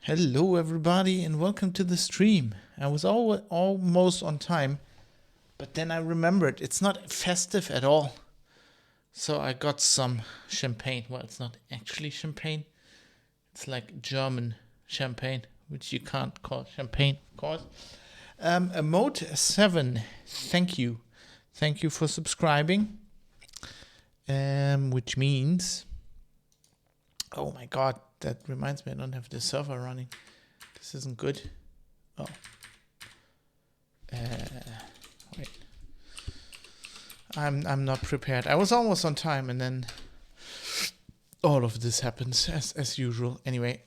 Hello everybody and welcome to the stream. I was almost on time, but then I remembered it's not festive at all. So I got some champagne. Well, it's not actually champagne. It's like German champagne, which you can't call champagne, of course. Emote 7, thank you. Thank you for subscribing. Which means... Oh my god, that reminds me I don't have the server running. This isn't good. Oh. Wait. I'm not prepared. I was almost on time and then all of this happens as usual. Anyway,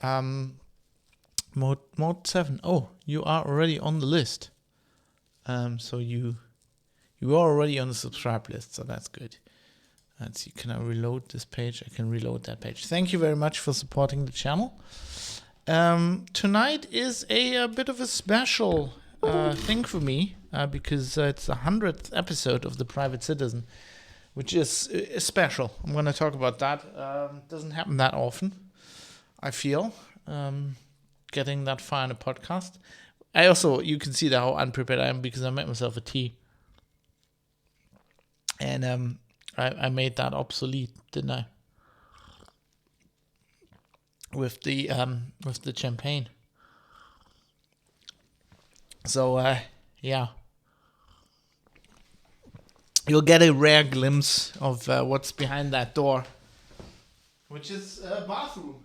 mode 7. Oh, you are already on the list. So you are already on the subscribe list, so that's good. Let's see, can I reload this page? I can reload that page. Thank you very much for supporting the channel. Tonight is a bit of a special thing for me because it's the 100th episode of The Private Citizen, which is special. I'm going to talk about that. Doesn't happen that often, I feel, getting that far in a podcast. You can see how unprepared I am because I made myself a tea. And I made that obsolete, didn't I? With the champagne. So yeah, you'll get a rare glimpse of what's behind that door, which is a bathroom.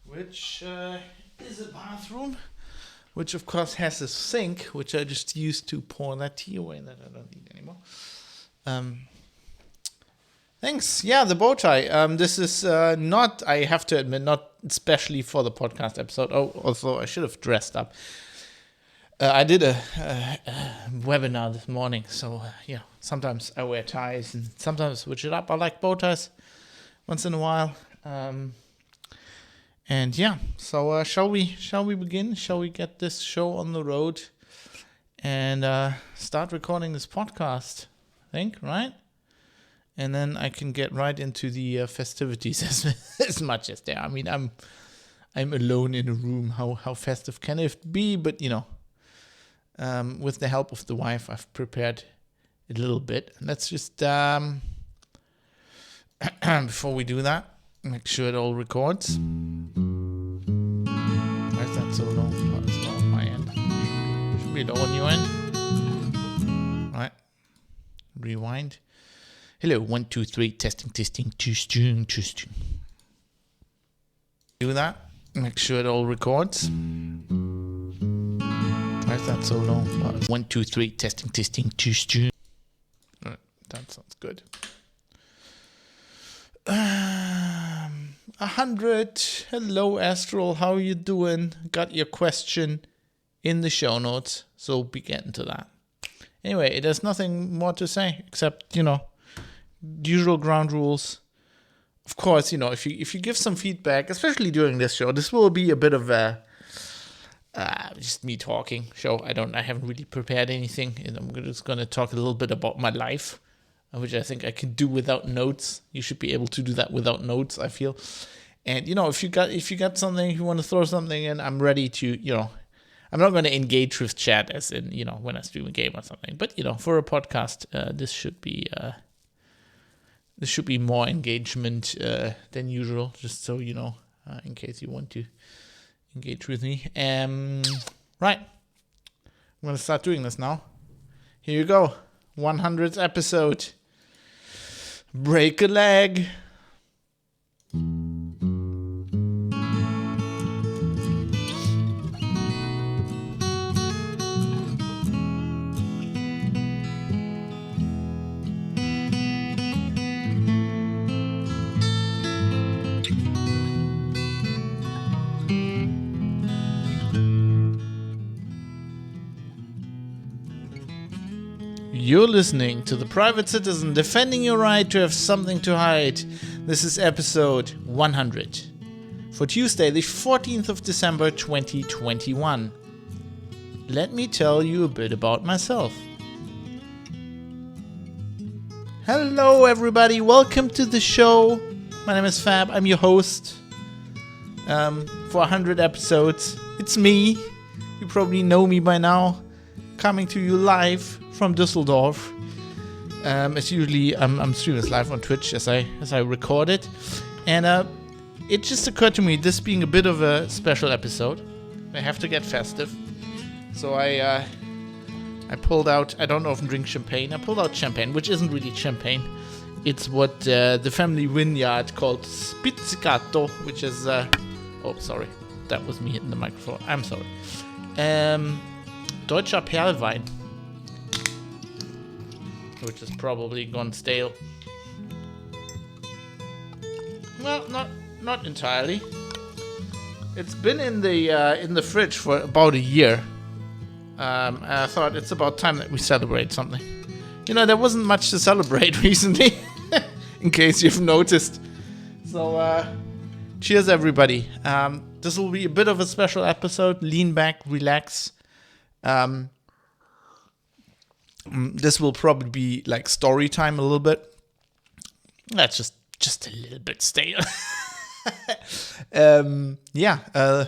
Which is a bathroom, which of course has a sink, which I just used to pour that tea away that I don't need anymore. Thanks. Yeah, the bow tie. This is not, I have to admit, not especially for the podcast episode. Oh, also I should have dressed up. I did a webinar this morning, so sometimes I wear ties and sometimes switch it up. I like bow ties once in a while. And yeah, so shall we begin? Shall we get this show on the road and start recording this podcast? I think, right? And then I can get right into the festivities as much as there. I mean, I'm alone in a room. How festive can it be? But with the help of the wife, I've prepared a little bit. Let's just before we do that, make sure it all records. Why is that so low? Oh, it's low on my end. Should be low on your end. Right. Rewind. Hello, 1, 2, 3, testing. Do that. Make sure it all records. Why is that so low? 1, 2, 3, testing. Right. That sounds good. 100. Hello, Astral. How are you doing? Got your question in the show notes, so we get into that. Anyway, there's nothing more to say except, usual ground rules. Of course, if you give some feedback, especially during this show, this will be a bit of a just me talking show. I haven't really prepared anything, and I'm just going to talk a little bit about my life, which I think I can do without notes. You should be able to do that without notes, I feel. And if you got something, if you want to throw something in, I'm ready to, I'm not going to engage with chat as in, when I stream a game or something. But for a podcast, this should be more engagement than usual, just so you know, in case you want to engage with me. Right. I'm going to start doing this now. Here you go. 100th episode. Break a leg. You're listening to The Private Citizen, defending your right to have something to hide. This is episode 100. for Tuesday, the 14th of December 2021. Let me tell you a bit about myself. Hello everybody, welcome to the show. My name is Fab, I'm your host for 100 episodes. It's me, you probably know me by now, coming to you live from Düsseldorf. As usually, I'm streaming this live on Twitch as I record it. And it just occurred to me, this being a bit of a special episode, I have to get festive. So I pulled out, I don't often drink champagne, I pulled out champagne, which isn't really champagne. It's what the family vineyard called Spizzicato, which is, oh sorry, that was me hitting the microphone, I'm sorry. Deutscher Perlwein, which is probably gone stale. Well, not entirely. It's been in the fridge for about a year. And I thought it's about time that we celebrate something. You know, there wasn't much to celebrate recently, in case you've noticed. So, cheers everybody. This will be a bit of a special episode. Lean back, relax. This will probably be like story time a little bit. That's just a little bit stale.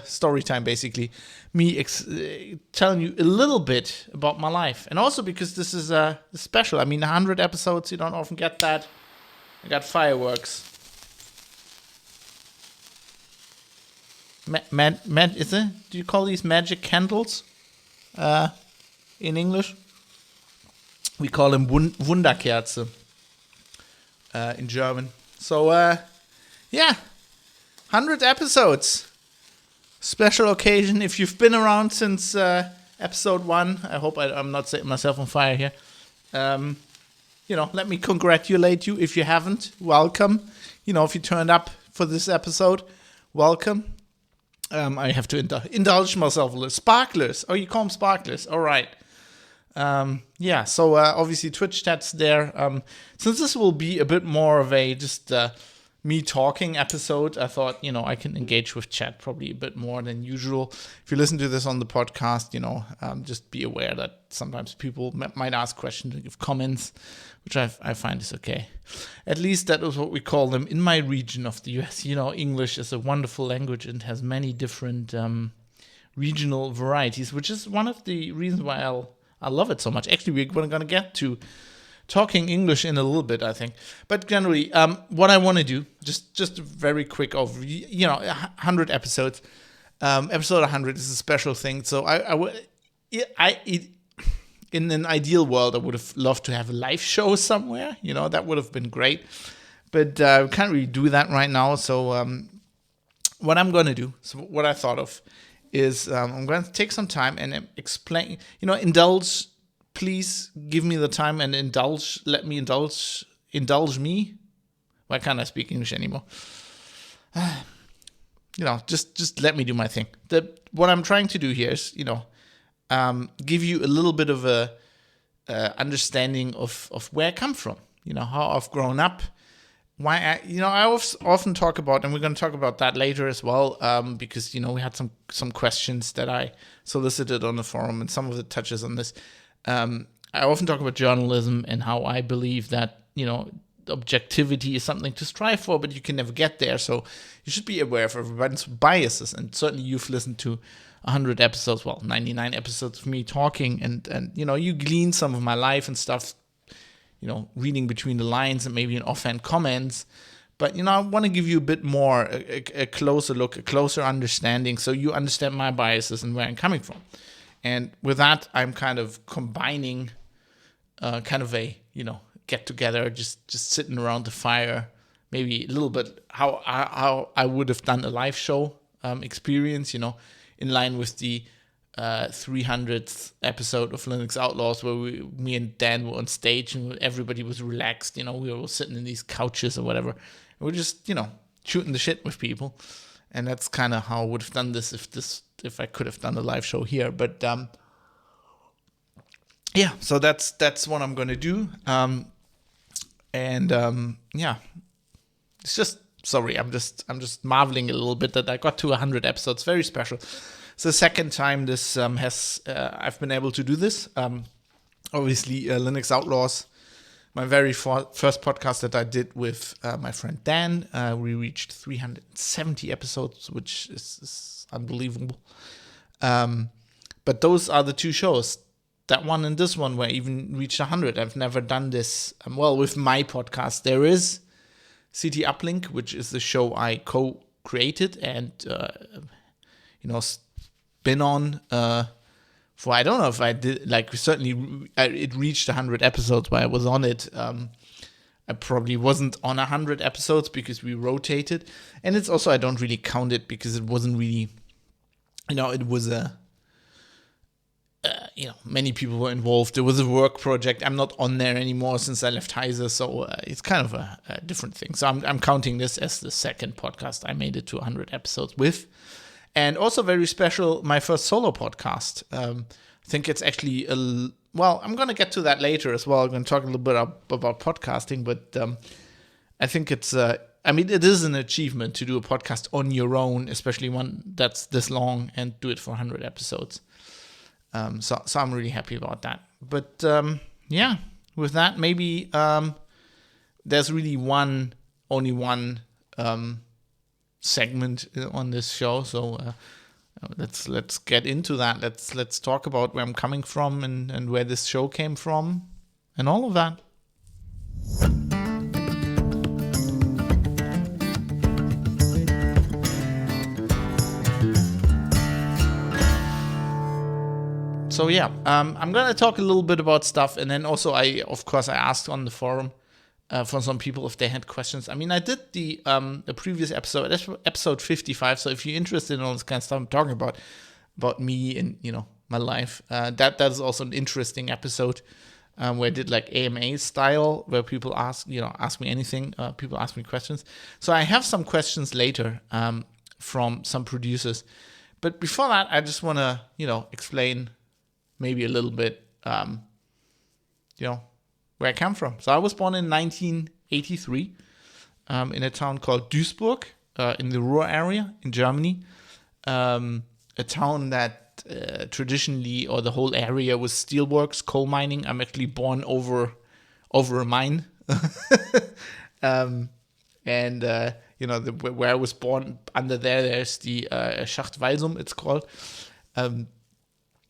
Story time basically. Me telling you a little bit about my life. And also because this is special. I mean, 100 episodes, you don't often get that. I got fireworks. Is it? Do you call these magic candles? In English? We call them Wunderkerze. In German. So, 100 episodes. Special occasion. If you've been around since episode 1, I hope I'm not setting myself on fire here. Let me congratulate you. If you haven't, welcome. If you turned up for this episode, welcome. I have to indulge myself a little. Sparklers. Oh, you call them sparklers. All right. So obviously Twitch chat's there. Since this will be a bit more of a just me talking episode, I thought, I can engage with chat probably a bit more than usual. If you listen to this on the podcast, just be aware that sometimes people might ask questions and give comments, which I find is okay. At least that is what we call them in my region of the US. English is a wonderful language and has many different regional varieties, which is one of the reasons why I love it so much. Actually, we're going to get to talking English in a little bit, I think. But generally, what I want to do, just a very quick overview, 100 episodes. Episode 100 is a special thing. So in an ideal world, I would have loved to have a live show somewhere. That would have been great. But we can't really do that right now. So what I'm going to do, so what I thought of, is I'm going to take some time and explain, indulge, please give me the time and let me indulge me. Why can't I speak English anymore? Just let me do my thing. What I'm trying to do here is, give you a little bit of a understanding of where I come from, how I've grown up. Why I often talk about, and we're going to talk about that later as well, because we had some questions that I solicited on the forum, and some of it touches on this. I often talk about journalism and how I believe that objectivity is something to strive for, but you can never get there. So you should be aware of everyone's biases, and certainly you've listened to 100 episodes, 99 episodes of me talking, and you glean some of my life and stuff. Reading between the lines and maybe in offhand comments. But, I want to give you a bit more, a closer look, a closer understanding, so you understand my biases and where I'm coming from. And with that, I'm kind of combining kind of a, get together, just sitting around the fire, maybe a little bit how I would have done a live show experience, in line with the 300th episode of Linux Outlaws, where me and Dan were on stage and everybody was relaxed. We were all sitting in these couches or whatever. And we're just, shooting the shit with people. And that's kind of how I would have done this if I could have done a live show here. But so that's what I'm going to do. It's just sorry, I'm just marveling a little bit that I got to 100 episodes. Very special. It's the second time this I've been able to do this. Obviously, Linux Outlaws, my very first podcast that I did with my friend Dan. We reached 370 episodes, which is unbelievable. But those are the two shows, that one and this one, where I even reached 100. I've never done this. With my podcast, there is CT Uplink, which is the show I co-created and, been on for, I don't know if I did, certainly it reached 100 episodes while I was on it. I probably wasn't on 100 episodes because we rotated. And it's also, I don't really count it because it wasn't really, it was many people were involved. There was a work project. I'm not on there anymore since I left Heise, so it's kind of a different thing. So I'm counting this as the second podcast I made it to 100 episodes with. And also very special, my first solo podcast. I think it's actually, I'm going to get to that later as well. I'm going to talk a little bit about podcasting, but I think it's, it is an achievement to do a podcast on your own, especially one that's this long, and do it for 100 episodes. So I'm really happy about that. But with that, maybe there's really only one segment on this show. So let's get into that. Let's talk about where I'm coming from and where this show came from and all of that. So I'm going to talk a little bit about stuff, and then also I asked on the forum for some people if they had questions. I did the previous episode 55, so if you're interested in all this kind of stuff I'm talking about me and, my life, that is also an interesting episode where I did like AMA style, where people ask me anything, people ask me questions. So I have some questions later from some producers. But before that, I just want to, explain maybe a little bit, where I come from. So I was born in 1983 in a town called Duisburg in the Ruhr area in Germany. A town that traditionally, or the whole area, was steelworks, coal mining. I'm actually born over a mine. Where I was born, there's the Schacht Walsum, it's called.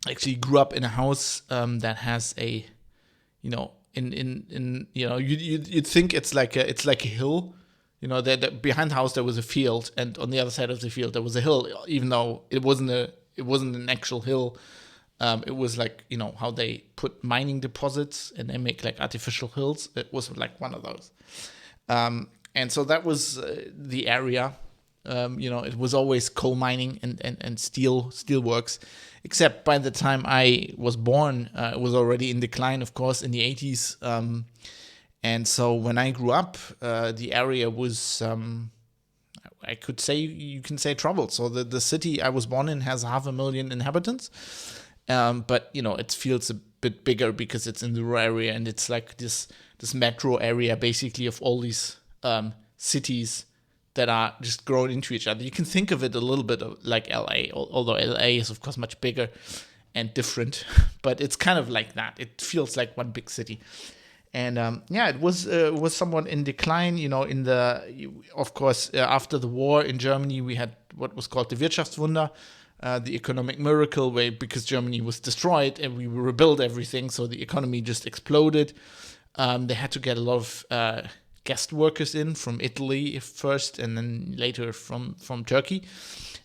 Actually grew up in a house that has a, you'd think it's like a hill, that behind the house there was a field, and on the other side of the field there was a hill, even though it wasn't an actual hill. It was like, how they put mining deposits and they make like artificial hills. It was like one of those. And so that was the area. It was always coal mining and steel works. Except by the time I was born, it was already in decline, of course, in the 80s. And so when I grew up, the area was, I could say, you can say troubled. So the city I was born in has 500,000 inhabitants. But, it feels a bit bigger because it's in the rural area, and it's like this metro area, basically, of all these cities that are just grown into each other. You can think of it a little bit like LA, although LA is, of course, much bigger and different. But it's kind of like that. It feels like one big city. And it was somewhat in decline. After the war in Germany, we had what was called the Wirtschaftswunder, the economic miracle, because Germany was destroyed and we rebuilt everything. So the economy just exploded. They had to get a lot of guest workers in from Italy first, and then later from Turkey.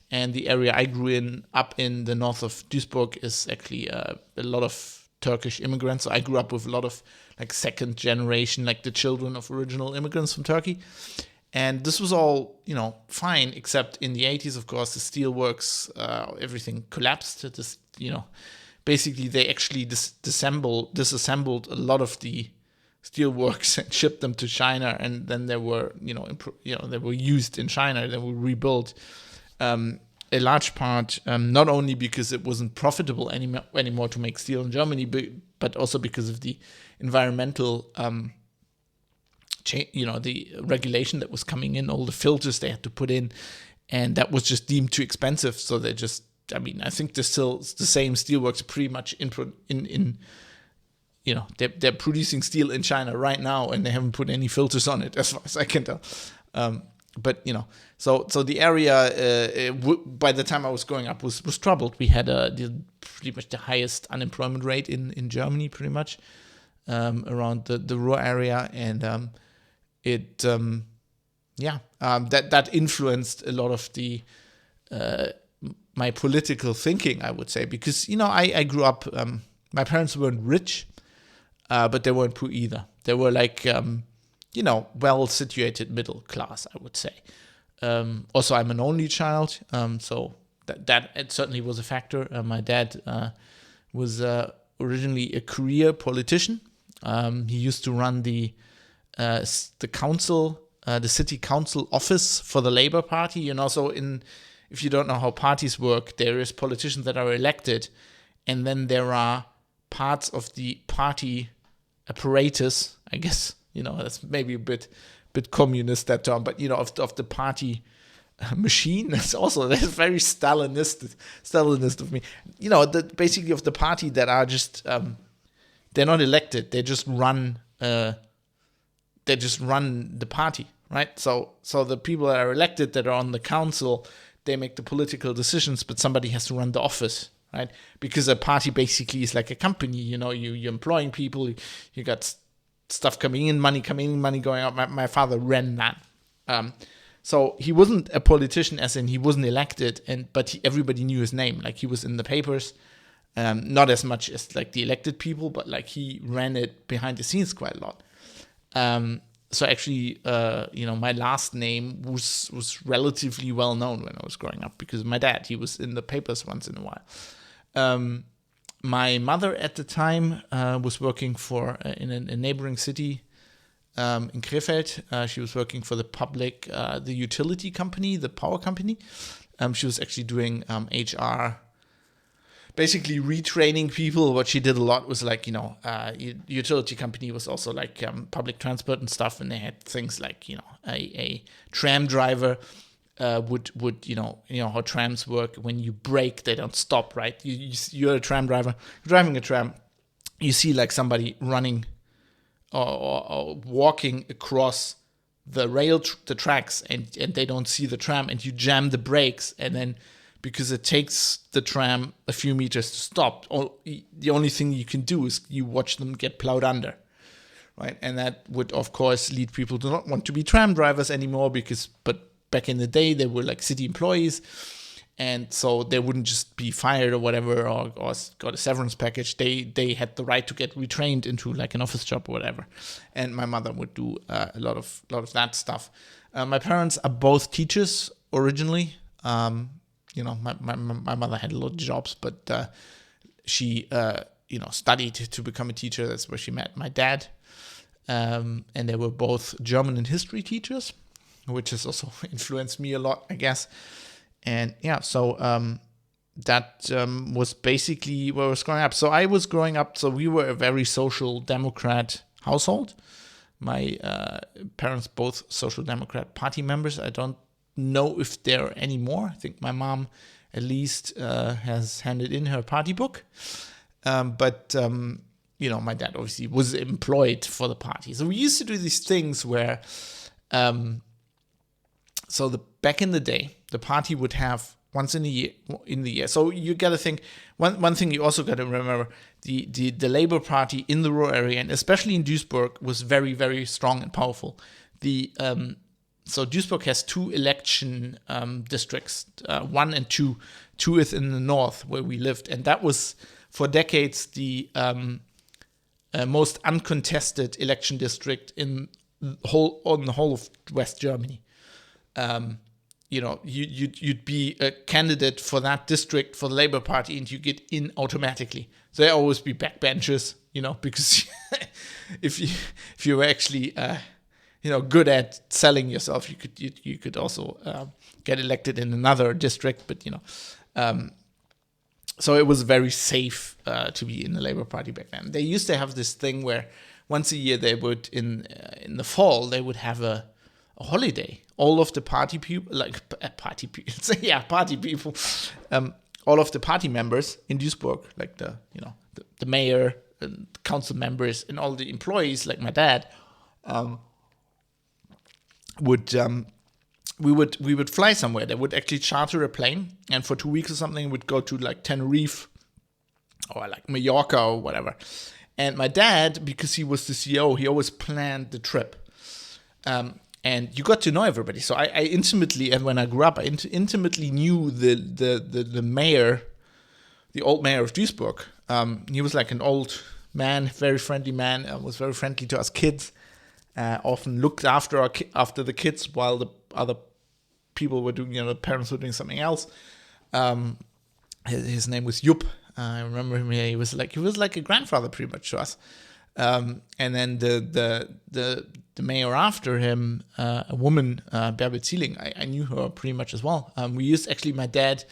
And the area I grew up in the north of Duisburg is actually a lot of Turkish immigrants. So I grew up with a lot of like second generation, like the children of original immigrants from Turkey. And this was all, fine, except in the 80s, of course, the steelworks, everything collapsed. Basically they actually disassembled a lot of the steelworks and shipped them to China, and then they were, they were used in China. They were rebuilt. A large part, not only because it wasn't profitable anymore to make steel in Germany, but also because of the environmental the regulation that was coming in, all the filters they had to put in, and that was just deemed too expensive. So they just, I think the same steelworks pretty much they're producing steel in China right now, and they haven't put any filters on it, as far as I can tell. But so the area by the time I was growing up was troubled. We had pretty much the highest unemployment rate in Germany, pretty much around the Ruhr area, and that influenced a lot of my political thinking, I would say, because I grew up. My parents weren't rich, but they weren't poor either. They were like well-situated middle class, I would say. Also, I'm an only child, so that it certainly was a factor. My dad was originally a career politician. He used to run the council, the city council office for the Labour Party. So if you don't know how parties work, there is politicians that are elected, and then there are parts of the party apparatus, I guess. That's maybe a bit communist, that term, but of the party machine. That's very Stalinist of me. Basically of the party that are just they're not elected. They just run. They just run the party, right? So the people that are elected, that are on the council, they make the political decisions, but somebody has to run the office, right? Because a party basically is like a company. You're employing people. You got stuff coming in, money going out. My father ran that. So he wasn't a politician, as in he wasn't elected, but everybody knew his name. Like, he was in the papers, not as much as like the elected people, but like he ran it behind the scenes quite a lot. So actually, my last name was relatively well known when I was growing up, because my dad, he was in the papers once in a while. My mother at the time was working in a neighboring city in Krefeld. She was working for the utility company, the power company. She was actually doing HR, basically retraining people. What she did a lot was like, utility company was also like public transport and stuff, and they had things like, a tram driver would how trams work. When you brake, they don't stop, right? You're a tram driver, you're driving a tram, you see like somebody running or walking across the the tracks, and they don't see the tram, and you jam the brakes, and then because it takes the tram a few meters to stop, the only thing you can do is you watch them get plowed under, right? And that would, of course, lead people to not want to be tram drivers anymore, but back in the day, they were like city employees, and so they wouldn't just be fired or whatever, or got a severance package. They had the right to get retrained into like an office job or whatever. And my mother would do a lot of that stuff. My parents are both teachers originally. My mother had a lot of jobs, but she studied to become a teacher. That's where she met my dad, and they were both German and history teachers, which has also influenced me a lot, I guess. And so that was basically where I was growing up. So I was growing up, so we were a very social democrat household. My parents, both social democrat party members. I don't know if they're anymore. I think my mom, at least, has handed in her party book. But my dad obviously was employed for the party. So we used to do these things where... back in the day, the party would have once in the year. So you got to think, one thing you also got to remember, the Labour Party in the Ruhr area, and especially in Duisburg, was very, very strong and powerful. So Duisburg has two election districts, 1 and 2. 2 is in the north where we lived, and that was for decades the most uncontested election district on the whole of West Germany. You'd be a candidate for that district for the Labour Party, and you get in automatically. So there always be backbenchers, because if you were actually good at selling yourself, you could also get elected in another district. But So it was very safe to be in the Labour Party back then. They used to have this thing where once a year they would, in the fall, they would have a holiday. All of the party people, party people, party people, all of the party members in Duisburg, like the mayor and council members and all the employees, like my dad, we would fly somewhere. They would actually charter a plane, and for 2 weeks or something, would go to like Tenerife or like Mallorca or whatever. And my dad, because he was the CEO, he always planned the trip. And you got to know everybody. So I intimately, and when I grew up, I intimately knew the mayor, the old mayor of Duisburg. He was like an old man, very friendly man, was very friendly to us kids. Often looked after after the kids while the other people were doing, the parents were doing something else. His name was Jupp. I remember him. He was like a grandfather pretty much to us. And then the mayor after him, a woman, Bärbel Zieling, I knew her pretty much as well. My dad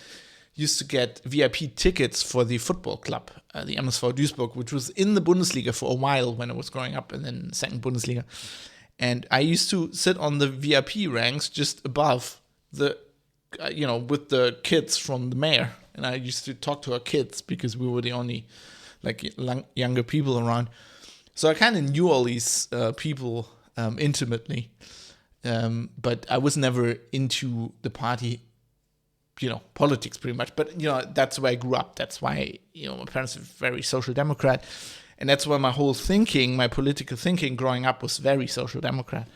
used to get VIP tickets for the football club, the MSV Duisburg, which was in the Bundesliga for a while when I was growing up, and then second Bundesliga. And I used to sit on the VIP ranks just above with the kids from the mayor. And I used to talk to our kids because we were the only younger people around. So I kind of knew all these people intimately, but I was never into the party, politics pretty much. But, that's where I grew up. That's why, my parents were very social democrat. And that's why my whole thinking, my political thinking growing up was very social democrat.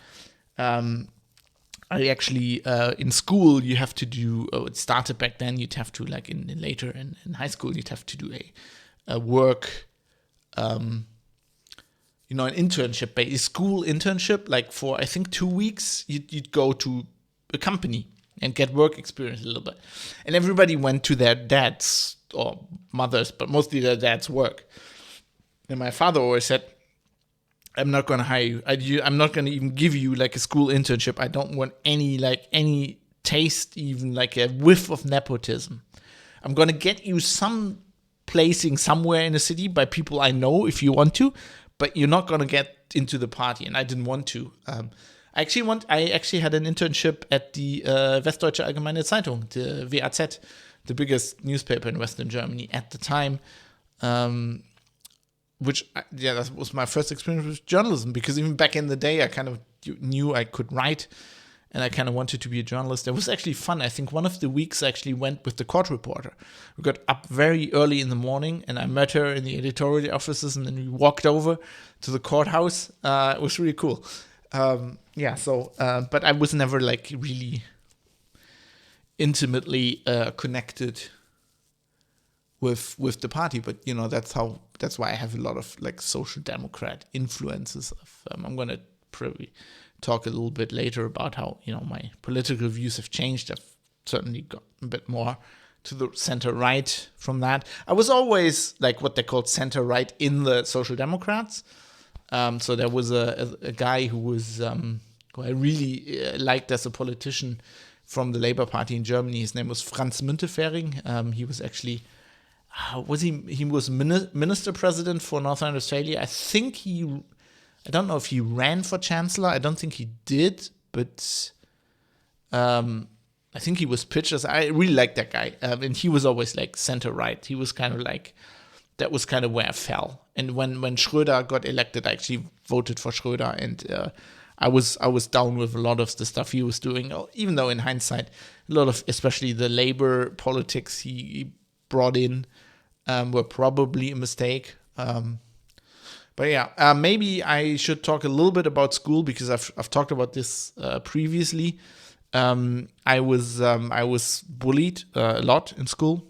I actually, in school, you have to do, it started back then, you'd have to, later in high school, you'd have to do a work, an internship, a school internship, like for, I think, 2 weeks, you'd go to a company and get work experience a little bit. And everybody went to their dads or mothers, but mostly their dads' work. And my father always said, I'm not going to hire you. I'm not going to even give you a school internship. I don't want any taste, even a whiff of nepotism. I'm going to get you some placing somewhere in the city by people I know if you want to, but you're not going to get into the party. And I didn't want to. I actually had an internship at the Westdeutsche Allgemeine Zeitung, the WAZ, the biggest newspaper in Western Germany at the time. That was my first experience with journalism, because even back in the day, I kind of knew I could write, and I kind of wanted to be a journalist. It was actually fun. I think one of the weeks I actually went with the court reporter. We got up very early in the morning, and I met her in the editorial offices, and then we walked over to the courthouse. It was really cool. But I was never really intimately connected with the party, but that's why I have a lot of social democrat influences. I'm gonna probably talk a little bit later about how my political views have changed. I've certainly got a bit more to the center right from that. I was always what they called center right in the Social Democrats. So there was a guy who was who I really liked as a politician from the Labour Party in Germany. His name was Franz Müntefering. He was actually he was minister president for North Rhine-Westphalia. I don't know if he ran for chancellor. I don't think he did, but I think he was pitched. I really liked that guy, and he was always center right. He was kind of that was kind of where I fell. And when Schröder got elected, I actually voted for Schröder, and I was down with a lot of the stuff he was doing. Even though in hindsight, a lot of especially the labor politics he brought in were probably a mistake. Maybe I should talk a little bit about school, because I've talked about this previously. I was bullied a lot in school.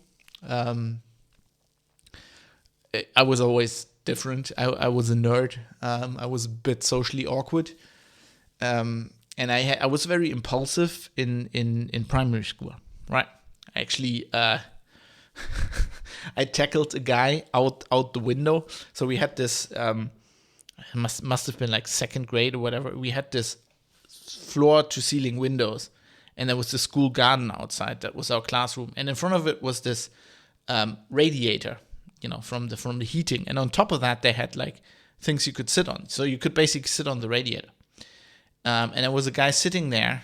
I was always different. I was a nerd. I was a bit socially awkward, and I was very impulsive in primary school. Right, actually. I tackled a guy out the window. So we had this, must have been second grade or whatever. We had this floor to ceiling windows, and there was the school garden outside. That was our classroom. And in front of it was this radiator, from the heating, and on top of that they had like things you could sit on, so you could basically sit on the radiator. And there was a guy sitting there,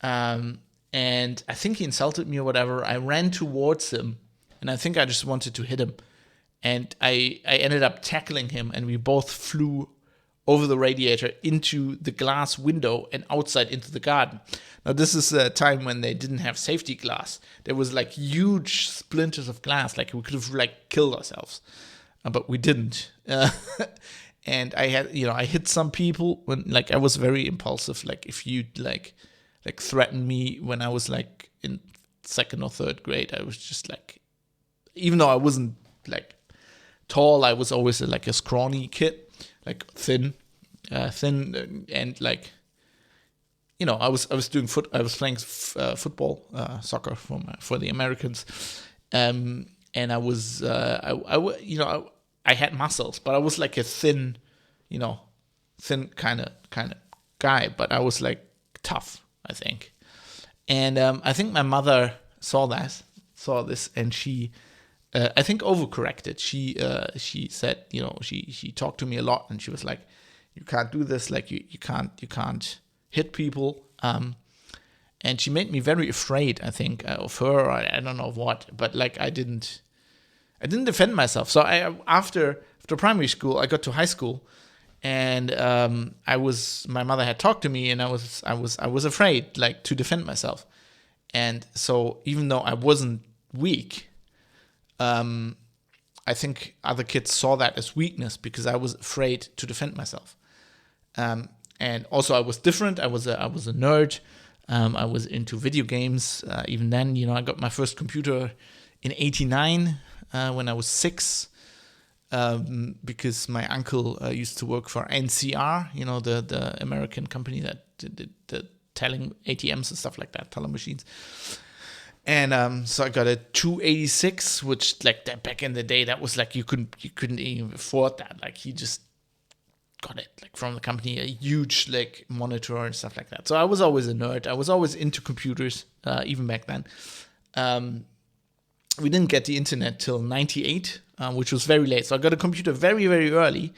and I think he insulted me or whatever. I ran towards him, and I think I just wanted to hit him, and I ended up tackling him, and we both flew over the radiator into the glass window and outside into the garden. Now, this is a time when they didn't have safety glass. There was like huge splinters of glass, like we could have like killed ourselves, but we didn't. And I had, I hit some people when like I was very impulsive. Like if you like threatened me when I was like in 2nd or 3rd grade, I was just like, even though I wasn't like tall, I was always like a scrawny kid, like thin, and like, I was playing football, soccer for the Americans, and I was I had muscles, but I was like a thin kind of guy, but I was like tough, I think. And I think my mother saw this, and she, I think, overcorrected. She said, she talked to me a lot, and she was like, "You can't do this. Like you can't hit people." And she made me very afraid, I think, of her, or I don't know what, but like I didn't defend myself. So after primary school, I got to high school, and my mother had talked to me, and I was afraid like to defend myself. And so even though I wasn't weak, I think other kids saw that as weakness because I was afraid to defend myself. And also I was different. I was a nerd. I was into video games. Even then, I got my first computer in '89 when I was 6, because my uncle used to work for NCR, the American company that did the telling ATMs and stuff like that, teller machines. And so I got a 286, which like that back in the day, that was like you couldn't even afford that. Like he just got it like from the company, a huge like monitor and stuff like that. So I was always a nerd. I was always into computers, even back then. We didn't get the internet till '98, which was very late. So I got a computer very, very early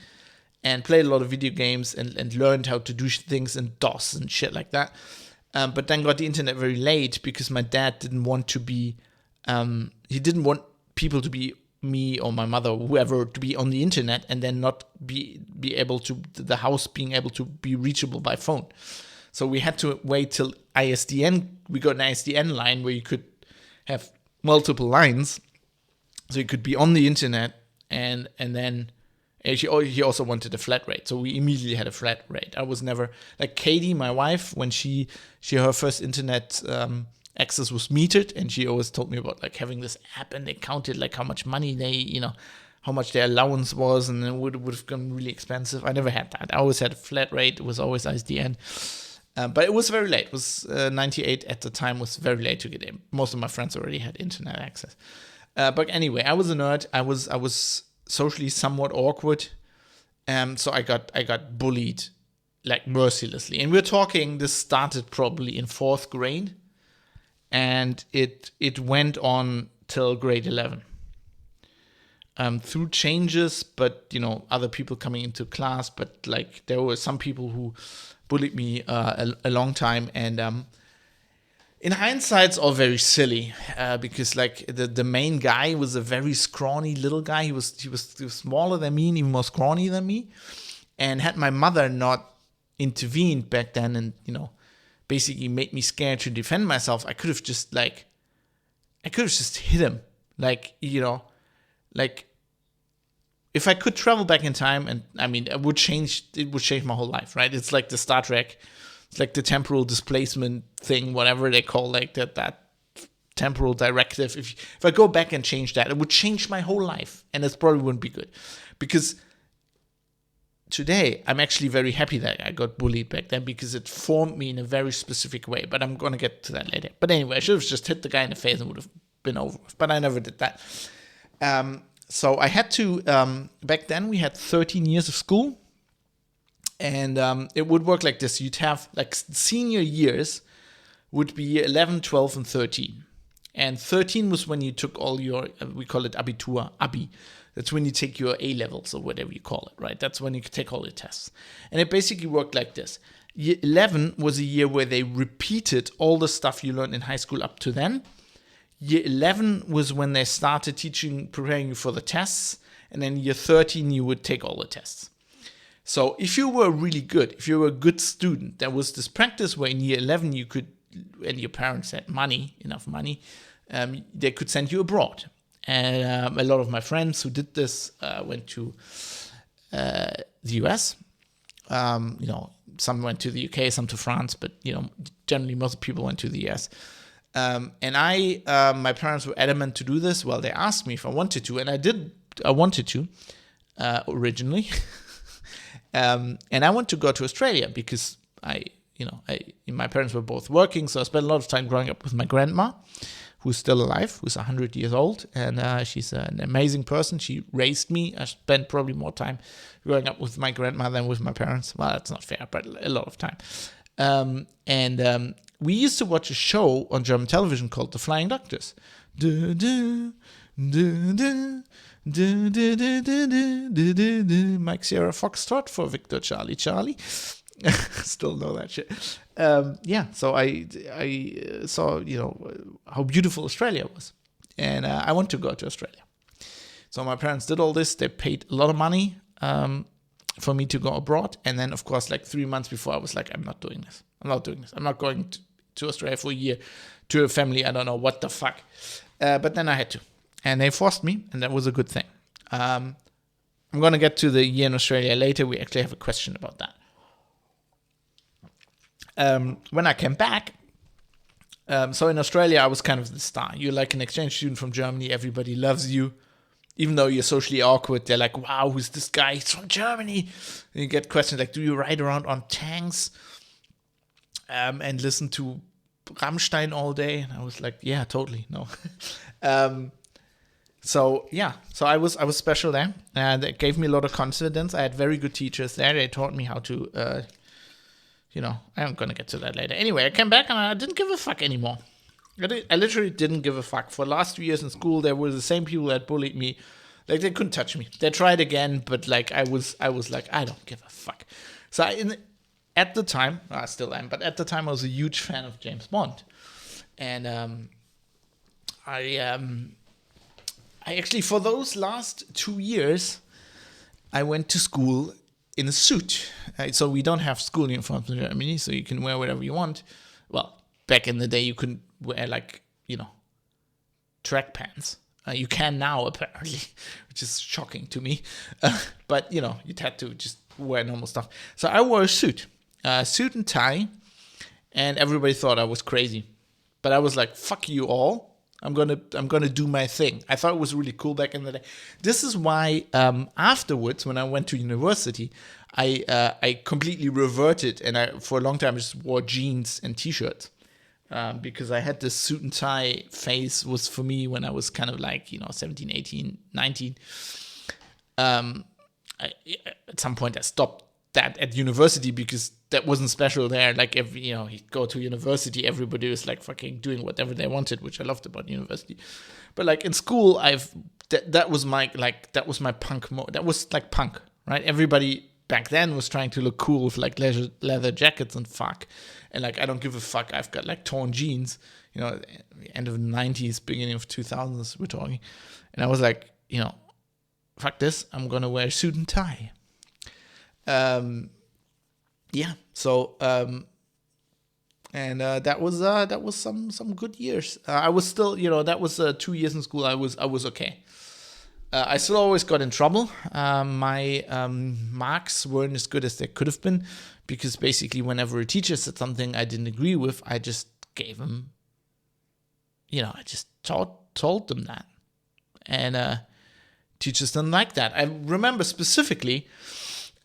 and played a lot of video games and learned how to do things in DOS and shit like that. But then got the internet very late because my dad didn't want to be, he didn't want people to be, me or my mother or whoever, to be on the internet and then not be able to, the house being able to be reachable by phone. So we had to wait till ISDN. We got an ISDN line where you could have multiple lines, so you could be on the internet, and then he also wanted a flat rate, so we immediately had a flat rate. I was never like Katie, my wife, when she her first internet access was metered, and she always told me about like having this app, and they counted like how much money they, how much their allowance was, and then would have gone really expensive. I never had that. I always had a flat rate. It was always ISDN. But it was very late. It was 98 at the time, was very late to get in. Most of my friends already had internet access. But anyway, I was a nerd. I was socially somewhat awkward. So I got bullied like mercilessly. And we're talking, this started probably in 4th grade. And it went on till grade 11. Through changes, but other people coming into class, but like there were some people who bullied me a long time, and in hindsight, it's all very silly because like the main guy was a very scrawny little guy. He was smaller than me and even more scrawny than me, and had my mother not intervened back then and basically made me scared to defend myself, I could have just hit him, like if I could travel back in time, and I mean, it would change my whole life, right? It's like the Star Trek, it's like the temporal displacement thing, whatever they call like that temporal directive. If I go back and change that, it would change my whole life, and it probably wouldn't be good. Because today, I'm actually very happy that I got bullied back then, because it formed me in a very specific way. But I'm going to get to that later. But anyway, I should have just hit the guy in the face and would have been over. But I never did that. So I had to, back then we had 13 years of school, and it would work like this. You'd have like senior years would be 11, 12, and 13. And 13 was when you took all your, we call it Abitur, Abi. That's when you take your A levels or whatever you call it, right? That's when you take all your tests. And it basically worked like this. Year 11 was a year where they repeated all the stuff you learned in high school up to then. Year 11 was when they started preparing you for the tests. And then year 13, you would take all the tests. So if you were really good, if you were a good student, there was this practice where in year 11 you could, and your parents had enough money, they could send you abroad. And a lot of my friends who did this went to the US. Some went to the UK, some to France, but generally most people went to the US. And my parents were adamant to do this. Well, they asked me if I wanted to, and I did. I wanted to originally, and I wanted to go to Australia because my parents were both working, so I spent a lot of time growing up with my grandma, who's still alive, who's 100 years old, and she's an amazing person. She raised me. I spent probably more time growing up with my grandma than with my parents. Well, that's not fair, but a lot of time. We used to watch a show on German television called The Flying Doctors. Mike Sierra Foxtrot for Victor Charlie Charlie. Still know that shit. So I saw how beautiful Australia was, and I want to go to Australia. So my parents did all this. They paid a lot of money for me to go abroad, and then of course, like 3 months before, I was like, I'm not doing this. I'm not going to Australia for a year to a family. I don't know what the fuck. But then I had to. And they forced me, and that was a good thing. I'm going to get to the year in Australia later. We actually have a question about that. When I came back, so in Australia, I was kind of the star. You're like an exchange student from Germany. Everybody loves you. Even though you're socially awkward, they're like, wow, who's this guy? He's from Germany. And you get questions like, do you ride around on tanks and listen to Rammstein all day? And I was like, yeah, totally. No. So I was special there, and it gave me a lot of confidence. I had very good teachers there. They taught me how to, I'm gonna get to that later. Anyway, I came back and I didn't give a fuck anymore. I literally didn't give a fuck. For the last 2 years in school, there were the same people that bullied me. Like, they couldn't touch me. They tried again, but like I was like, I don't give a fuck. So at the time, I still am, but at the time I was a huge fan of James Bond, and I actually, for those last 2 years, I went to school in a suit. So we don't have school uniforms in Germany, so you can wear whatever you want. Well, back in the day, you couldn't wear track pants. You can now, apparently, which is shocking to me. But, you'd had to just wear normal stuff. So I wore a suit and tie, and everybody thought I was crazy. But I was like, fuck you all. I'm gonna do my thing. I thought it was really cool back in the day. This is why afterwards, when I went to university, I completely reverted, and I for a long time just wore jeans and t-shirts because I had this suit and tie phase was for me when I was kind of like 17, 18, 19. At some point I stopped that at university because that wasn't special there. Like, if you go to university, everybody was like fucking doing whatever they wanted, which I loved about university. But like in school, that was my punk mode. That was like punk, right? Everybody back then was trying to look cool with like leather jackets and fuck. And like, I don't give a fuck. I've got like torn jeans, end of the 90s, beginning of 2000s, we're talking. And I was like, fuck this. I'm going to wear a suit and tie. That was some good years. I was still, that was 2 years in school. I was okay. I still always got in trouble. My marks weren't as good as they could have been, because basically whenever a teacher said something I didn't agree with, I just gave them, I just told them that, and teachers didn't like that. I remember specifically.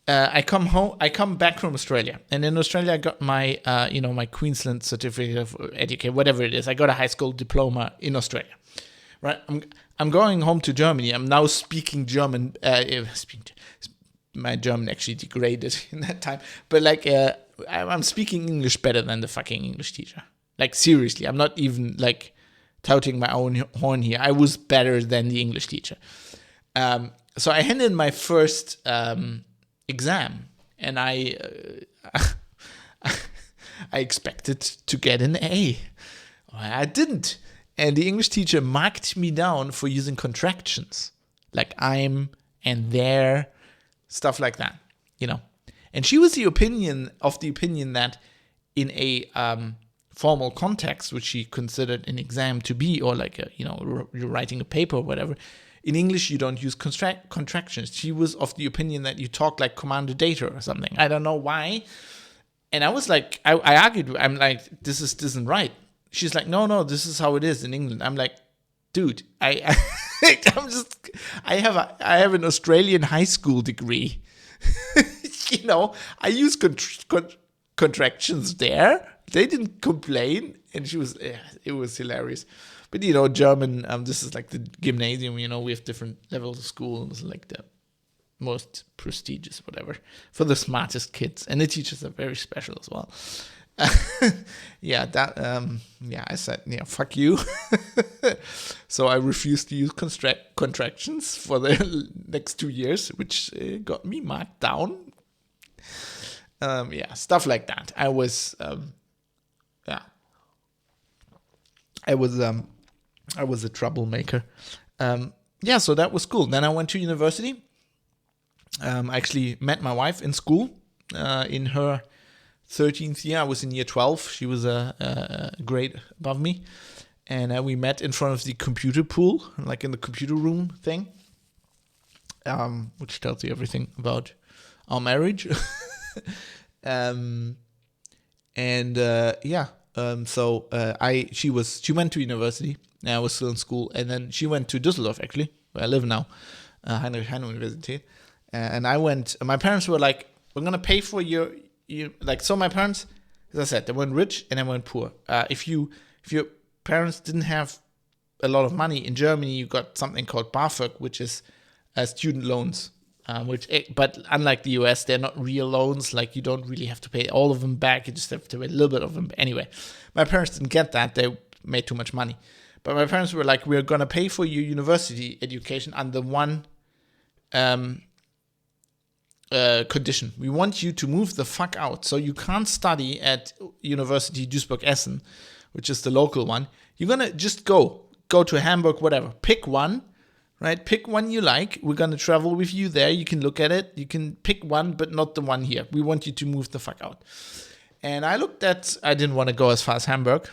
I come back from Australia, and in Australia I got my, my Queensland certificate of education, whatever it is. I got a high school diploma in Australia, right? I'm going home to Germany. I'm now speaking German. My German actually degraded in that time, but like I'm speaking English better than the fucking English teacher. Like, seriously, I'm not even like touting my own horn here. I was better than the English teacher. So I handed in my first exam, and I expected to get an A. I didn't. And the English teacher marked me down for using contractions, like I'm and there, stuff like that, And she was the opinion that in a formal context, which she considered an exam to be, or like you're writing a paper or whatever, in English you don't use contractions. She was of the opinion that you talk like Commander Data or something. I don't know why. And I was like, I argued. I'm like, this isn't right. She's like, no, this is how it is in England. I'm like, dude, I have an Australian high school degree. I use contractions there. They didn't complain, and it was hilarious. But German, this is like the gymnasium. We have different levels of school. It's like the most prestigious, whatever, for the smartest kids, and the teachers are very special as well. I said, fuck you. So I refused to use contractions for the next 2 years, which got me marked down. Stuff like that. I was a troublemaker. So that was cool. Then I went to university. I actually met my wife in school, in her 13th year. I was in year 12. She was a grade above me. And we met in front of the computer pool, like in the computer room thing, which tells you everything about our marriage. She went to university, and I was still in school. And then she went to Düsseldorf, actually, where I live now, Heinrich-Heine-Universität. And I went, my parents were like, we're going to pay for your so my parents, as I said, they weren't rich and they weren't poor. If your parents didn't have a lot of money, in Germany you got something called BAföG, which is student loans, but unlike the US, they're not real loans. Like, you don't really have to pay all of them back, you just have to pay a little bit of them. Anyway, my parents didn't get that, they made too much money. But my parents were like, we're going to pay for your university education under one condition. We want you to move the fuck out. So you can't study at University Duisburg-Essen, which is the local one. You're going to just go to Hamburg, whatever. Pick one, right? Pick one you like. We're going to travel with you there. You can look at it. You can pick one, but not the one here. We want you to move the fuck out. And I didn't want to go as far as Hamburg.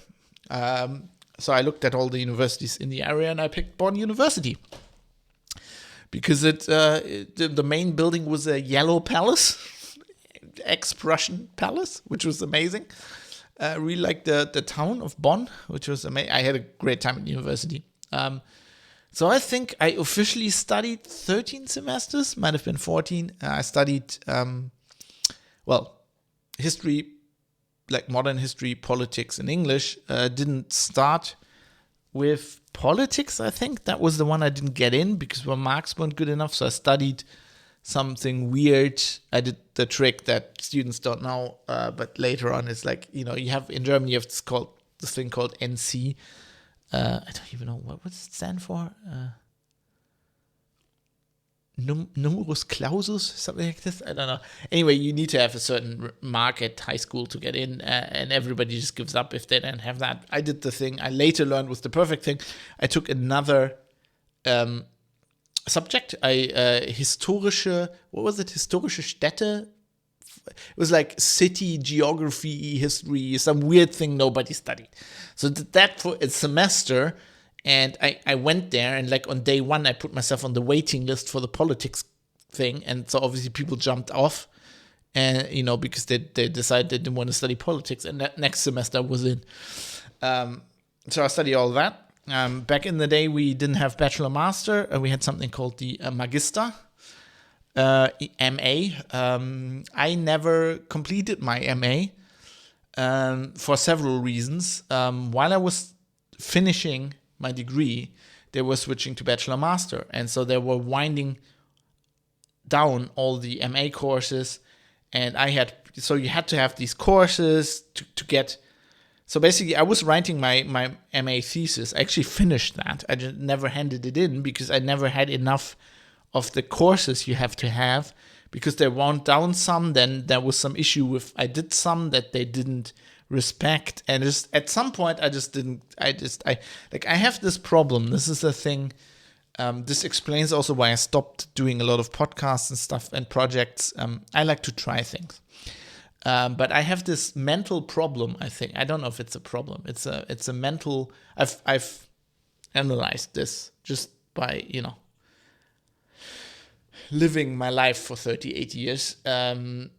So I looked at all the universities in the area, and I picked Bonn University. Because the main building was a yellow palace, ex-Prussian palace, which was amazing. I really liked the town of Bonn, which was amazing. I had a great time at university. So I think I officially studied 13 semesters, might have been 14. I studied, history, like modern history, politics, and English. Didn't start with politics, I think. That was the one I didn't get in because my marks weren't good enough. So I studied something weird. I did the trick that students don't know, but later on it's like, you have in Germany, you have this thing called NC. I don't even know what does it stand for. Numerus clausus, something like this. I don't know. Anyway, you need to have a certain mark at high school to get in, and everybody just gives up if they don't have that. I did the thing I later learned was the perfect thing. I took another subject. Historische Städte. It was like city geography, history, some weird thing nobody studied. So did that for a semester. And I went there, and like on day one, I put myself on the waiting list for the politics thing. And so obviously people jumped off, and because they decided they didn't want to study politics. And that next semester I was in. So I studied all that. Back in the day, we didn't have bachelor master. We had something called the Magister, MA. I never completed my MA for several reasons. While I was finishing my degree, they were switching to bachelor master, and so they were winding down all the MA courses, and you had to have these courses to get So basically, I was writing my MA thesis. I actually finished that. I just never handed it in because I never had enough of the courses you have to have, because they wound down some. Then there was some issue with, I did some that they didn't respect, and just at some point I have this problem. This is the thing. This explains also why I stopped doing a lot of podcasts and stuff and projects. I like to try things. But I have this mental problem, I think. I don't know if it's a problem. It's a mental. I've analyzed this just by, living my life for 38 years. I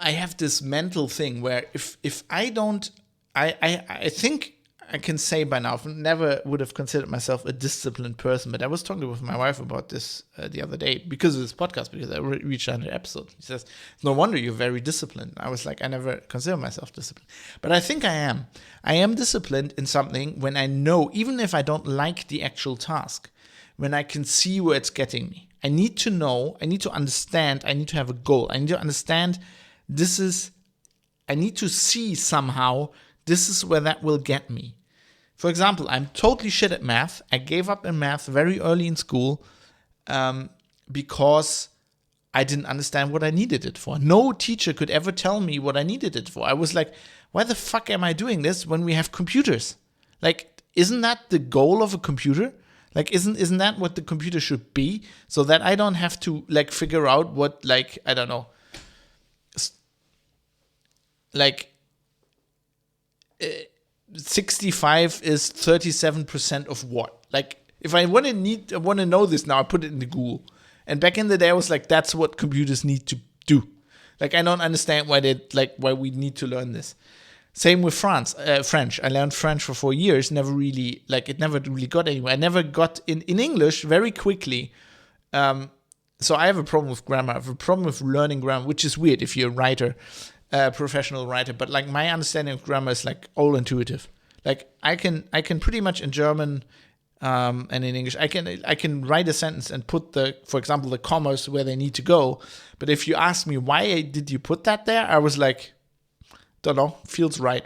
have this mental thing where if I don't, I think I can say by now, I never would have considered myself a disciplined person, but I was talking with my wife about this the other day because of this podcast, because I reached 100 episodes. She says, no wonder you're very disciplined. I was like, I never consider myself disciplined. But I think I am. I am disciplined in something when I know, even if I don't like the actual task, when I can see where it's getting me. I need to know, I need to understand, I need to have a goal. I need to understand I need to see somehow this is where that will get me. For example, I'm totally shit at math. I gave up in math very early in school because I didn't understand what I needed it for. No teacher could ever tell me what I needed it for. I was like, why the fuck am I doing this when we have computers? Like, isn't that the goal of a computer? Like, isn't that what the computer should be? So that I don't have to, like, figure out what, like, I don't know, like, 65 is 37% of what? Like, if I want to know this now, I put it in the Google. And back in the day, I was like, that's what computers need to do. Like, I don't understand why we need to learn this. Same with French. I learned French for 4 years. It never really got anywhere. I never got in English very quickly. So I have a problem with grammar. I have a problem with learning grammar, which is weird if you're a writer. Professional writer, but like my understanding of grammar is like all intuitive. Like I can pretty much in German and in English, I can write a sentence and put for example, the commas where they need to go. But if you ask me why did you put that there, I was like, don't know, feels right.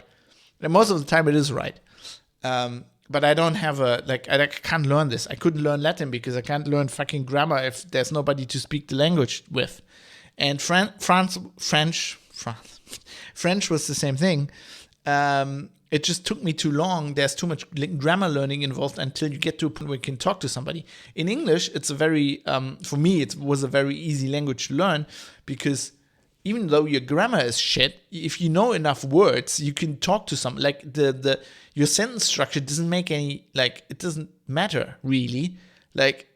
And most of the time it is right. But I don't have I can't learn this. I couldn't learn Latin because I can't learn fucking grammar if there's nobody to speak the language with. And French was the same thing. It just took me too long. There's too much grammar learning involved until you get to a point where you can talk to somebody. In English, it's a very, for me, it was a very easy language to learn because even though your grammar is shit, if you know enough words, you can talk to someone. Like your sentence structure doesn't make any, it doesn't matter really. Like,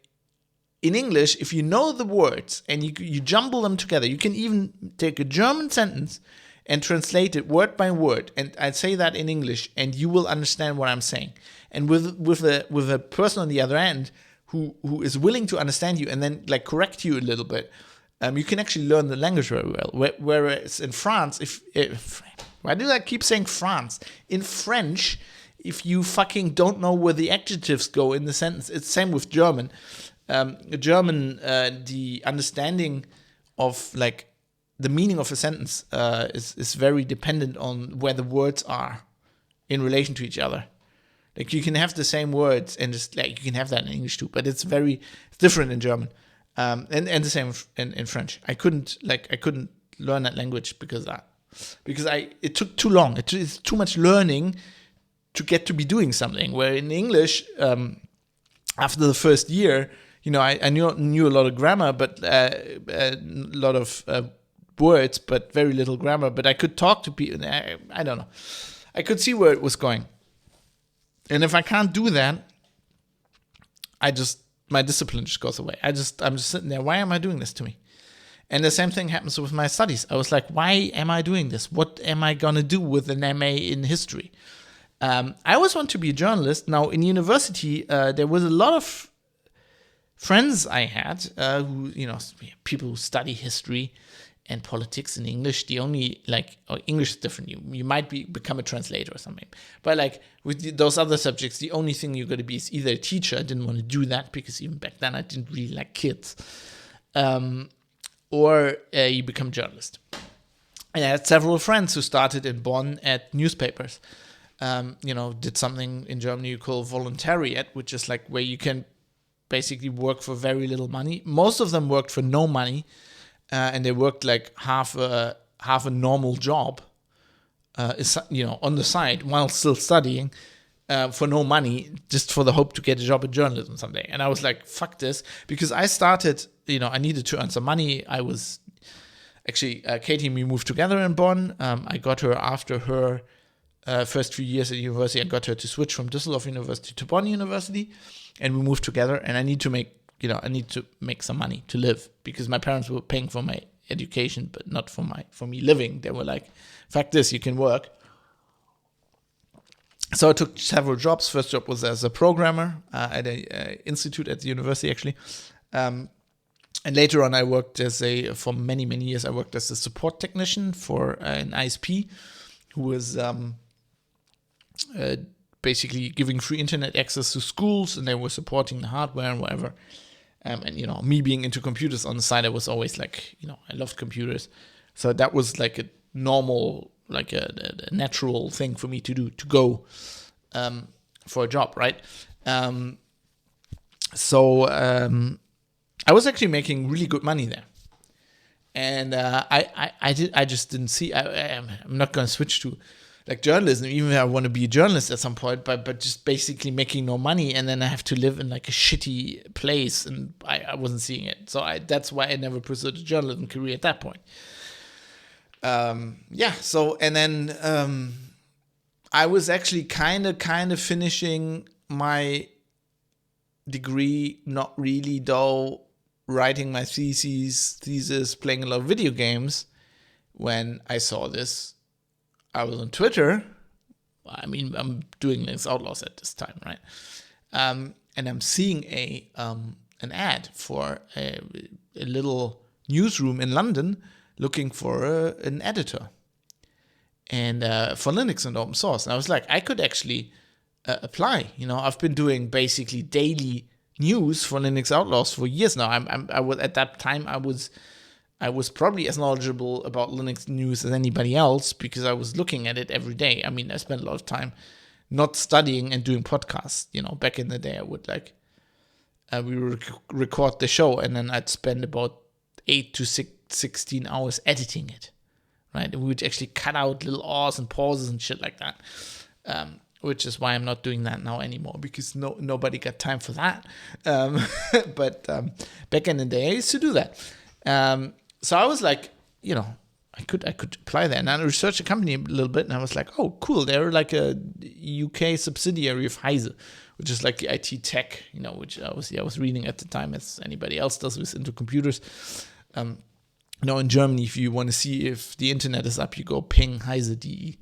in English, if you know the words and you jumble them together, you can even take a German sentence and translate it word by word. And I'd say that in English, and you will understand what I'm saying. And with a person on the other end who is willing to understand you and then like correct you a little bit, you can actually learn the language very well. Whereas in France, why do I keep saying France? In French, if you fucking don't know where the adjectives go in the sentence, it's the same with German. The understanding of like the meaning of a sentence is very dependent on where the words are in relation to each other. Like you can have the same words and just like you can have that in English too, but it's different in German. And the same in French. I couldn't learn that language because it took too long. It's too much learning to get to be doing something. Where in English, after the first year, I knew a lot of grammar, but a lot of words, but very little grammar. But I could talk to people. I don't know. I could see where it was going. And if I can't do that, my discipline just goes away. I'm just sitting there. Why am I doing this to me? And the same thing happens with my studies. I was like, why am I doing this? What am I going to do with an MA in history? I always want to be a journalist. Now, in university, there was a lot of friends I had who, people who study history and politics in English. The only, English is different. You might become a translator or something. But, with those other subjects, the only thing you're going to be is either a teacher. I didn't want to do that because even back then I didn't really like kids. Or you become a journalist. And I had several friends who started in Bonn at newspapers. Did something in Germany you call voluntariat, which is like where you can basically work for very little money. Most of them worked for no money, and they worked like half a normal job, on the side while still studying, for no money, just for the hope to get a job in journalism someday. And I was like, fuck this, because I started, I needed to earn some money. I was actually, Katie and me moved together in Bonn. I got her after her first few years at university. I got her to switch from Düsseldorf University to Bonn University, and we moved together. And I need to make some money to live, because my parents were paying for my education, but not for me living. They were like, fuck this, you can work. So I took several jobs. First job was as a programmer at an institute at the university, actually. And later on, I worked for many, many years, I worked as a support technician for an ISP who was basically giving free internet access to schools, and they were supporting the hardware and whatever. And me being into computers on the side, I was always like, I loved computers. So that was like a normal, like a natural thing for me to do, to go for a job, right? So I was actually making really good money there. And I just didn't see, I'm not going to switch to like journalism, even if I want to be a journalist at some point, but just basically making no money, and then I have to live in like a shitty place, and I wasn't seeing it. So that's why I never pursued a journalism career at that point. So, and then I was actually kind of finishing my degree, not really though, writing my thesis, playing a lot of video games, when I saw this. I was on Twitter. I mean, I'm doing Linux Outlaws at this time, right? And I'm seeing an ad for a little newsroom in London looking for an editor, and for Linux and open source. And I was like, I could actually apply. I've been doing basically daily news for Linux Outlaws for years now. I was at that time, I was probably as knowledgeable about Linux news as anybody else, because I was looking at it every day. I mean, I spent a lot of time not studying and doing podcasts. Back in the day, I would we would record the show, and then I'd spend about 8 to 16 hours editing it, right? And we would actually cut out little ahs and pauses and shit like that, which is why I'm not doing that now anymore, because nobody got time for that. But back in the day, I used to do that. So I was like, I could apply there. And I researched the company a little bit, and I was like, oh, cool. They're like a UK subsidiary of Heise, which is like the IT tech, which I was reading at the time, as anybody else does who's into computers. In Germany, if you want to see if the internet is up, you go ping heise.de.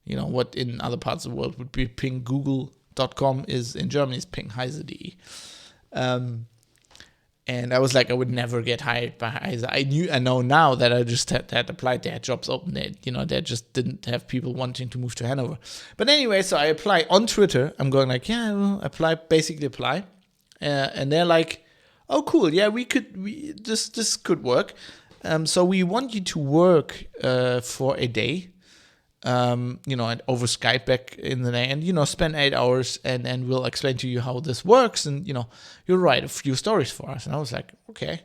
What in other parts of the world would be ping google.com is in Germany is ping heise.de. And I was like, I would never get hired by Heise. I know now that I just had applied. They had jobs open. They just didn't have people wanting to move to Hanover. But anyway, so I apply on Twitter. I'm going like, yeah, well, apply. And they're like, oh, cool. Yeah, this could work. So we want you to work for a day. And over Skype back in the day, and spend 8 hours, and we'll explain to you how this works, and you'll write a few stories for us. And I was like, okay.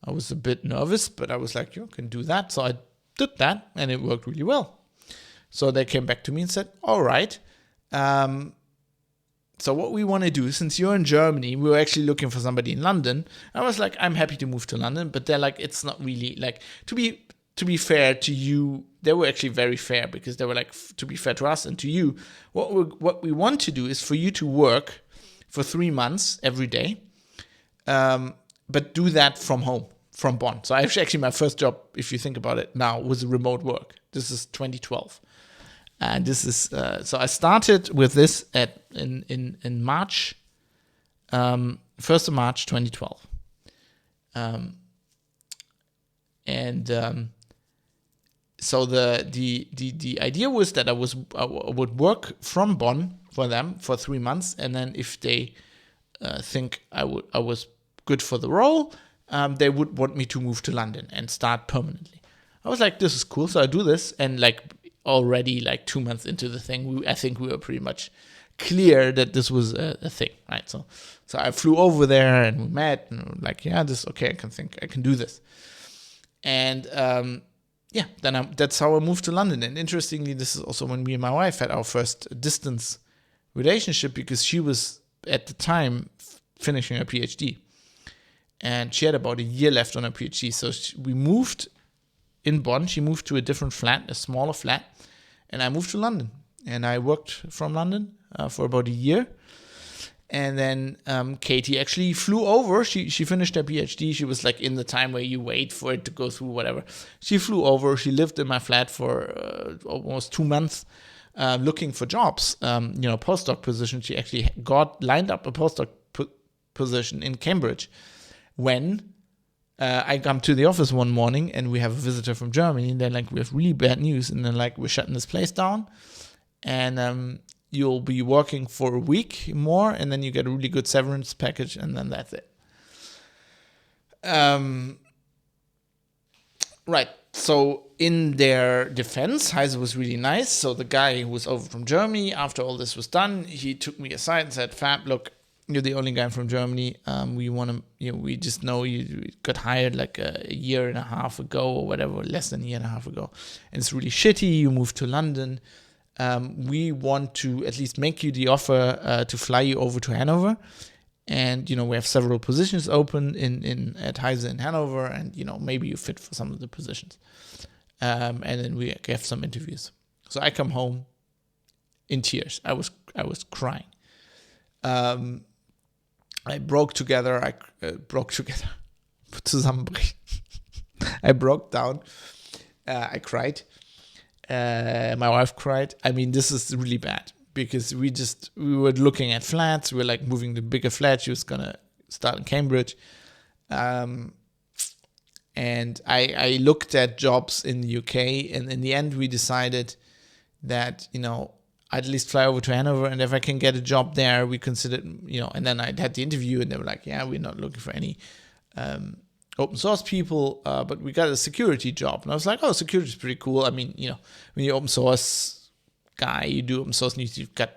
I was a bit nervous, but I was like, you can do that. So I did that, and it worked really well. So they came back to me and said, all right. So what we want to do, since you're in Germany, we were actually looking for somebody in London. I was like, I'm happy to move to London, but they're like, it's not really like to be fair to you. They were actually very fair, because they were like, to be fair to us and to you, what we want to do is for you to work for 3 months every day, but do that from home, from Bonn. So actually my first job, if you think about it now, was remote work. This is 2012. And this is, so I started with this in March, 1st of March, 2012. So the idea was that I would work from Bonn for them for 3 months, and then if they think I was good for the role, they would want me to move to London and start permanently. I was like, this is cool. So I do this, and like already like 2 months into the thing, I think we were pretty much clear that this was a thing, right? So I flew over there and we met, and we were like, yeah, this is okay. I can do this. And that's how I moved to London. And interestingly, this is also when me and my wife had our first distance relationship, because she was at the time finishing her PhD, and she had about a year left on her PhD. So we moved in Bonn. She moved to a different flat, a smaller flat, and I moved to London. And I worked from London for about a year. And then Katie actually flew over. She finished her PhD. She was like in the time where you wait for it to go through, whatever. She flew over. She lived in my flat for almost 2 months looking for jobs, postdoc position. She actually lined up a postdoc position in Cambridge when I come to the office one morning and we have a visitor from Germany, and they're like, we have really bad news. And then like, we're shutting this place down, and you'll be working for a week more, and then you get a really good severance package, and then that's it. Right. So in their defense, Heise was really nice. So the guy who was over from Germany, after all this was done, he took me aside and said, Fab, look, you're the only guy from Germany. We just know you got hired like a year and a half ago or whatever, less than a year and a half ago. And it's really shitty. You moved to London. We want to at least make you the offer to fly you over to Hanover. And, we have several positions open at Heise in Hanover, and, maybe you fit for some of the positions. And then we have some interviews. So I come home in tears. I was crying. I broke together. Zusammenbrechen. I broke down. I cried. My wife cried. I mean, this is really bad, because we were looking at flats. We were like moving to bigger flats. She was going to start in Cambridge. And I looked at jobs in the UK, and in the end we decided that, I'd at least fly over to Hanover, and if I can get a job there, we considered, and then I had the interview, and they were like, yeah, we're not looking for any open source people, but we got a security job. And I was like, oh, security is pretty cool. I mean, when you're open source guy, you do open source news, you've got,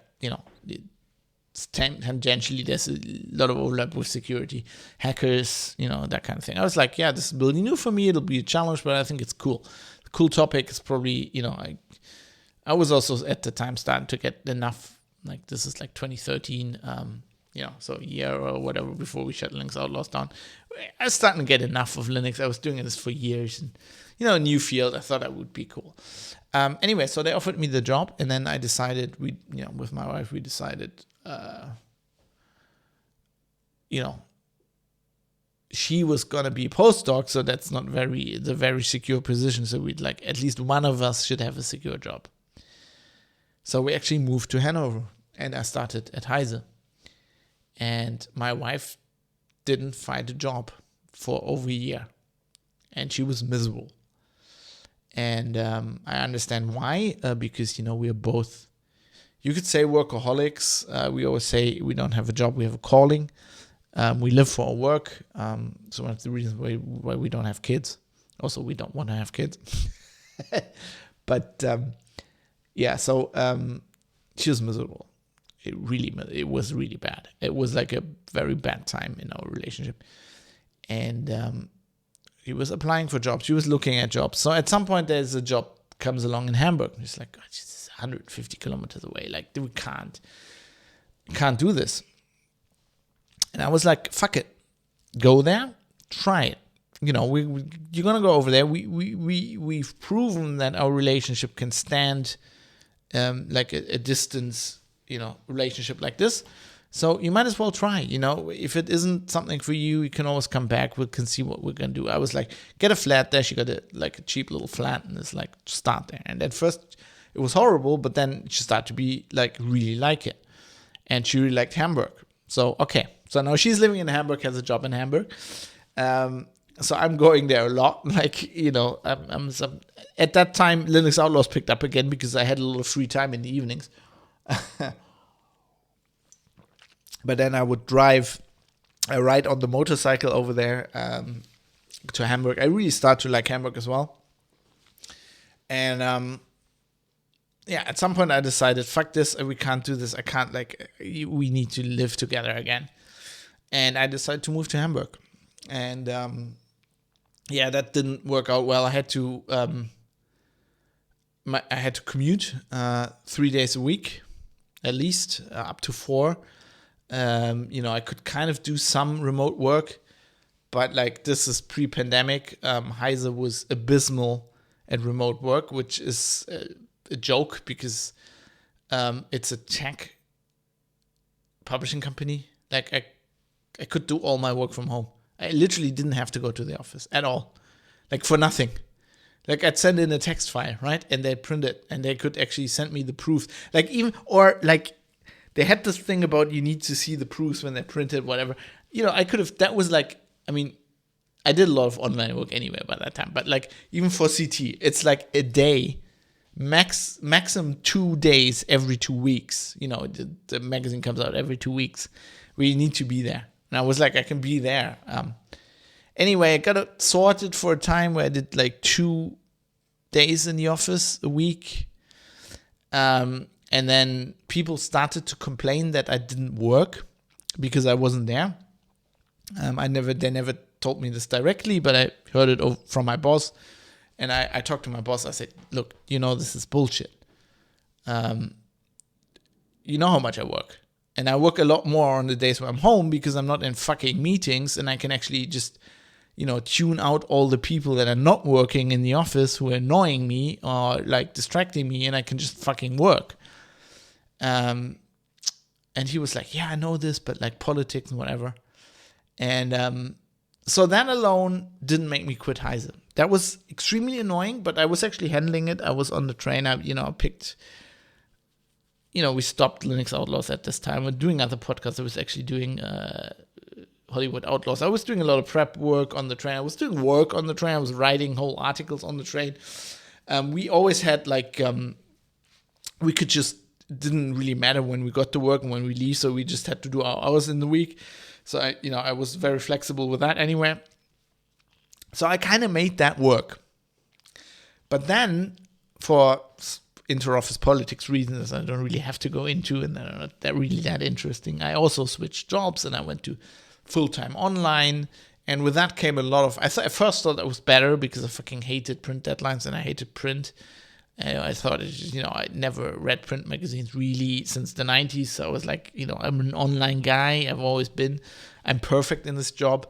tangentially, there's a lot of overlap with security, hackers, that kind of thing. I was like, yeah, this is really new for me. It'll be a challenge, but I think it's cool. Cool topic. It's probably, I was also at the time starting to get enough, like this is like 2013, so a year or whatever before we shut Linux Outlaws down. I was starting to get enough of Linux. I was doing this for years, and, a new field. I thought that would be cool. Anyway, so they offered me the job, and then I decided, with my wife, we decided, she was going to be a postdoc, so that's not the very secure position. So we'd like, at least one of us should have a secure job. So we actually moved to Hanover, and I started at Heise. And my wife didn't find a job for over a year, and she was miserable. And I understand why, because, we are both, you could say, workaholics. We always say we don't have a job, we have a calling. We live for our work. So one of the reasons why we don't have kids. Also, we don't want to have kids. But so she was miserable. It was really bad. It was like a very bad time in our relationship. And she was applying for jobs. She was looking at jobs. So at some point, there's a job comes along in Hamburg. She's like, oh, it's 150 kilometers away. Like, we can't do this. And I was like, fuck it. Go there, try it. You're gonna go over there. We've proven that our relationship can stand like a distance, relationship like this. So you might as well try. If it isn't something for you, you can always come back. We can see what we're gonna do. I was like, get a flat there. She got a cheap little flat, and it's like, start there. And at first it was horrible, but then she started to be like, really like it, and she really liked Hamburg. So okay, so now she's living in Hamburg, has a job in Hamburg. So I'm going there a lot. Like, I'm at that time, Linux Outlaws picked up again because I had a little free time in the evenings. But then I would ride on the motorcycle over there to Hamburg. I really start to like Hamburg as well. And at some point I decided, fuck this, we can't do this. I can't, we need to live together again. And I decided to move to Hamburg. And that didn't work out well. I had to commute 3 days a week, at least, up to 4. I could kind of do some remote work, but this is pre-pandemic. Heise was abysmal at remote work, which is a joke because it's a tech publishing company. I could do all my work from home. I literally didn't have to go to the office at all, for nothing. I'd send in a text file, right? And they'd print it, and they could actually send me the proofs. They had this thing about you need to see the proofs when they're printed, whatever. I could have, that was I did a lot of online work anyway by that time. But even for CT, it's a day, maximum 2 days every 2 weeks. The magazine comes out every 2 weeks where you need to be there. And I was I can be there. Anyway, I got it sorted for a time where I did 2 days in the office a week. And then people started to complain that I didn't work because I wasn't there. They never told me this directly, but I heard it from my boss. And I talked to my boss. I said, look, this is bullshit. You know how much I work. And I work a lot more on the days where I'm home because I'm not in fucking meetings, and I can actually just, tune out all the people that are not working in the office who are annoying me or distracting me, and I can just fucking work. And he was like, yeah, I know this, but politics and whatever. And so that alone didn't make me quit Heise. That was extremely annoying, but I was actually handling it. I was on the train. I picked, we stopped Linux Outlaws at this time. We're doing other podcasts. I was actually doing Hollywood Outlaws. I was doing a lot of prep work on the train. I was doing work on the train. I was writing whole articles on the train. We always had we could just, didn't really matter when we got to work and when we leave, so we just had to do our hours in the week. So I was very flexible with that anyway. So I kind of made that work. But then, for inter-office politics reasons I don't really have to go into, and they're not that interesting, I also switched jobs and I went to full-time online. And with that came a lot of, I first thought that was better because I fucking hated print deadlines and I hated print. I thought, I never read print magazines really since the 90s. So I was I'm an online guy. I've always been. I'm perfect in this job.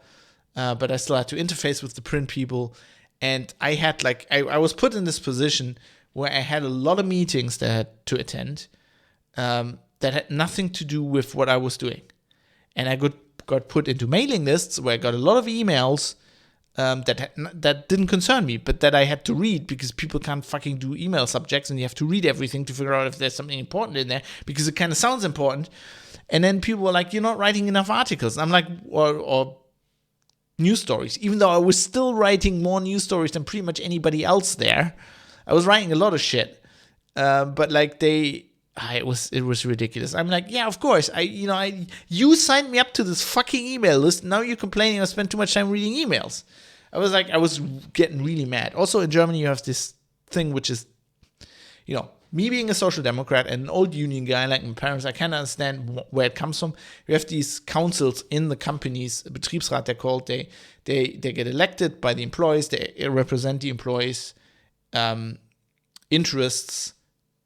But I still had to interface with the print people. And I had I was put in this position where I had a lot of meetings that I had to attend that had nothing to do with what I was doing. And I got put into mailing lists where I got a lot of emails that didn't concern me, but that I had to read because people can't fucking do email subjects, and you have to read everything to figure out if there's something important in there because it kind of sounds important. And then people were like, "You're not writing enough articles." I'm like, or news stories, even though I was still writing more news stories than pretty much anybody else there. I was writing a lot of shit, but it was ridiculous. I'm like, yeah, of course. You signed me up to this fucking email list. Now you're complaining I spent too much time reading emails. I was getting really mad. Also in Germany, you have this thing which is, me being a social democrat and an old union guy like my parents, I kind of understand where it comes from. You have these councils in the companies, Betriebsrat they're called. They get elected by the employees. They represent the employees' interests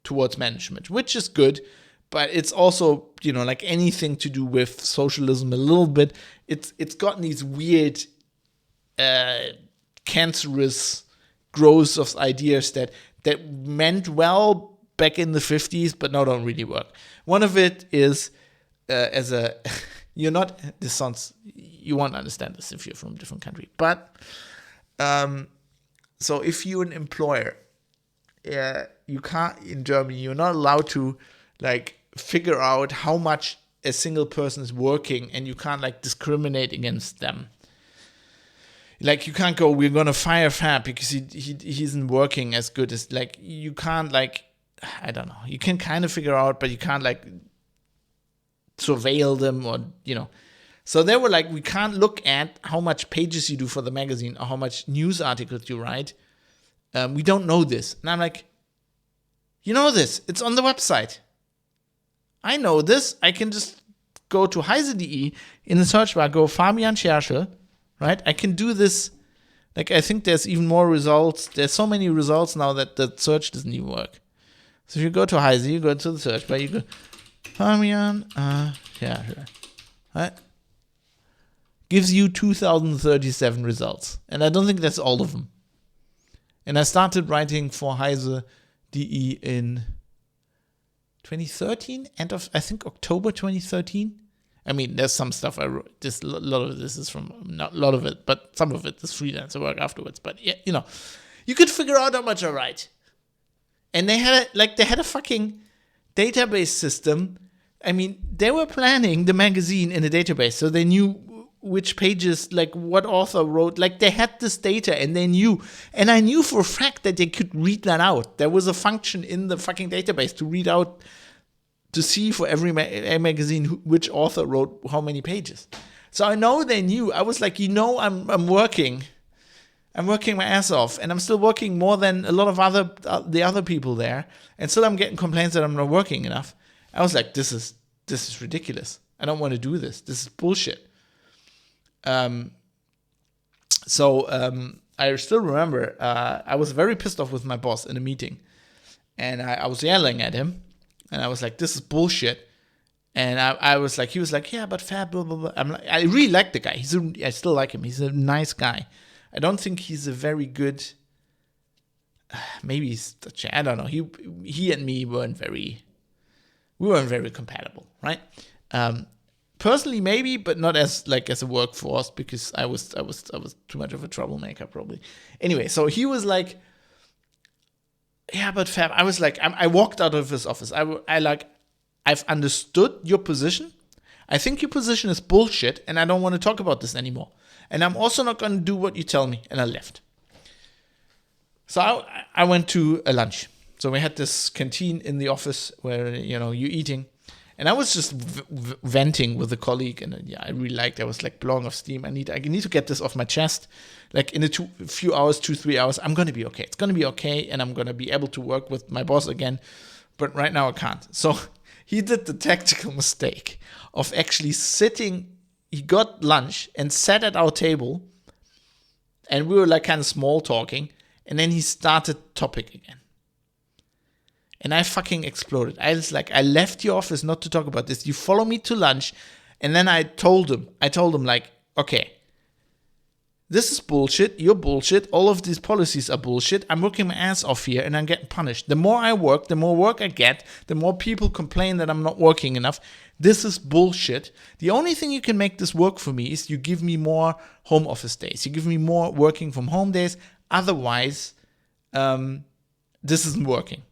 towards management, which is good, but it's also, like anything to do with socialism a little bit, it's gotten these weird cancerous growths of ideas that meant well back in the 50s, but now don't really work. One of it is you won't understand this if you're from a different country, but so if you're an employer, you can't, in Germany, you're not allowed to figure out how much a single person is working, and you can't discriminate against them. You can't go, we're gonna fire Fab because he isn't working as good as, you can't I don't know. You can kind of figure out, but you can't surveil them or So they were we can't look at how much pages you do for the magazine or how much news articles you write. we don't know this. And I'm like, you know this. It's on the website. I know this. I can just go to heise.de in the search bar, go Fabian Scherschel, right? I can do this. Like, I think there's even more results. There's so many results now that the search doesn't even work. So if you go to Heise, you go to the search bar, you go Fabian Scherschel, right? Gives you 2,037 results. And I don't think that's all of them. And I started writing for heise.de in 2013, end of, I think, October 2013. I mean, there's some stuff I wrote. A lot of this is from, not a lot of it, but some of it is freelancer work afterwards. But yeah, you know, you could figure out how much I write. And they had a fucking database system. I mean, they were planning the magazine in a database, so they knew which pages, like what author wrote. Like, they had this data and they knew. And I knew for a fact that they could read that out. There was a function in the fucking database to read out, to see for every magazine which author wrote how many pages. So I know they knew. I was like, I'm working. I'm working my ass off, and I'm still working more than a lot of the other people there. And still I'm getting complaints that I'm not working enough. I was like, this is ridiculous. I don't want to do this. This is bullshit. So I still remember I was very pissed off with my boss in a meeting, and I was yelling at him, and I was like, this is bullshit. And I was like, he was like, yeah, but Fab, blah, blah, blah. I really like the guy. I still like him. He's a nice guy. I don't think he's a very good, maybe he's, I don't know. He and me weren't very compatible, right? Personally, maybe, but not as a workforce, because I was too much of a troublemaker, probably. Anyway, so he was like, yeah, but Fab, I was like, I walked out of his office. I've understood your position. I think your position is bullshit, and I don't want to talk about this anymore. And I'm also not going to do what you tell me. And I left. So I went to a lunch. So we had this canteen in the office where, you're eating. And I was just venting with a colleague. And I really liked it. I was like blowing off steam. I need to get this off my chest. Like in a few hours, 2-3 hours, I'm going to be okay. It's going to be okay. And I'm going to be able to work with my boss again. But right now I can't. So he did the tactical mistake of actually sitting. He got lunch and sat at our table, and we were like kind of small talking, and then he started topic again. And I fucking exploded. I was like, I left your office not to talk about this. You follow me to lunch. And then I told him like, okay, this is bullshit. You're bullshit. All of these policies are bullshit. I'm working my ass off here and I'm getting punished. The more I work, the more work I get, the more people complain that I'm not working enough. This is bullshit. The only thing you can make this work for me is you give me more home office days. You give me more working from home days. Otherwise, this isn't working.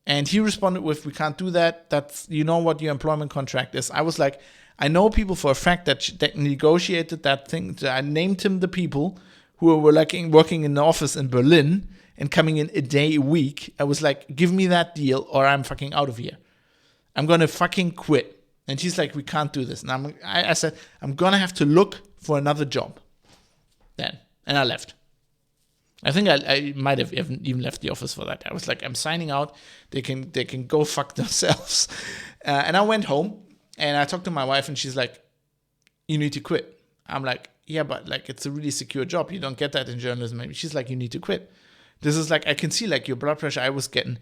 And he responded with, we can't do that. That's, what your employment contract is. I was like, I know people for a fact that negotiated that thing. I named him the people who were like working in the office in Berlin and coming in a day a week. I was like, give me that deal or I'm fucking out of here. I'm going to fucking quit. And he's like, we can't do this. And I said, I'm going to have to look for another job then. And I left. I think I might have even left the office for that. I was like, I'm signing out. They can go fuck themselves. And I went home and I talked to my wife and she's like, you need to quit. I'm like, yeah, but like it's a really secure job. You don't get that in journalism. She's like, you need to quit. This is like, I can see like your blood pressure. I was getting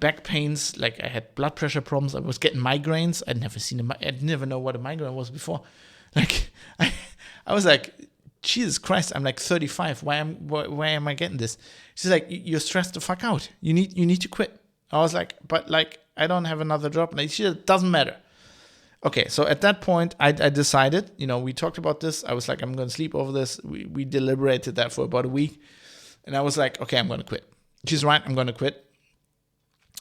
back pains. Like I had blood pressure problems. I was getting migraines. I'd never know what a migraine was before. Like I was like, Jesus Christ, I'm like 35. Why am I getting this? She's like, you're stressed the fuck out. You need to quit. I was like, but like, I don't have another job. Like, it doesn't matter. Okay, so at that point, I decided, we talked about this. I was like, I'm going to sleep over this. We deliberated that for about a week. And I was like, okay, I'm going to quit. She's right, I'm going to quit.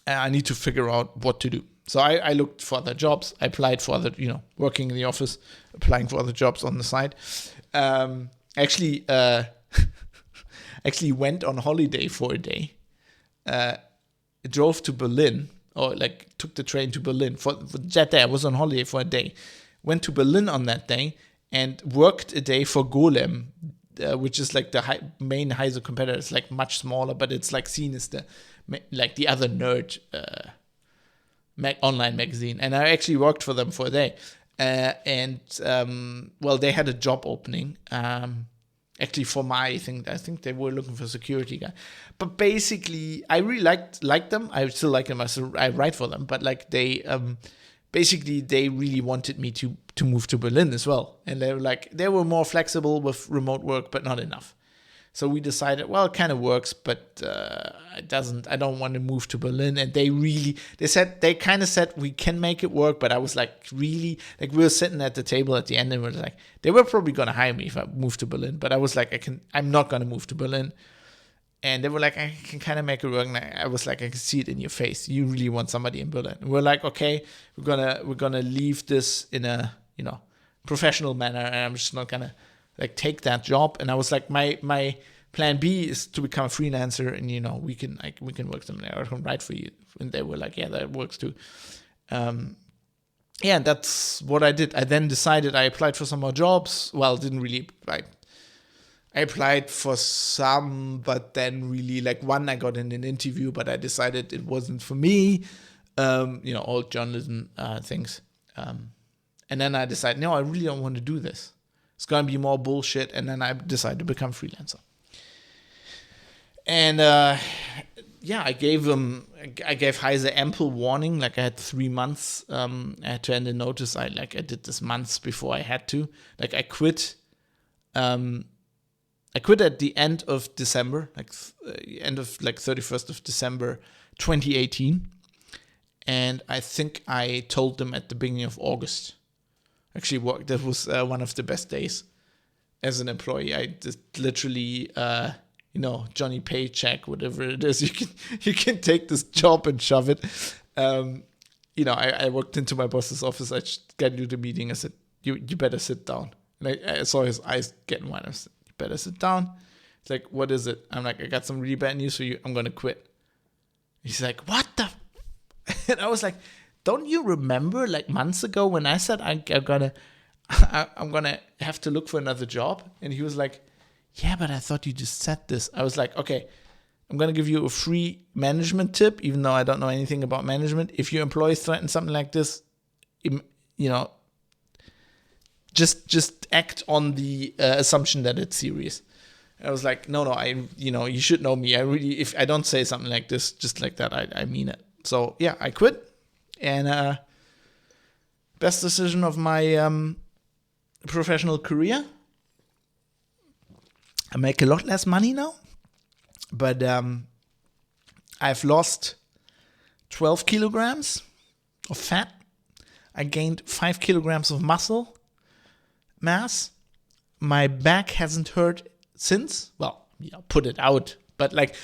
And I need to figure out what to do. So I looked for other jobs. I applied for other, working in the office, applying for other jobs on the side. Actually went on holiday for a day. Drove to Berlin, or like took the train to Berlin for that day. I was on holiday for a day. Went to Berlin on that day and worked a day for Golem which is like the main Heise competitor. It's like much smaller, but it's like seen as the other nerd online magazine. And I actually worked for them for a day. They had a job opening. Actually, for I think they were looking for a security guy. But basically, I really liked them. I still like them. I write for them. But like they really wanted me to move to Berlin as well. And they were more flexible with remote work, but not enough. So we decided, well, it kind of works, but it doesn't. I don't want to move to Berlin. And they kind of said we can make it work, but I was like, really, like we were sitting at the table at the end, and we were like, they were probably gonna hire me if I moved to Berlin, but I was like, I'm not gonna move to Berlin. And they were like, I can kind of make it work. And I was like, I can see it in your face. You really want somebody in Berlin. And we're like, okay, we're gonna leave this in a professional manner, and I'm just not gonna like take that job. And I was like, my plan B is to become a freelancer, and we can work something out. I can write for you. And they were like, yeah, that works too. That's what I did. I then decided I applied for some more jobs. Well, didn't really. I applied for some, but then really like one I got in an interview, but I decided it wasn't for me. All journalism things. And then I decided, no, I really don't want to do this. It's going to be more bullshit. And then I decided to become freelancer. And I gave Heise ample warning. Like I had 3 months. I had to end a notice. I did this months before I had to. Like I quit. I quit at the end of December, end of 31st of December, 2018. And I think I told them at the beginning of August. Actually, that was one of the best days as an employee. I just literally, Johnny Paycheck, whatever it is, you can take this job and shove it. I walked into my boss's office. I scheduled a meeting. I said, you better sit down. And I saw his eyes getting wide. I said, you better sit down. He's like, what is it? I'm like, I got some really bad news for you. I'm going to quit. He's like, what the? And I was like, don't you remember like months ago when I said I'm gonna have to look for another job? And he was like, yeah, but I thought you just said this. I was like, okay, I'm gonna give you a free management tip, even though I don't know anything about management. If your employees threaten something like this, just act on the assumption that it's serious. I was like, no, you should know me. If I don't say something like this, just like that, I mean it. So yeah, I quit. And best decision of my professional career. I make a lot less money now, but I've lost 12 kilograms of fat. I gained 5 kilograms of muscle mass. My back hasn't hurt since. Well, put it out. But like,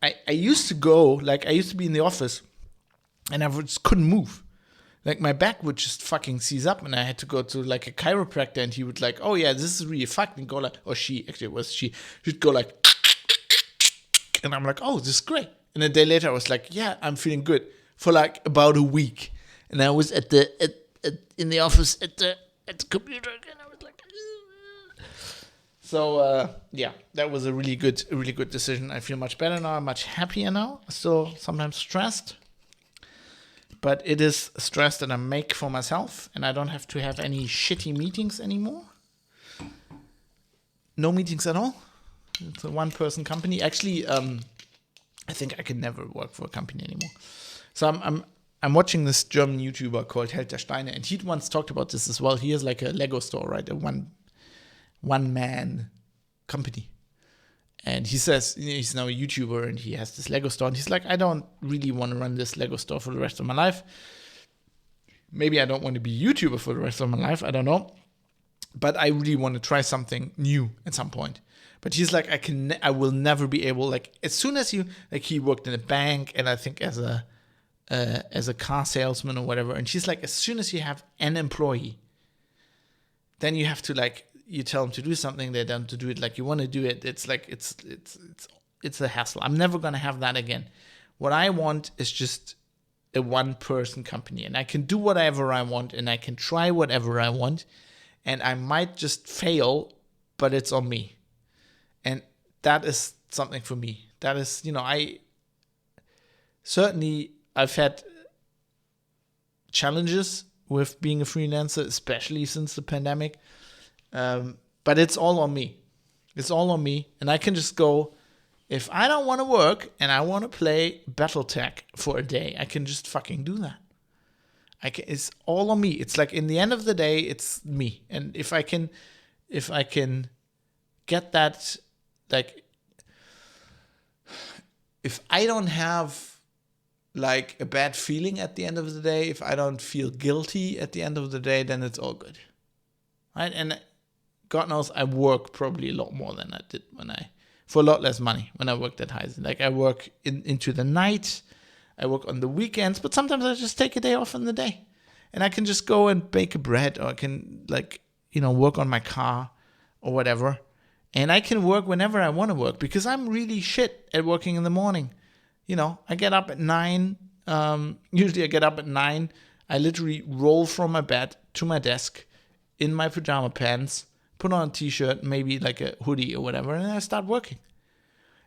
I used to be in the office, and I just couldn't move. Like my back would just fucking seize up, and I had to go to like a chiropractor, and he would like, oh yeah, this is really fucking go like, or she, actually it was she, she'd go like, and I'm like, oh, this is great. And a day later I was like, yeah, I'm feeling good for like about a week. And I was in the office at the computer, and I was like, ugh. So yeah, that was a really good decision. I feel much better now. I'm much happier now. Still sometimes stressed, but it is stress that I make for myself, and I don't have to have any shitty meetings anymore. No meetings at all. It's a one-person company. Actually, I think I can never work for a company anymore. So I'm watching this German YouTuber called Held der Steine, and he once talked about this as well. He has like a Lego store, right? A one-man company. And he says he's now a YouTuber, and he has this Lego store. And he's like, I don't really want to run this Lego store for the rest of my life. Maybe I don't want to be a YouTuber for the rest of my life. I don't know. But I really want to try something new at some point. But he's like, I will never be able, like, as soon as you, like, he worked in a bank, and I think as a car salesman or whatever. And she's like, as soon as you have an employee, then you have to, like, you tell them to do something, they don't to do it like you want to do it. It's like, it's a hassle. I'm never going to have that again. What I want is just a one-person company, and I can do whatever I want, and I can try whatever I want, and I might just fail but it's on me. And that is something for me. That is, I've had challenges with being a freelancer, especially since the pandemic. But it's all on me. It's all on me. And I can just go, if I don't want to work and I want to play Battletech for a day, I can just fucking do that. It's all on me. It's like, in the end of the day, it's me. And if I can get that, like, if I don't have like a bad feeling at the end of the day, if I don't feel guilty at the end of the day, then it's all good. Right? And God knows I work probably a lot more than I did for a lot less money when I worked at Heisen. Like, I work into the night, I work on the weekends, but sometimes I just take a day off in the day. And I can just go and bake a bread, or I can, work on my car or whatever. And I can work whenever I want to work, because I'm really shit at working in the morning. I get up at 9. Usually I get up at 9. I literally roll from my bed to my desk in my pajama pants, put on a t-shirt, maybe like a hoodie or whatever, and then I start working.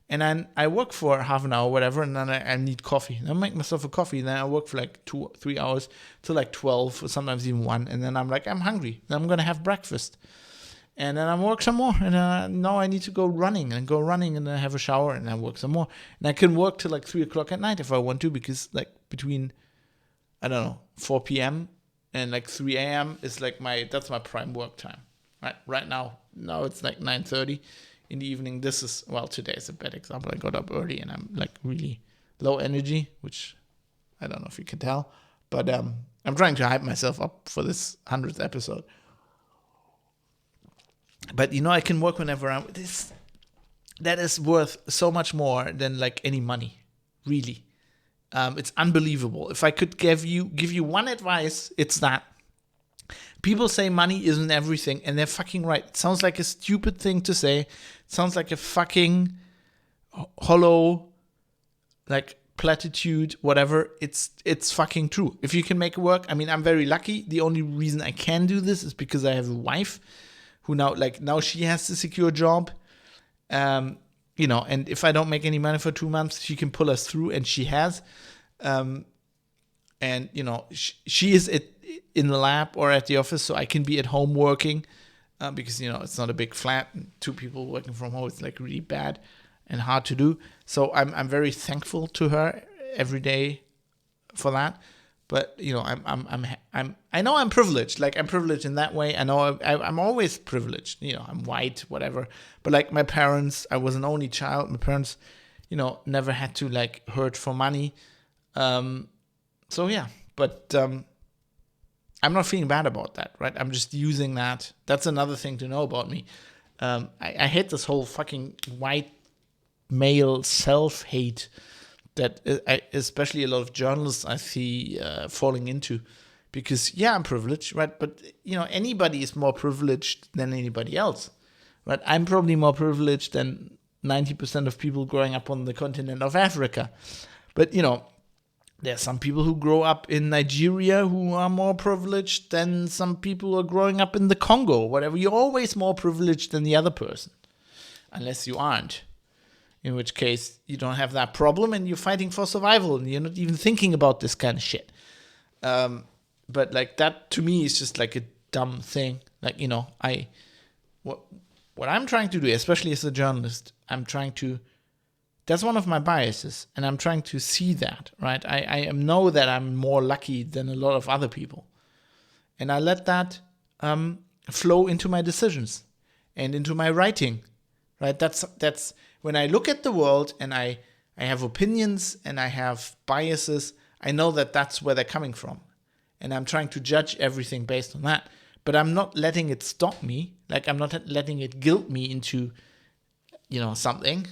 And then I work for half an hour or whatever, and then I need coffee. And I make myself a coffee, and then I work for like 2-3 hours till like 12, or sometimes even 1. And then I'm like, I'm hungry. Then I'm going to have breakfast. And then I work some more. And now I need to go running, and then I have a shower, and I work some more. And I can work till like 3 o'clock at night if I want to, because like between, 4 p.m. and like 3 a.m. is like that's my prime work time. Right now it's like 9:30 in the evening. Today is a bad example. I got up early and I'm like really low energy, which I don't know if you can tell, but I'm trying to hype myself up for this 100th episode. But I can work whenever that is worth so much more than like any money, really. It's unbelievable. If I could give you one advice, it's that. People say money isn't everything, and they're fucking right. It sounds like a stupid thing to say. It sounds like a fucking hollow, like, platitude, whatever. It's fucking true. If you can make it work, I'm very lucky. The only reason I can do this is because I have a wife who now she has a secure job. And if I don't make any money for 2 months, she can pull us through, and she has. And she is in the lab or at the office, so I can be at home working, because it's not a big flat. And 2 people working from home, it's like really bad and hard to do. So I'm very thankful to her every day for that. But I know I'm privileged. Like, I'm privileged in that way. I know I'm always privileged. I'm white, whatever. But like my parents, I was an only child. My parents, never had to like hurt for money. So yeah, but I'm not feeling bad about that, right? I'm just using that. That's another thing to know about me. I hate this whole fucking white male self-hate that especially a lot of journalists I see falling into. Because, yeah, I'm privileged, right? But, anybody is more privileged than anybody else, right? I'm probably more privileged than 90% of people growing up on the continent of Africa. But, there are some people who grow up in Nigeria who are more privileged than some people who are growing up in the Congo, whatever. You're always more privileged than the other person, unless you aren't. In which case, you don't have that problem and you're fighting for survival and you're not even thinking about this kind of shit. But like that to me is just like a dumb thing. Like, what I'm trying to do, especially as a journalist, that's one of my biases, and I'm trying to see that, right? I know that I'm more lucky than a lot of other people. And I let that flow into my decisions and into my writing, right? That's when I look at the world and I have opinions and I have biases, I know that that's where they're coming from. And I'm trying to judge everything based on that. But I'm not letting it stop me. Like, I'm not letting it guilt me into, something.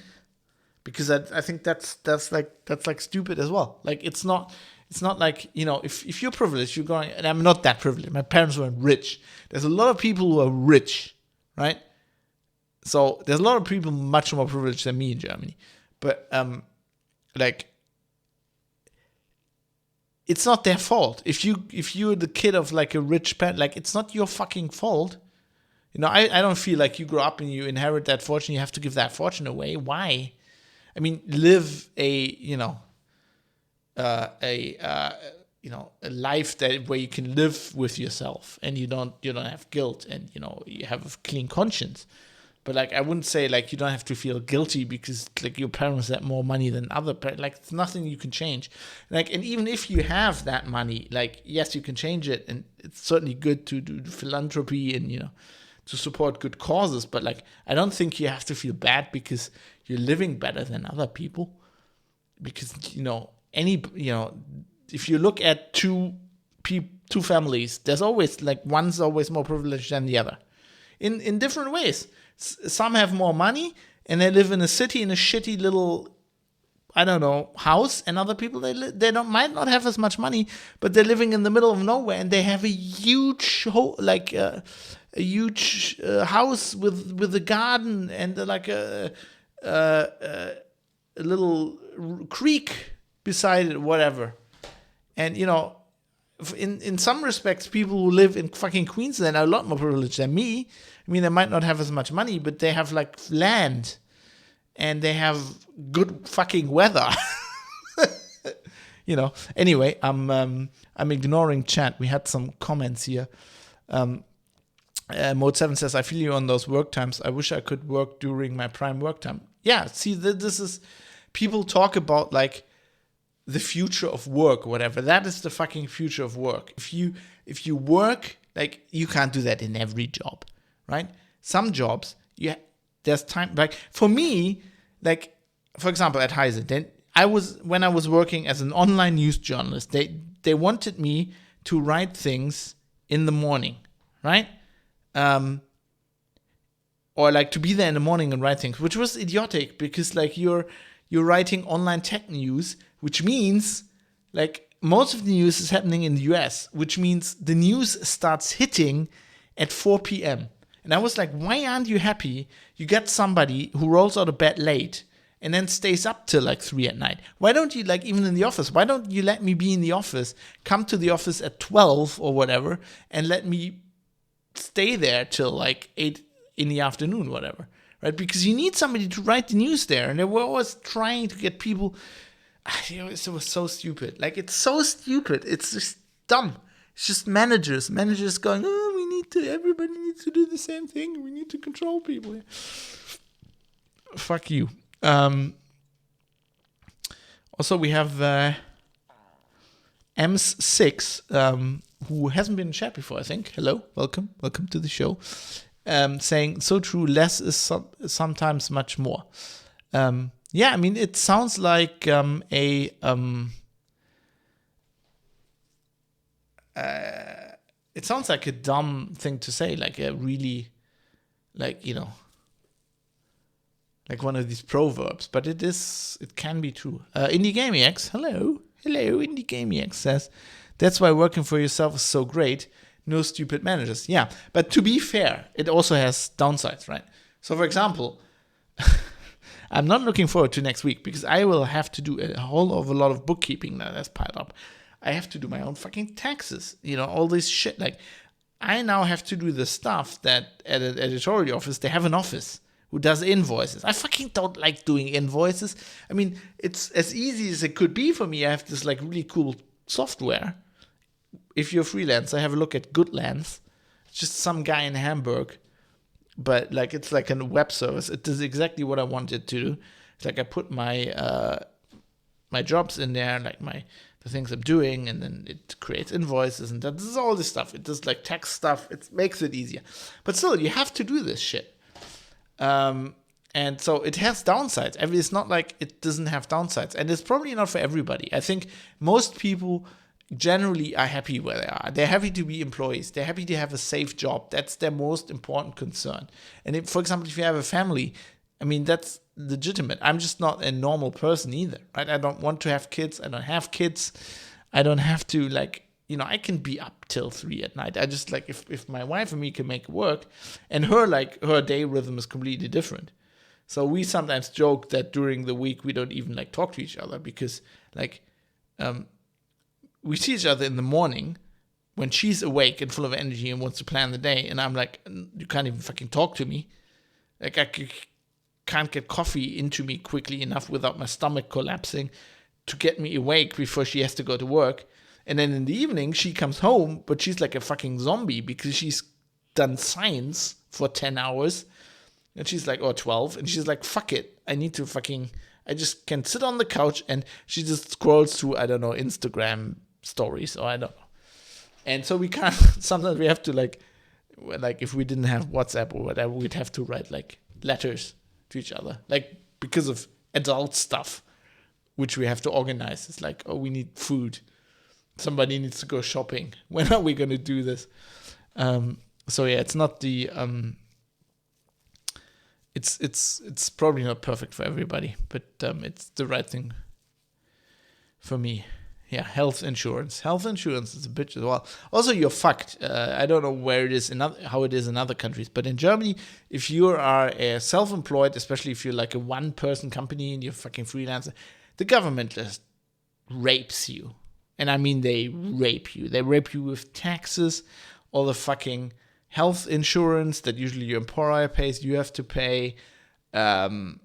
Because I think that's like stupid as well. Like, it's not like, if you're privileged, you're going, and I'm not that privileged. My parents weren't rich. There's a lot of people who are rich, right? So there's a lot of people much more privileged than me in Germany. But it's not their fault. If you're the kid of like a rich parent, like, it's not your fucking fault. I don't feel like you grow up and you inherit that fortune, you have to give that fortune away. Why? I mean, live a life where you can live with yourself and you don't have guilt, and you have a clean conscience. But like, I wouldn't say like you don't have to feel guilty because like your parents had more money than other parents. Like, it's nothing you can change. Like, and even if you have that money, like, yes, you can change it, and it's certainly good to do philanthropy and to support good causes. But like, I don't think you have to feel bad because you're living better than other people. Because if you look at two families, there's always like one's always more privileged than the other, in different ways. Some have more money and they live in a city in a shitty little, I don't know, house, and other people might not have as much money, but they're living in the middle of nowhere and they have a huge house with a garden and like a little creek beside it, whatever. And in some respects, people who live in fucking Queensland are a lot more privileged than me. I mean, they might not have as much money, but they have like land and they have good fucking weather. Anyway, I'm ignoring chat. We had some comments here. Mode 7 says, I feel you on those work times. I wish I could work during my prime work time. Yeah, see, this is, people talk about like the future of work or whatever. That is the fucking future of work. If you work, like, you can't do that in every job, right? Some jobs, there's time. Like, for me, like, for example, at Heise, when I was working as an online news journalist, they wanted me to write things in the morning, right? Or like to be there in the morning and write things, which was idiotic because like you're writing online tech news, which means like most of the news is happening in the US, which means the news starts hitting at 4 p.m. And I was like, why aren't you happy? You get somebody who rolls out of bed late and then stays up till like 3 at night. Why don't you, like, even in the office, why don't you let me be in the office, come to the office at 12 or whatever, and let me stay there till like 8 in the afternoon, whatever, right? Because you need somebody to write the news there. And they were always trying to get people, it was so stupid. Like, it's so stupid. It's just dumb. It's just managers going, everybody needs to do the same thing. We need to control people. Fuck you. Also, we have Ems6, who hasn't been in chat before, I think. Hello, welcome to the show. Saying, so true, less is sometimes much more. Yeah, I mean, it sounds like it sounds like a dumb thing to say, like a really, like, like one of these proverbs, but it can be true. Indie Gaming X, hello, Indie Gaming X says, that's why working for yourself is so great. No stupid managers. Yeah, but to be fair, it also has downsides, right? So, for example, I'm not looking forward to next week because I will have to do a lot of bookkeeping now that's piled up. I have to do my own fucking taxes, all this shit. Like, I now have to do the stuff that at an editorial office, they have an office who does invoices. I fucking don't like doing invoices. I mean, it's as easy as it could be for me. I have this like really cool software. If you're a freelancer, have a look at Goodlands. It's just some guy in Hamburg, but like it's like a web service. It does exactly what I want it to do. It's like I put my my jobs in there, like the things I'm doing, and then it creates invoices and this is all this stuff. It does like tax stuff. It makes it easier. But still, you have to do this shit. And so it has downsides. I mean, it's not like it doesn't have downsides. And it's probably not for everybody. I think most people generally are happy where they are. They're happy to be employees. They're happy to have a safe job. That's their most important concern. And if, for example, if you have a family, I mean, that's legitimate. I'm just not a normal person either, right? I don't want to have kids. I don't have kids. I don't have to, like, I can be up till 3 at night. I just, like, if my wife and me can make it work, and her day rhythm is completely different. So we sometimes joke that during the week we don't even like talk to each other because, like, we see each other in the morning when she's awake and full of energy and wants to plan the day, and I'm like, you can't even fucking talk to me. Like, can't get coffee into me quickly enough without my stomach collapsing to get me awake before she has to go to work. And then in the evening, she comes home, but she's like a fucking zombie because she's done science for 10 hours. And she's like, or 12. And she's like, fuck it. I just can sit on the couch, and she just scrolls through, I don't know, Instagram stories, or I don't know. And so we can't, sometimes we have to like if we didn't have WhatsApp or whatever, we'd have to write like letters to each other, like because of adult stuff, which we have to organize. It's like, oh, we need food. Somebody needs to go shopping. When are we going to do this? So yeah, it's not the, it's probably not perfect for everybody, but it's the right thing for me. Yeah, health insurance. Health insurance is a bitch as well. Also, you're fucked. I don't know where it is, how it is in other countries, but in Germany, if you are self-employed, especially if you're like a one-person company and you're fucking freelancer, the government just rapes you. And I mean, they rape you. They rape you with taxes, all the fucking health insurance that usually your employer pays, you have to pay. I'm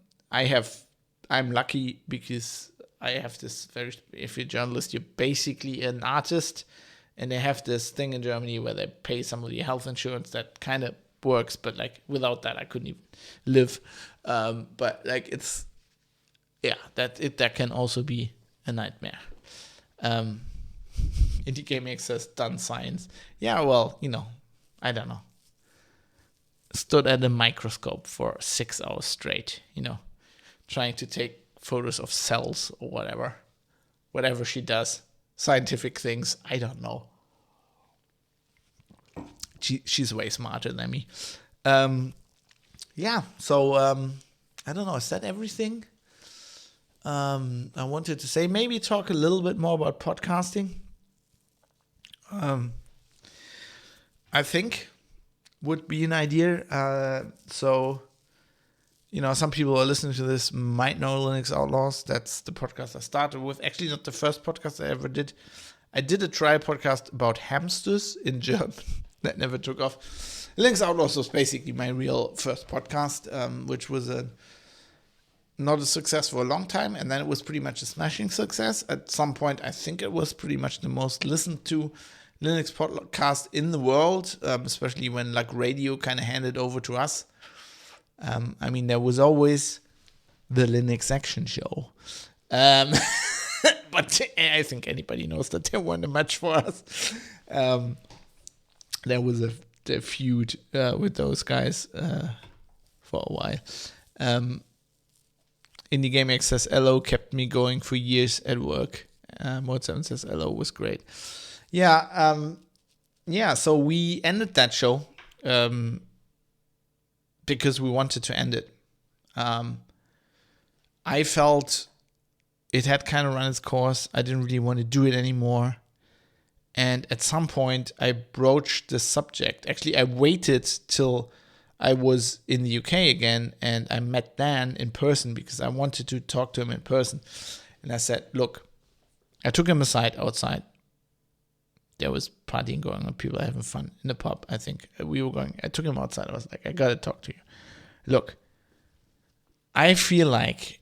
lucky because I have this if you're a journalist, you're basically an artist, and they have this thing in Germany where they pay some of your health insurance that kind of works, but like without that, I couldn't even live. But like that can also be a nightmare. Indie Game Access done science. Yeah, well, I don't know. Stood at a microscope for 6 hours straight, trying to take photos of cells or whatever she does, scientific things, I don't know. She's way smarter than me. So I don't know, is that everything I wanted to say? Maybe talk a little bit more about podcasting. I think would be an idea. Some people who are listening to this might know Linux Outlaws. That's the podcast I started with. Actually, not the first podcast I ever did. I did a trial podcast about hamsters in German. That never took off. Linux Outlaws was basically my real first podcast, which was not a success for a long time. And then it was pretty much a smashing success. At some point, I think it was pretty much the most listened to Linux podcast in the world, especially when like radio kind of handed over to us. There was always the Linux Action Show. But I think anybody knows that there weren't much for us. There was a feud with those guys for a while. Indie Game Access LO kept me going for years at work. Mode 7 says LO was great. So we ended that show because we wanted to end it. I felt it had kind of run its course. I didn't really want to do it anymore. And at some point, I broached the subject. Actually, I waited till I was in the UK again, and I met Dan in person because I wanted to talk to him in person. And I said, look, I took him aside outside. There was partying going on, people having fun in the pub, I think. I took him outside. I was like, I got to talk to you. Look, I feel like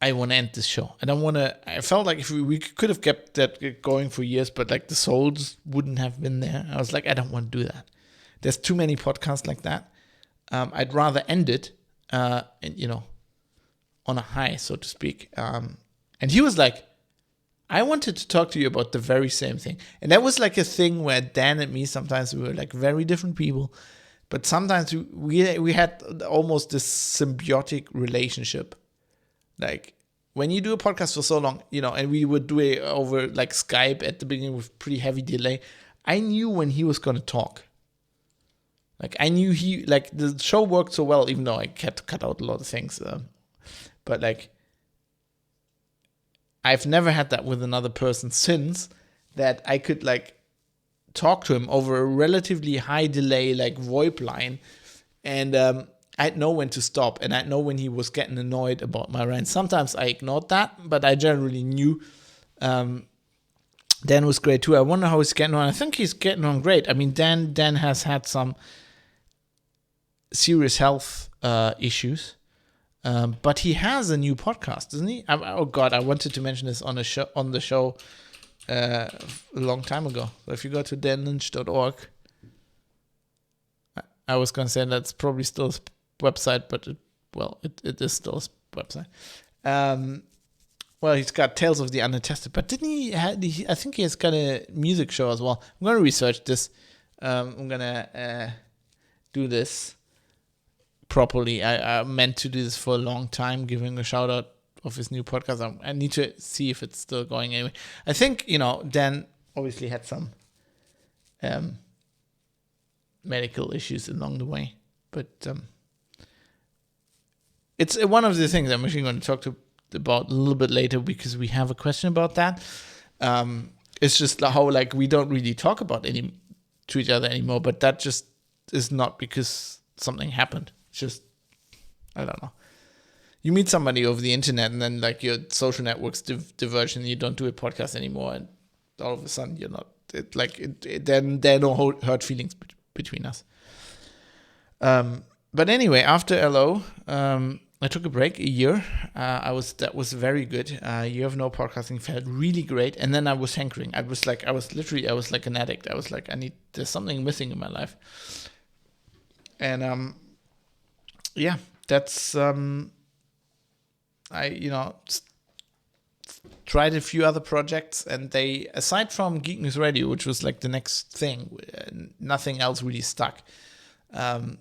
I want to end this show. I felt like if we could have kept that going for years, but like the souls wouldn't have been there. I was like, I don't want to do that. There's too many podcasts like that. I'd rather end it, on a high, so to speak. And he was like, I wanted to talk to you about the very same thing. And that was like a thing where Dan and me, sometimes we were like very different people, but sometimes we had almost this symbiotic relationship. Like when you do a podcast for so long, and we would do it over like Skype at the beginning with pretty heavy delay, I knew when he was going to talk. Like I knew the show worked so well, even though I had to cut out a lot of things. But like, I've never had that with another person since, that I could like talk to him over a relatively high delay, like VoIP line. And I'd know when to stop, and I'd know when he was getting annoyed about my rant. Sometimes I ignored that, but I generally knew. Dan was great too. I wonder how he's getting on. I think he's getting on great. I mean, Dan has had some serious health issues, but he has a new podcast, doesn't he? Oh God, I wanted to mention this on the show a long time ago. So if you go to danlynch.org, I was going to say that's probably still his website, but it is still his website. Well, he's got Tales of the Unattested, but didn't he? I think he has got a music show as well. I'm going to research this. I'm going to do this properly. I meant to do this for a long time, giving a shout out of his new podcast. I need to see if it's still going anyway. I think, Dan obviously had some medical issues along the way, but it's one of the things I'm actually going to talk about a little bit later, because we have a question about that. It's just how we don't really talk about to each other anymore, but that just is not because something happened. It's just, I don't know. You meet somebody over the internet, and then your social networks diverge, and you don't do a podcast anymore, and all of a sudden you're not. Then there are no hurt feelings between us. But anyway, after LO, I took a break, a year. That was very good. Year of no podcasting felt really great, and then I was hankering. I was like an addict. I was like, there's something missing in my life. And that's I tried a few other projects, and they, aside from Geek News Radio, which was the next thing, nothing else really stuck.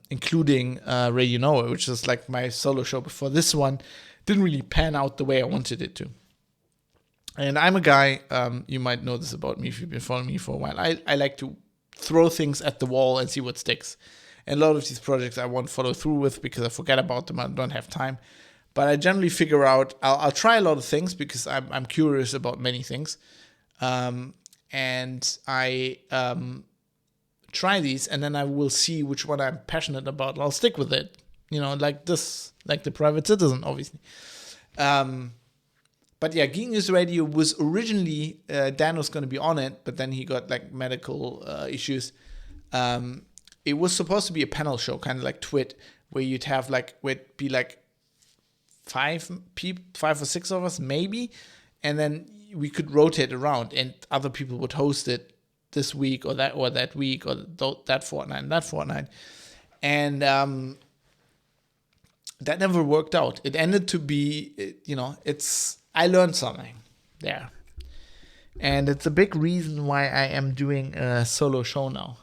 Including Radio Nowhere, which is my solo show before this one, didn't really pan out the way I wanted it to. And I'm a guy, you might know this about me if you've been following me for a while, I like to throw things at the wall and see what sticks. And a lot of these projects I won't follow through with because I forget about them, I don't have time. But I generally figure out, I'll try a lot of things because I'm curious about many things. And I try these, and then I will see which one I'm passionate about, and I'll stick with it. Like the Private Citizen, obviously. But yeah, Geek News Radio was originally, Dan was going to be on it, but then he got medical issues. It was supposed to be a panel show, kind of like Twit, where you'd have where it'd be 5 or 6 of us, maybe, and then we could rotate around, and other people would host it this week or that week or that fortnight. And that never worked out. It ended to be, I learned something there. And it's a big reason why I am doing a solo show now.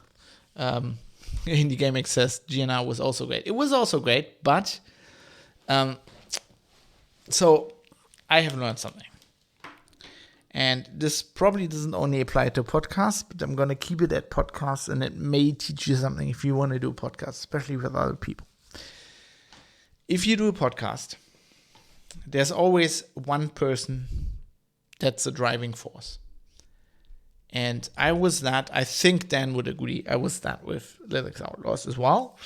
Indie Gaming says GNR was also great. It was also great, but so I have learned something. And this probably doesn't only apply to podcasts, but I'm going to keep it at podcasts, and it may teach you something if you want to do a podcast, especially with other people. If you do a podcast, there's always one person that's a driving force. And I was that. I think Dan would agree. I was that with Linux Outlaws as well.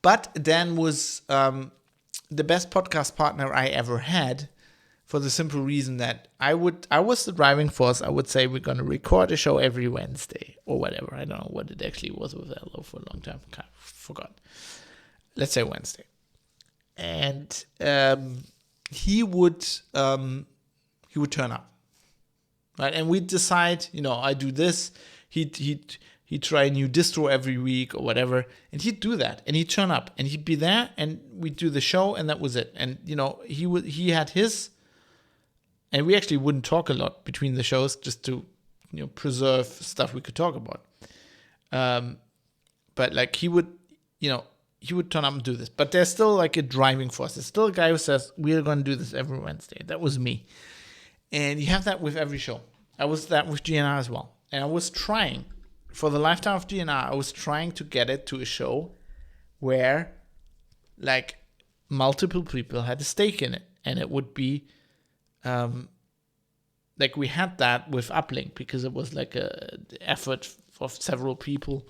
But Dan was the best podcast partner I ever had, for the simple reason that I was the driving force. I would say we're going to record a show every Wednesday or whatever. I don't know what it actually was with LO for a long time. Kind of forgot. Let's say Wednesday. And he would turn up. Right? And we'd decide, I do this. He'd try a new distro every week or whatever. And he'd do that. And he'd turn up. And he'd be there. And we'd do the show. And that was it. And, he had his... And we actually wouldn't talk a lot between the shows, just to, preserve stuff we could talk about. But he would turn up and do this. But there's still a driving force. There's still a guy who says, we're going to do this every Wednesday. That was me. And you have that with every show. I was that with GNR as well. And I was trying, for the lifetime of GNR, I was trying to get it to a show where multiple people had a stake in it. And it would be... we had that with Uplink, because it was a effort of several people,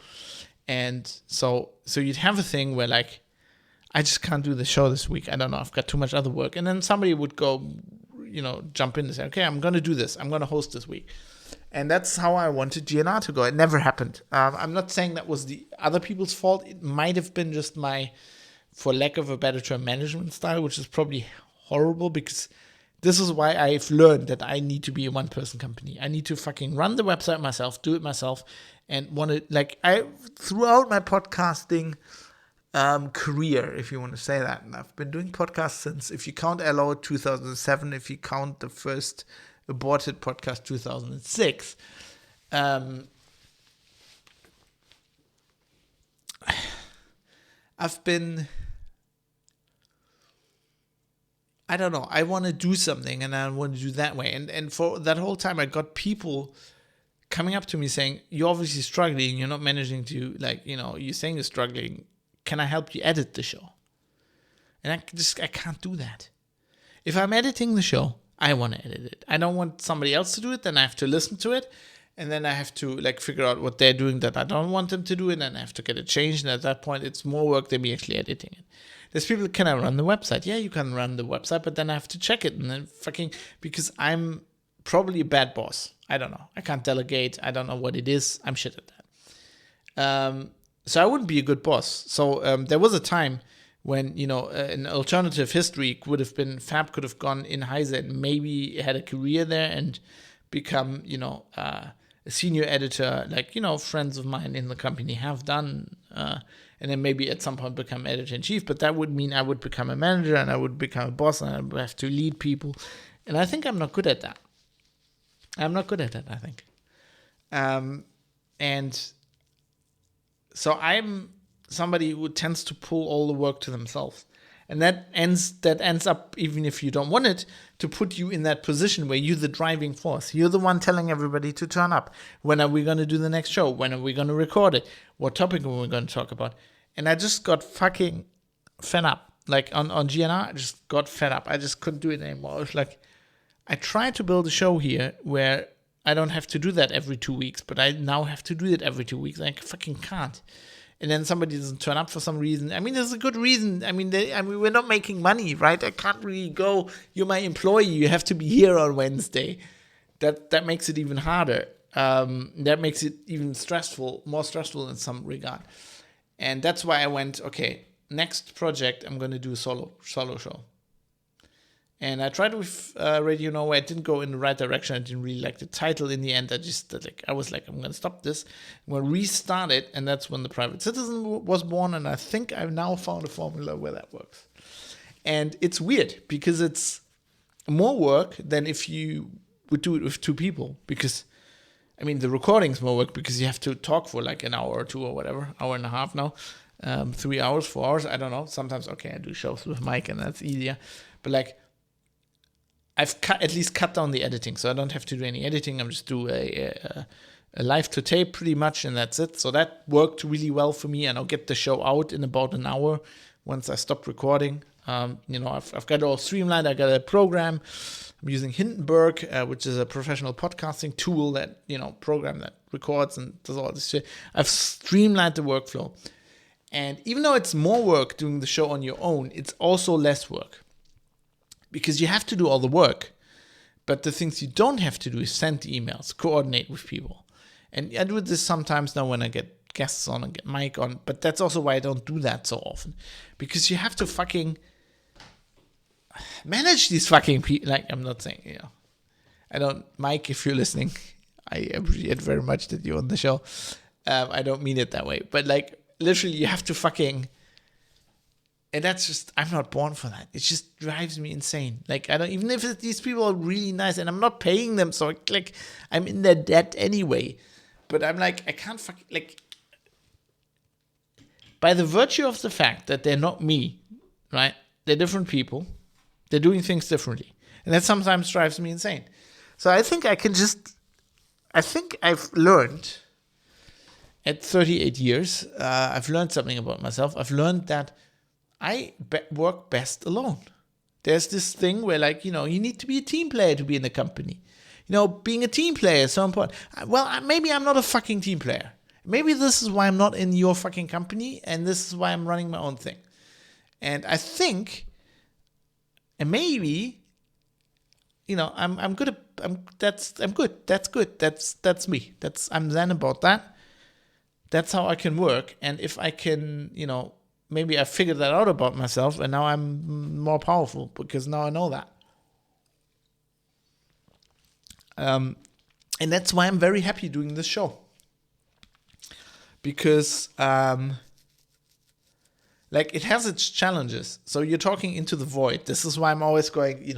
and so you'd have a thing where I just can't do the show this week. I don't know, I've got too much other work, and then somebody would go, jump in and say, okay, I'm going to do this. I'm going to host this week, And that's how I wanted GNR to go. It never happened. I'm not saying that was the other people's fault. It might have been just my, for lack of a better term, management style, which is probably horrible, because this is why I've learned that I need to be a one-person company. I need to fucking run the website myself, do it myself, and want to, like, throughout my podcasting career, if you want to say that, and I've been doing podcasts since, if you count LO, 2007, if you count the first aborted podcast, 2006. I've been, I don't know, I want to do something and I want to do that way. And for that whole time, I got people coming up to me saying, you're obviously struggling, you're not managing to, like, you know, you're saying you're struggling. Can I help you edit the show? And I can't do that. If I'm editing the show, I want to edit it. I don't want somebody else to do it. Then I have to listen to it. And then I have to, like, figure out what they're doing that I don't want them to do. And then I have to get it changed. And at that point, it's more work than me actually editing it. There's people, can I run the website? Yeah, you can run the website, but then I have to check it. And then because I'm probably a bad boss. I don't know. I can't delegate. I don't know what it is. I'm shit at that. So I wouldn't be a good boss. So there was a time when, you know, an alternative history would have been, Fab could have gone in Heise and maybe had a career there and become, you know, a senior editor, like, you know, friends of mine in the company have done, and then maybe at some point become editor-in-chief. But that would mean I would become a manager and I would become a boss and I would have to lead people. And I think I'm not good at that. I'm not good at that, I think. And so I'm somebody who tends to pull all the work to themselves. And that ends up, even if you don't want it, to put you in that position where you're the driving force. You're the one telling everybody to turn up. When are we going to do the next show? When are we going to record it? What topic are we going to talk about? And I just got fucking fed up. Like on GNR, I just got fed up. I just couldn't do it anymore. I was like, I tried to build a show here where I don't have to do that every 2 weeks, but I now have to do it every 2 weeks. I fucking can't. And then somebody doesn't turn up for some reason. I mean, there's a good reason. I mean, we're not making money, right? I can't really go, you're my employee, you have to be here on Wednesday. That makes it even harder. That makes it even more stressful in some regard. And that's why I went, okay, next project, I'm going to do a solo show. And I tried with Radio Norway. It didn't go in the right direction. I didn't really like the title in the end. I was like, I'm going to stop this. I'm going to restart it. And that's when The Private Citizen was born. And I think I've now found a formula where that works. And it's weird because it's more work than if you would do it with two people. Because, I mean, the recording's more work because you have to talk for like an hour or two or whatever, hour and a half now. 3 hours, 4 hours, I don't know. Sometimes, okay, I do shows with Mike and that's easier. But like, I've at least cut down the editing, so I don't have to do any editing. I'm just do a live to tape pretty much, and that's it. So that worked really well for me, and I'll get the show out in about an hour once I stop recording. You know, I've got it all streamlined. I got a program. I'm using Hindenburg, which is a professional podcasting tool that, you know, program that records and does all this shit. I've streamlined the workflow. And even though it's more work doing the show on your own, it's also less work. Because you have to do all the work. But the things you don't have to do is send emails, coordinate with people. And I do this sometimes now when I get guests on and get Mike on. But that's also why I don't do that so often. Because you have to fucking manage these fucking people. Like, I'm not saying, you know. I don't, Mike, if you're listening, I appreciate very much that you're on the show. I don't mean it that way. But like, literally, you have to fucking... And that's just, I'm not born for that. It just drives me insane. Like, I don't, even if these people are really nice and I'm not paying them, so like, I'm in their debt anyway. But I'm like, I can't fucking, like, by the virtue of the fact that they're not me, right? They're different people. They're doing things differently. And that sometimes drives me insane. So I think I've learned at 38 years, I've learned something about myself. I've learned that I work best alone. There's this thing where, like, you know, you need to be a team player to be in a company. You know, being a team player is so important. Well, maybe I'm not a fucking team player. Maybe this is why I'm not in your fucking company, and this is why I'm running my own thing. And I think, and maybe I'm good. I'm good. That's good. That's me. I'm zen about that. That's how I can work. And if I can, maybe I figured that out about myself, and now I'm more powerful because now I know that. And that's why I'm very happy doing this show. Because, it has its challenges. So you're talking into the void. This is why I'm always going,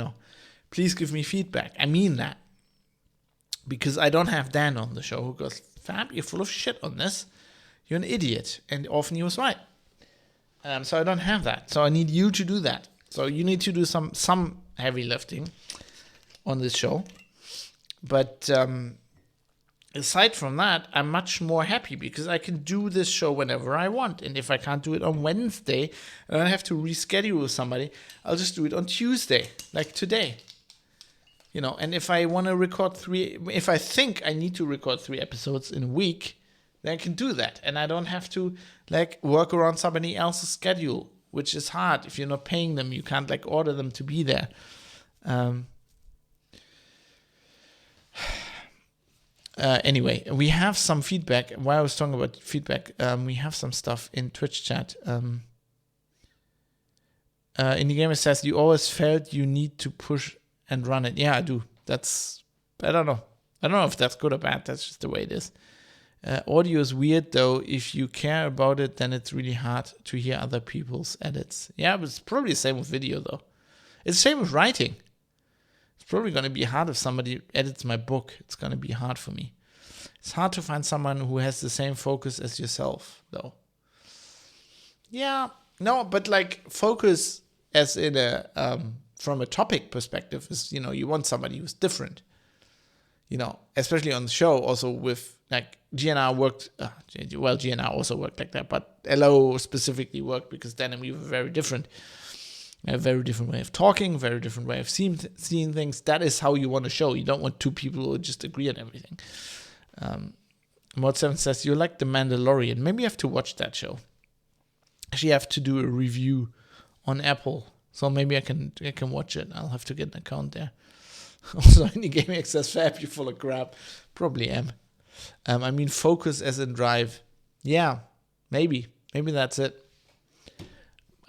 please give me feedback. I mean that. Because I don't have Dan on the show who goes, Fab, you're full of shit on this. You're an idiot. And often he was right. So I don't have that. So I need you to do that. So you need to do some heavy lifting on this show. But aside from that, I'm much more happy because I can do this show whenever I want. And if I can't do it on Wednesday, and I have to reschedule with somebody, I'll just do it on Tuesday, like today. And if I want to record if I think I need to record 3 episodes in a week, then I can do that. And I don't have to work around somebody else's schedule, which is hard. If you're not paying them, you can't order them to be there. Anyway, we have some feedback. While I was talking about feedback, we have some stuff in Twitch chat. Indie Gamer says, you always felt you need to push and run it. Yeah, I do. I don't know. I don't know if that's good or bad. That's just the way it is. Audio is weird, though. If you care about it, then it's really hard to hear other people's edits. Yeah, but it's probably the same with video, though. It's the same with writing. It's probably going to be hard if somebody edits my book. It's going to be hard for me. It's hard to find someone who has the same focus as yourself, though. Yeah, no, but focus as in from a topic perspective is, you want somebody who's different. Especially on the show, also with GNR worked, GNR also worked like that, but LO specifically worked because Dan and we were very different. A very different way of talking, very different way of seeing things. That is how you want a show. You don't want 2 people who just agree on everything. Mod7 says, you like The Mandalorian. Maybe you have to watch that show. Actually, I have to do a review on Apple. So maybe I can watch it. I'll have to get an account there. Also, Indie Gaming says, Fab, you're full of crap. Probably am. Focus as in drive. Yeah, maybe. Maybe that's it.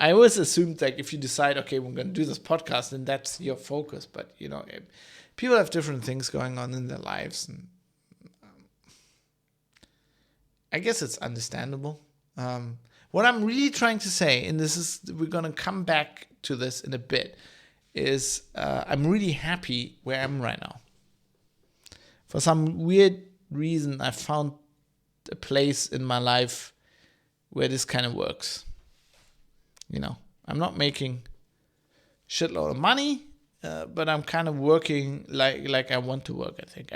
I always assumed if you decide, okay, we're going to do this podcast, then that's your focus. But, people have different things going on in their lives. And I guess it's understandable. What I'm really trying to say, and we're going to come back to this in a bit, is I'm really happy where I am right now. For some weird reason, I found a place in my life where this kind of works. I'm not making shitload of money, but I'm kind of working like I want to work, I think.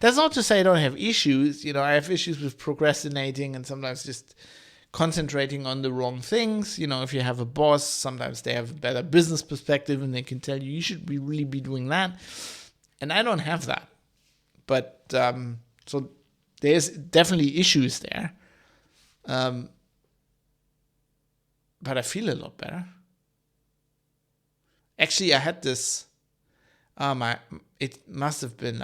That's not to say I don't have issues. I have issues with procrastinating and sometimes just concentrating on the wrong things. If you have a boss, sometimes they have a better business perspective and they can tell you should really be doing that. And I don't have that. But, so there's definitely issues there. But I feel a lot better. Actually, I had this, it must have been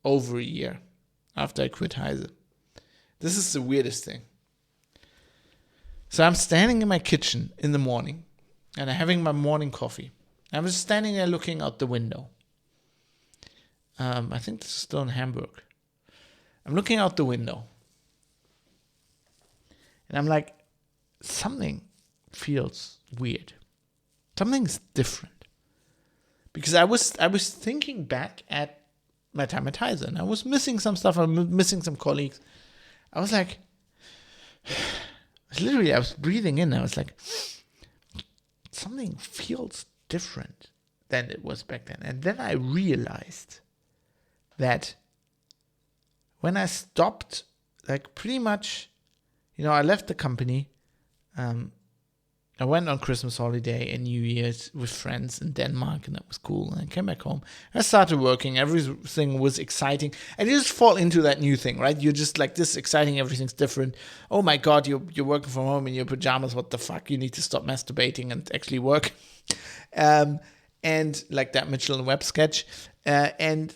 over a year after I quit Heise. This is the weirdest thing. So I'm standing in my kitchen in the morning and I'm having my morning coffee. I was standing there looking out the window. I think this is still in Hamburg. I'm looking out the window. And I'm like, something feels weird. Something's different. Because I was thinking back at my time at Heise, and I was missing some stuff. I'm missing some colleagues. I was like, I was breathing in. I was like, something feels different than it was back then. And then I realized that when I stopped, pretty much, I left the company. I went on Christmas holiday and New Year's with friends in Denmark, and that was cool. And I came back home. I started working. Everything was exciting. And you just fall into that new thing, right? You're just this is exciting. Everything's different. Oh my God, you're working from home in your pajamas. What the fuck? You need to stop masturbating and actually work. and like that Mitchell and Webb sketch, and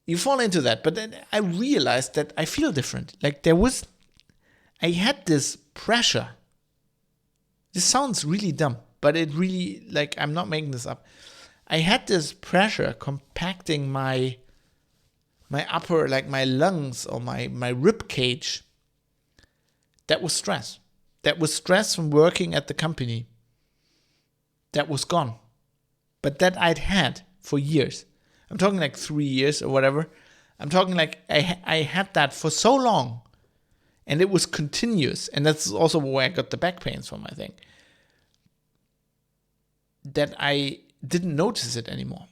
you fall into that. But then I realized that I feel different. Like I had this pressure. This sounds really dumb, but it really, like, I'm not making this up. I had this pressure compacting my upper, like my lungs or my rib cage. That was stress. That was stress from working at the company. That was gone. But that I'd had for years. I'm talking like 3 years or whatever. I'm talking like I had that for so long. And it was continuous. And that's also where I got the back pains from, I think. That I didn't notice it anymore.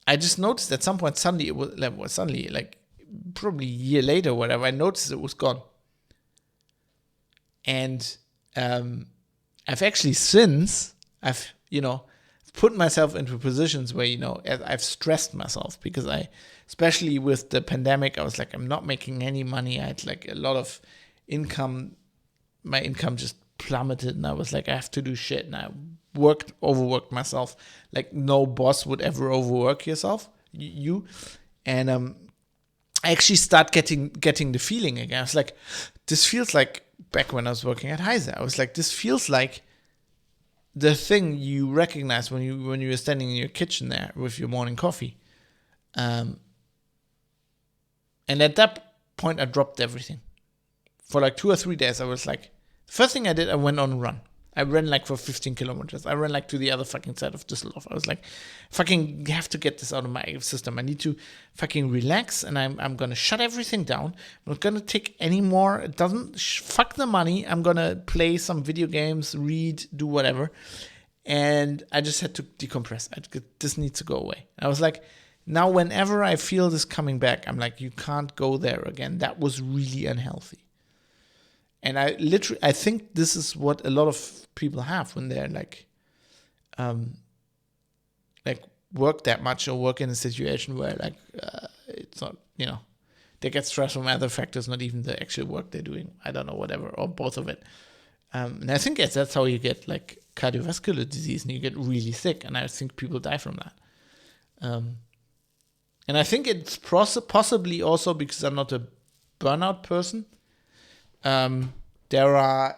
I just noticed at some point suddenly, like probably a year later or whatever, I noticed it was gone. And I've actually since, I've put myself into positions where, I've stressed myself because especially with the pandemic, I was like, I'm not making any money. I had like a lot of income. My income just plummeted and I was like, I have to do shit. And I overworked myself. Like no boss would ever overwork you. And I actually start getting the feeling again. I was like, this feels like back when I was working at Heise. I was like, this feels like the thing you recognize when you were standing in your kitchen there with your morning coffee. And at that point, I dropped everything. For like 2 or 3 days, I was like, the first thing I did, I went on a run. I ran like for 15 kilometers. I ran like to the other fucking side of Düsseldorf. I was like, fucking have to get this out of my system. I need to fucking relax and I'm going to shut everything down. I'm not going to take any more. It doesn't, fuck the money. I'm going to play some video games, read, do whatever. And I just had to decompress. This needs to go away. I was like, now whenever I feel this coming back, I'm like, you can't go there again. That was really unhealthy. And I think this is what a lot of people have when they're like work that much or work in a situation where like it's not, they get stressed from other factors, not even the actual work they're doing. I don't know, whatever, or both of it. And I think that's how you get like cardiovascular disease and you get really sick. And I think people die from that. And I think it's possibly also because I'm not a burnout person. There are,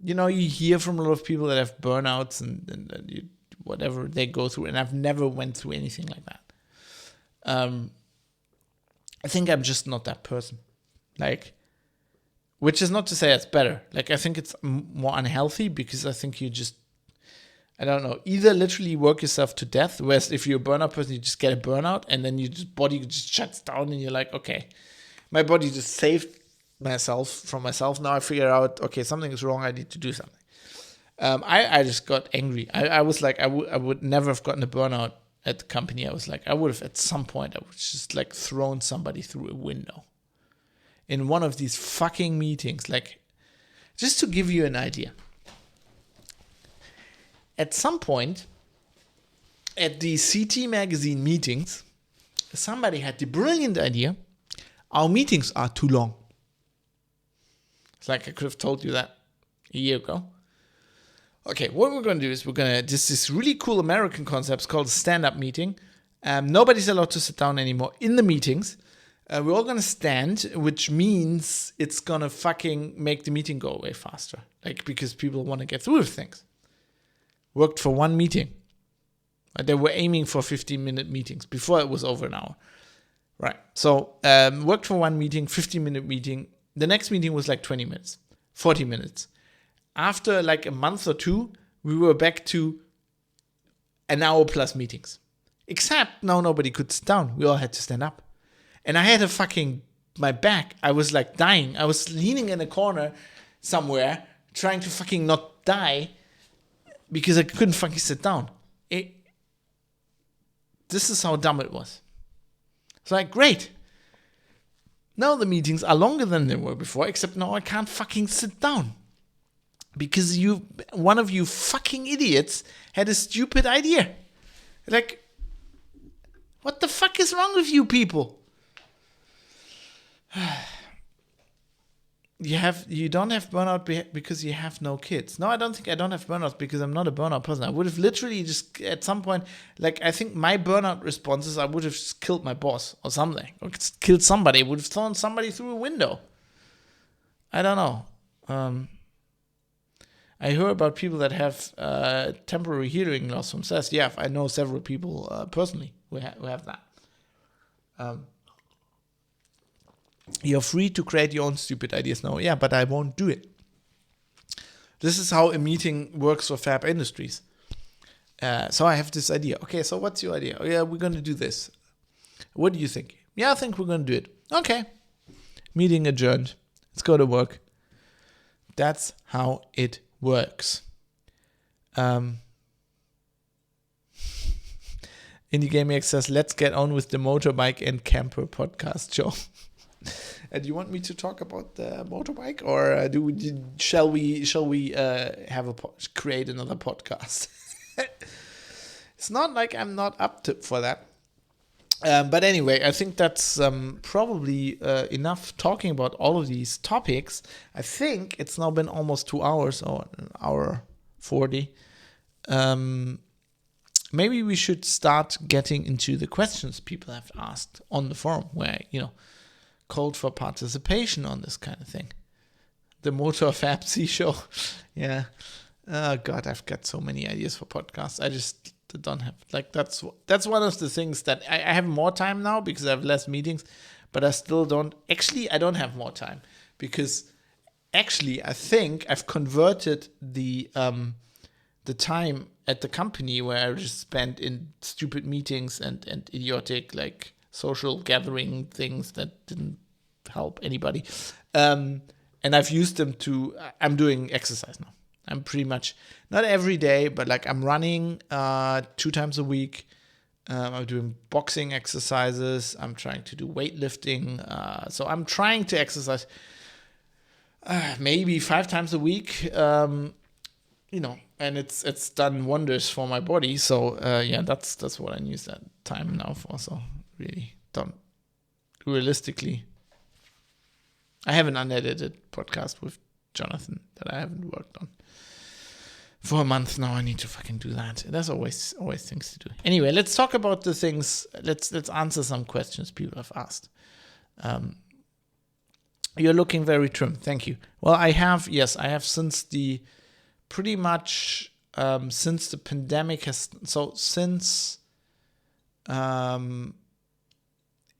you hear from a lot of people that have burnouts and whatever they go through, and I've never went through anything like that. I think I'm just not that person. Like, which is not to say it's better. Like, I think it's more unhealthy because I think you just, I don't know, either literally work yourself to death, whereas if you're a burnout person, you just get a burnout, and then your body just shuts down, and you're like, okay, my body just saved from myself. Now I figure out, okay, something is wrong. I need to do something. I just got angry. I was like, I would never have gotten a burnout at the company. I was like, I would have at some point, I would just like thrown somebody through a window in one of these fucking meetings. Like, just to give you an idea. At some point, at the CT magazine meetings, somebody had the brilliant idea, our meetings are too long. It's like I could have told you that a year ago. Okay, what we're going to do is this really cool American concept called a stand-up meeting. Nobody's allowed to sit down anymore in the meetings. We're all going to stand, which means it's going to fucking make the meeting go away faster. Like, because people want to get through with things. Worked for one meeting. They were aiming for 15-minute meetings before it was over an hour. Right. So, worked for one meeting, 15-minute meeting. The next meeting was like 20 minutes, 40 minutes. After like a month or two, we were back to an hour plus meetings. Except now nobody could sit down. We all had to stand up. And I had my back, I was like dying. I was leaning in a corner somewhere, trying to fucking not die because I couldn't fucking sit down. This is how dumb it was. It's like, great. Now the meetings are longer than they were before, except now I can't fucking sit down. Because one of you fucking idiots had a stupid idea. Like, what the fuck is wrong with you people? you don't have burnout because you have no kids. No, I don't think I don't have burnout because I'm not a burnout person. I would have literally just at some point, like I think my burnout responses, I would have just killed my boss or something, or killed somebody. Would have thrown somebody through a window. I don't know. I hear about people that have temporary hearing loss from stress. Yeah, I know several people personally who have that. You're free to create your own stupid ideas now. Yeah, but I won't do it. This is how a meeting works for Fab Industries. So I have this idea. Okay, so what's your idea? Oh, yeah, we're going to do this. What do you think? Yeah, I think we're going to do it. Okay. Meeting adjourned. Let's go to work. That's how it works. Indie Gaming says, let's get on with the motorbike and camper podcast show. Do you want me to talk about the motorbike, or shall we create another podcast? It's not like I'm not up for that. But anyway, I think that's probably enough talking about all of these topics. I think it's now been almost 2 hours, or an hour 40. Maybe we should start getting into the questions people have asked on the forum, where, called for participation on this kind of thing. The Motor Fab C show. Yeah. Oh God, I've got so many ideas for podcasts. I just don't have, that's one of the things that I have more time now because I have less meetings, but I still don't. Actually, I don't have more time because actually I think I've converted the time at the company where I just spent in stupid meetings and idiotic social gathering things that didn't help anybody. And I've used them I'm doing exercise now. I'm pretty much, not every day, but I'm running 2 times a week. I'm doing boxing exercises. I'm trying to do weightlifting. So I'm trying to exercise maybe 5 times a week, and it's done wonders for my body. So that's what I use that time now for. So really don't, realistically, I have an unedited podcast with Jonathan that I haven't worked on for a month now. I need to fucking do that. There's always things to do. Anyway, let's talk about the things. Let's answer some questions people have asked. You're looking very trim. Thank you. Well, I have since the pandemic has, since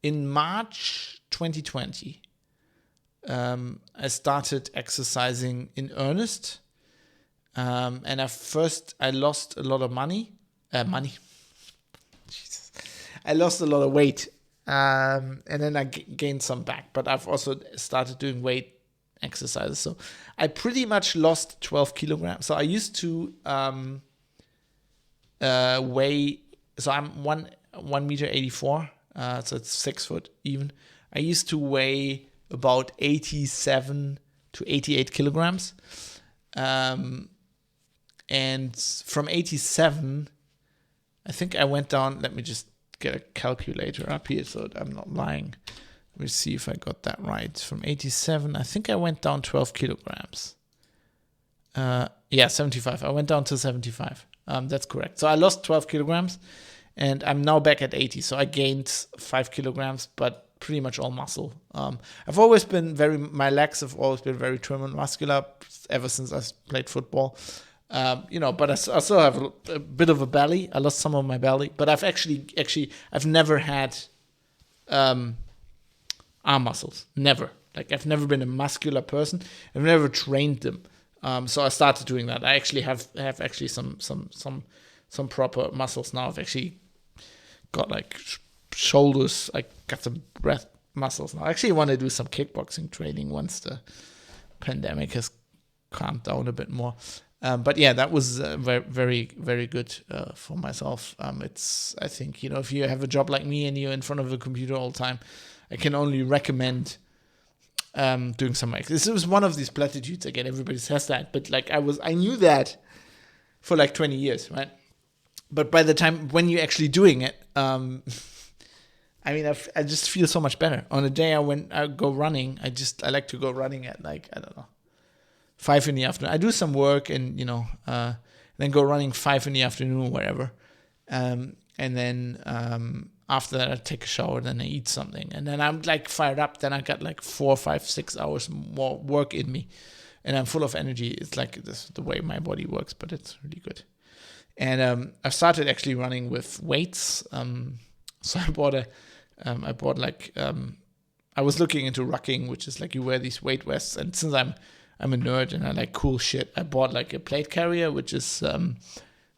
in March 2020, I started exercising in earnest. And I lost a lot of money. Jesus. I lost a lot of weight. And then I gained some back. But I've also started doing weight exercises. So I pretty much lost 12 kilograms. So I used to weigh, so I'm 1 meter 84. So it's 6 foot even. I used to weigh about 87 to 88 kilograms. And from 87, I think I went down, let me just get a calculator up here so that I'm not lying. Let me see if I got that right. From 87, I think I went down 12 kilograms. 75. I went down to 75. That's correct. So I lost 12 kilograms and I'm now back at 80. So I gained 5 kilograms, but pretty much all muscle. I've always been my legs have always been very trim and muscular ever since I played football. But I still have a bit of a belly. I lost some of my belly, but I've I've never had arm muscles. Never. I've never been a muscular person. I've never trained them. So I started doing that. I actually have actually some proper muscles now. I've actually got shoulders. I got some breast muscles now. I actually want to do some kickboxing training once the pandemic has calmed down a bit more. But yeah, that was very, very, very good for myself. I think, if you have a job like me and you're in front of a computer all the time, I can only recommend doing some exercise. This was one of these platitudes. Again, everybody says that, but I knew that for 20 years, right? But by the time when you're actually doing it, I mean, I just feel so much better. On a day I go running, I like to go running at like, I don't know, 5 in the afternoon. I do some work and, then go running 5 in the afternoon or whatever. And then after that, I take a shower, then I eat something. And then I'm like fired up. Then I got like 4, 5, 6 hours more work in me. And I'm full of energy. It's like this the way my body works, but it's really good. And I started actually running with weights. So I was looking into rucking, which is like you wear these weight vests. And since I'm a nerd and I like cool shit, I bought like a plate carrier, which is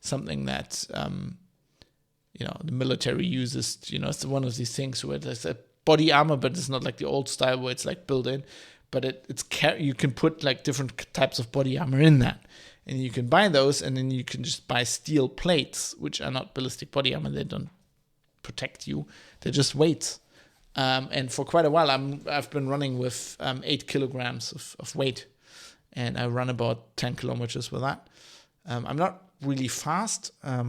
something that the military uses. It's one of these things where there's a body armor, but it's not like the old style where it's like built in. But you can put like different types of body armor in that. And you can buy those, and then you can just buy steel plates, which are not ballistic body armor. They don't protect you. They're just weights. And for quite a while, I've been running with 8 kilograms of weight. And I run about 10 kilometers with that. I'm not really fast. I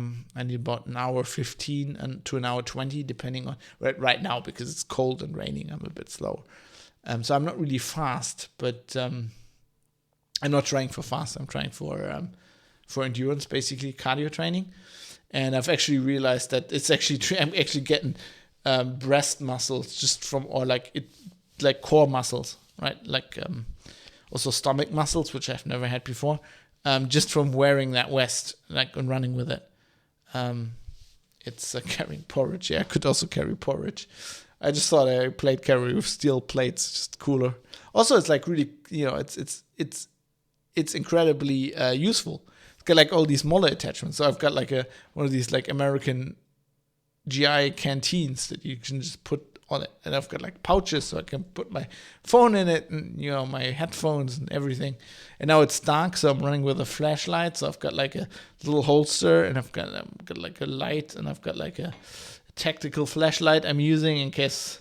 need about an hour 15 and to an hour 20, depending on right now, because it's cold and raining. I'm a bit slower. So I'm not really fast, but I'm not trying for fast. I'm trying for endurance, basically cardio training. And I've actually realized that I'm actually getting breast muscles just from, or like core muscles, right? Like also stomach muscles, which I've never had before, just from wearing that vest, like and running with it. It's carrying porridge. Yeah, I could also carry porridge. I just thought a plate carrier with steel plates just cooler. Also, it's like really, it's incredibly useful. It's got like all these molar attachments. So I've got like one of these like American GI canteens that you can just put on it, and I've got like pouches so I can put my phone in it and my headphones and everything. And now it's dark, so I'm running with a flashlight. So I've got like a little holster, and I've got like a light, and I've got like a tactical flashlight I'm using in case,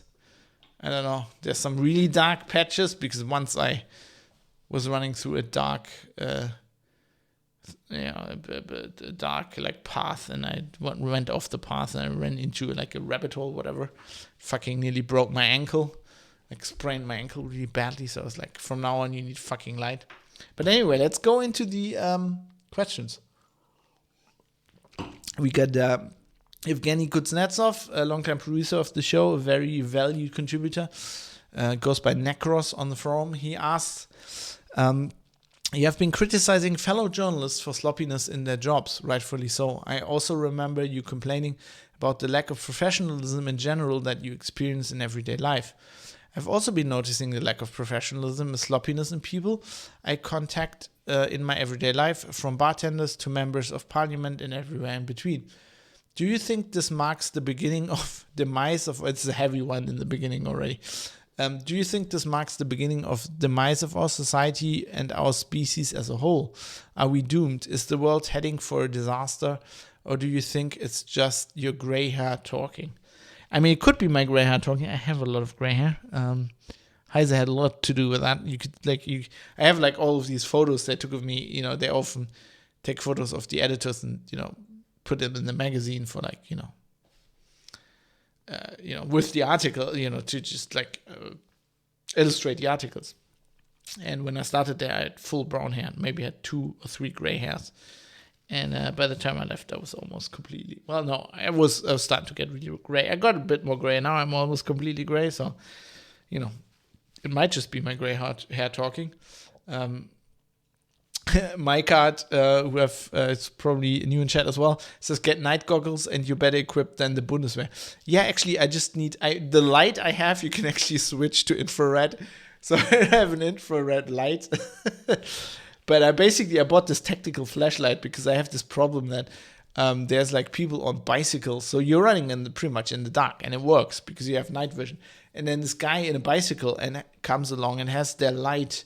I don't know, there's some really dark patches, because once I was running through a dark a dark like path, and I went off the path and I ran into like a rabbit hole, whatever. Fucking nearly broke my ankle, like sprained my ankle really badly. So I was like, from now on you need fucking light. But anyway, let's go into the questions. We got Evgeny Kuznetsov, a longtime producer of the show, a very valued contributor, goes by Necros on the forum. He asks, you have been criticizing fellow journalists for sloppiness in their jobs, rightfully so. I also remember you complaining about the lack of professionalism in general that you experience in everyday life. I've also been noticing the lack of professionalism and sloppiness in people I contact in my everyday life, from bartenders to members of parliament and everywhere in between. Do you think this marks the beginning of demise of... It's a heavy one in the beginning already. Do you think this marks the beginning of demise of our society and our species as a whole? Are we doomed? Is the world heading for a disaster? Or do you think it's just your gray hair talking? I mean, it could be my gray hair talking. I have a lot of gray hair. Heise had a lot to do with that. I have like all of these photos they took of me. They often take photos of the editors and, put them in the magazine for like, with the article, to just like illustrate the articles. And when I started there, I had full brown hair, maybe had 2 or 3 gray hairs. And by the time I left, I was almost completely, I was starting to get really gray. I got a bit more gray. Now I'm almost completely gray. So, it might just be my gray hair talking. My card, who have it's probably new in chat as well, says get night goggles and you're better equipped than the Bundeswehr. Yeah, actually, I just need the light I have. You can actually switch to infrared, so I have an infrared light. But I bought this tactical flashlight because I have this problem that there's like people on bicycles, so you're running pretty much in the dark, and it works because you have night vision. And then this guy in a bicycle and comes along and has their light.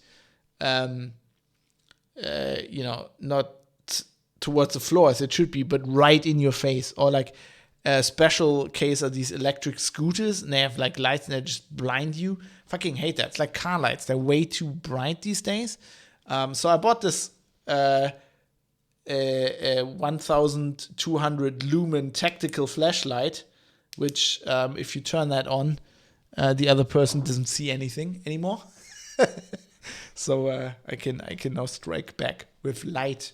Not towards the floor as it should be, but right in your face. Or like a special case of these electric scooters, and they have like lights and they just blind you. Fucking hate that. It's like car lights. They're way too bright these days. So I bought this 1200 lumen tactical flashlight which if you turn that on, the other person doesn't see anything anymore. So I can now strike back with light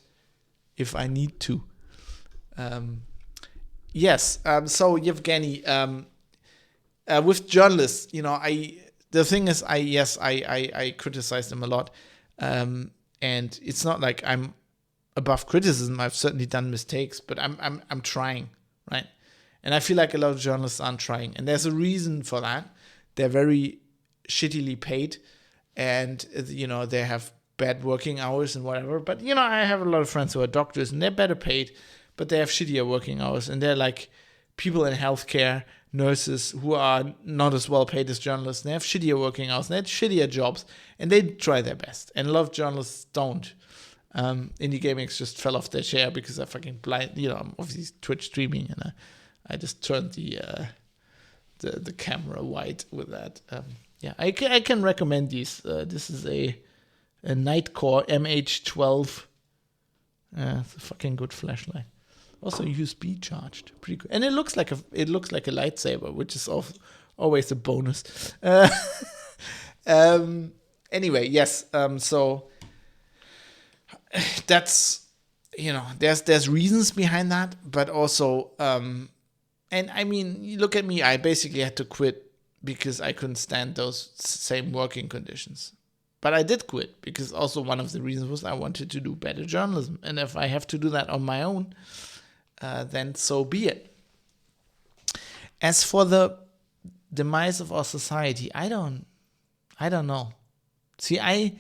if I need to. Yes. So Yevgeny, with journalists, the thing is, I criticize them a lot, and it's not like I'm above criticism. I've certainly done mistakes, but I'm trying, right? And I feel like a lot of journalists aren't trying, and there's a reason for that. They're very shittily paid, and they have bad working hours and whatever. But I have a lot of friends who are doctors, and they're better paid, but they have shittier working hours, and they're like people in healthcare, nurses who are not as well paid as journalists, and they have shittier working hours, and they have shittier jobs, and they try their best. And a lot of journalists don't. Indie Gamings just fell off their chair because I fucking blind. I'm obviously Twitch streaming, and I just turned the camera white with that. I can recommend these. This is a Nightcore MH12. It's a fucking good flashlight. Also USB charged, pretty good, and it looks like a lightsaber, which is always a bonus. Anyway, yes. So that's there's reasons behind that, but also and I mean, you look at me. I basically had to quit because I couldn't stand those same working conditions. But I did quit because also one of the reasons was I wanted to do better journalism, and if I have to do that on my own, then so be it. As for the demise of our society, I don't know. See, I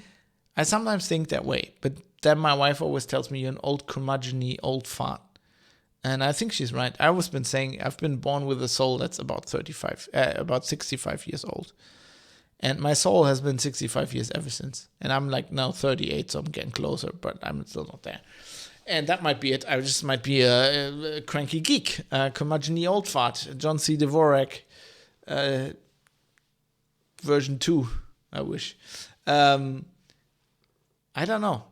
sometimes think that way, but then my wife always tells me you're an old curmudgeon-y old fart. And I think she's right. I've always been saying I've been born with a soul that's about 65 years old. And my soul has been 65 years ever since. And I'm like now 38, so I'm getting closer, but I'm still not there. And that might be it. I just might be a cranky geek, curmudgeon-y old fart, John C. Dvorak, version 2, I wish. I don't know.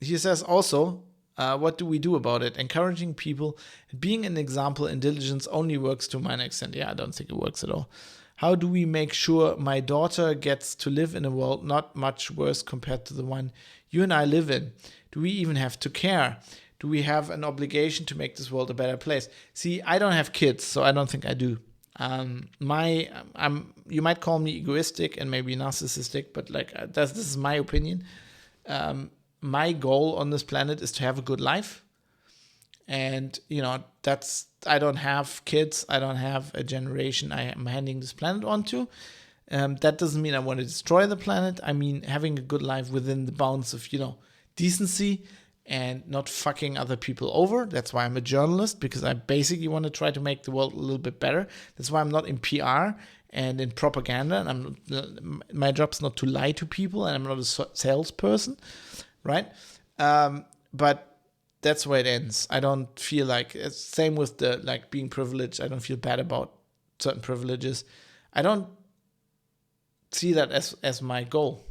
He says also, what do we do about it? Encouraging people, being an example in diligence only works to a minor extent. Yeah, I don't think it works at all. How do we make sure my daughter gets to live in a world not much worse compared to the one you and I live in? Do we even have to care? Do we have an obligation to make this world a better place? See, I don't have kids, so I don't think I do. You might call me egoistic and maybe narcissistic, but this is my opinion. My goal on this planet is to have a good life. And, I don't have kids. I don't have a generation I am handing this planet on to. That doesn't mean I want to destroy the planet. I mean, having a good life within the bounds of, decency and not fucking other people over. That's why I'm a journalist, because I basically want to try to make the world a little bit better. That's why I'm not in PR and in propaganda. And my job's not to lie to people, and I'm not a salesperson, right? But that's where it ends. I don't feel like it's same with the being privileged. I don't feel bad about certain privileges. I don't see that as my goal.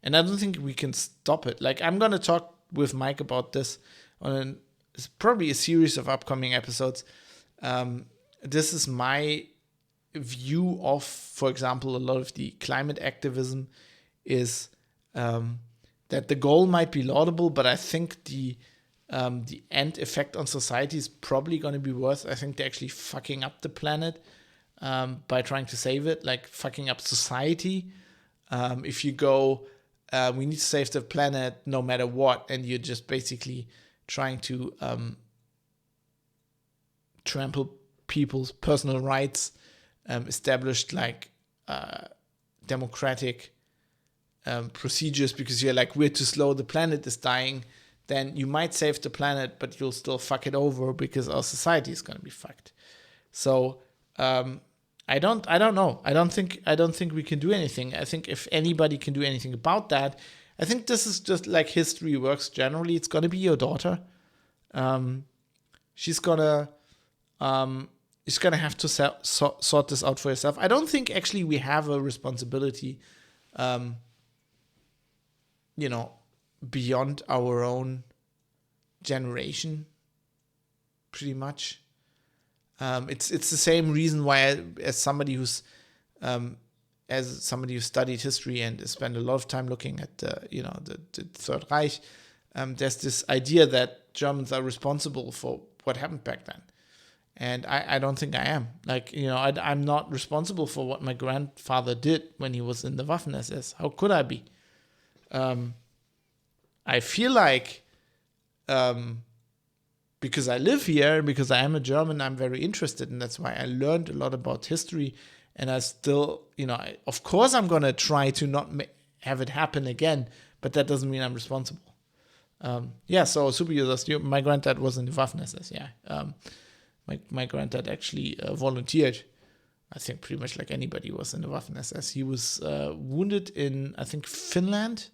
And I don't think we can stop it. I'm going to talk with Mike about this on it's probably a series of upcoming episodes. This is my view of, for example, a lot of the climate activism is that the goal might be laudable, but I think the end effect on society is probably going to be worse. I think they're actually fucking up the planet by trying to save it, fucking up society. If you go, we need to save the planet no matter what, and you're just basically trying to trample people's personal rights, established democratic procedures, because you're we're too slow, the planet is dying, then you might save the planet, but you'll still fuck it over because our society is going to be fucked. So I don't know. I don't think we can do anything. I think if anybody can do anything about that, I think this is just like history works generally. It's going to be your daughter. She's gonna have to sort this out for herself. I don't think actually we have a responsibility, beyond our own generation, pretty much. It's the same reason why, as somebody who studied history and spent a lot of time looking at the Third Reich, there's this idea that Germans are responsible for what happened back then. And I don't think I am. I'm not responsible for what my grandfather did when he was in the Waffen-SS. How could I be? I feel like because I live here, because I am a German, I'm very interested, and that's why I learned a lot about history. And I still, of course I'm going to try to not have it happen again, but that doesn't mean I'm responsible. So super users, my granddad was in the Waffen-SS, My granddad actually volunteered. I think pretty much like anybody was in the Waffen-SS. He was wounded in, I think, Finland.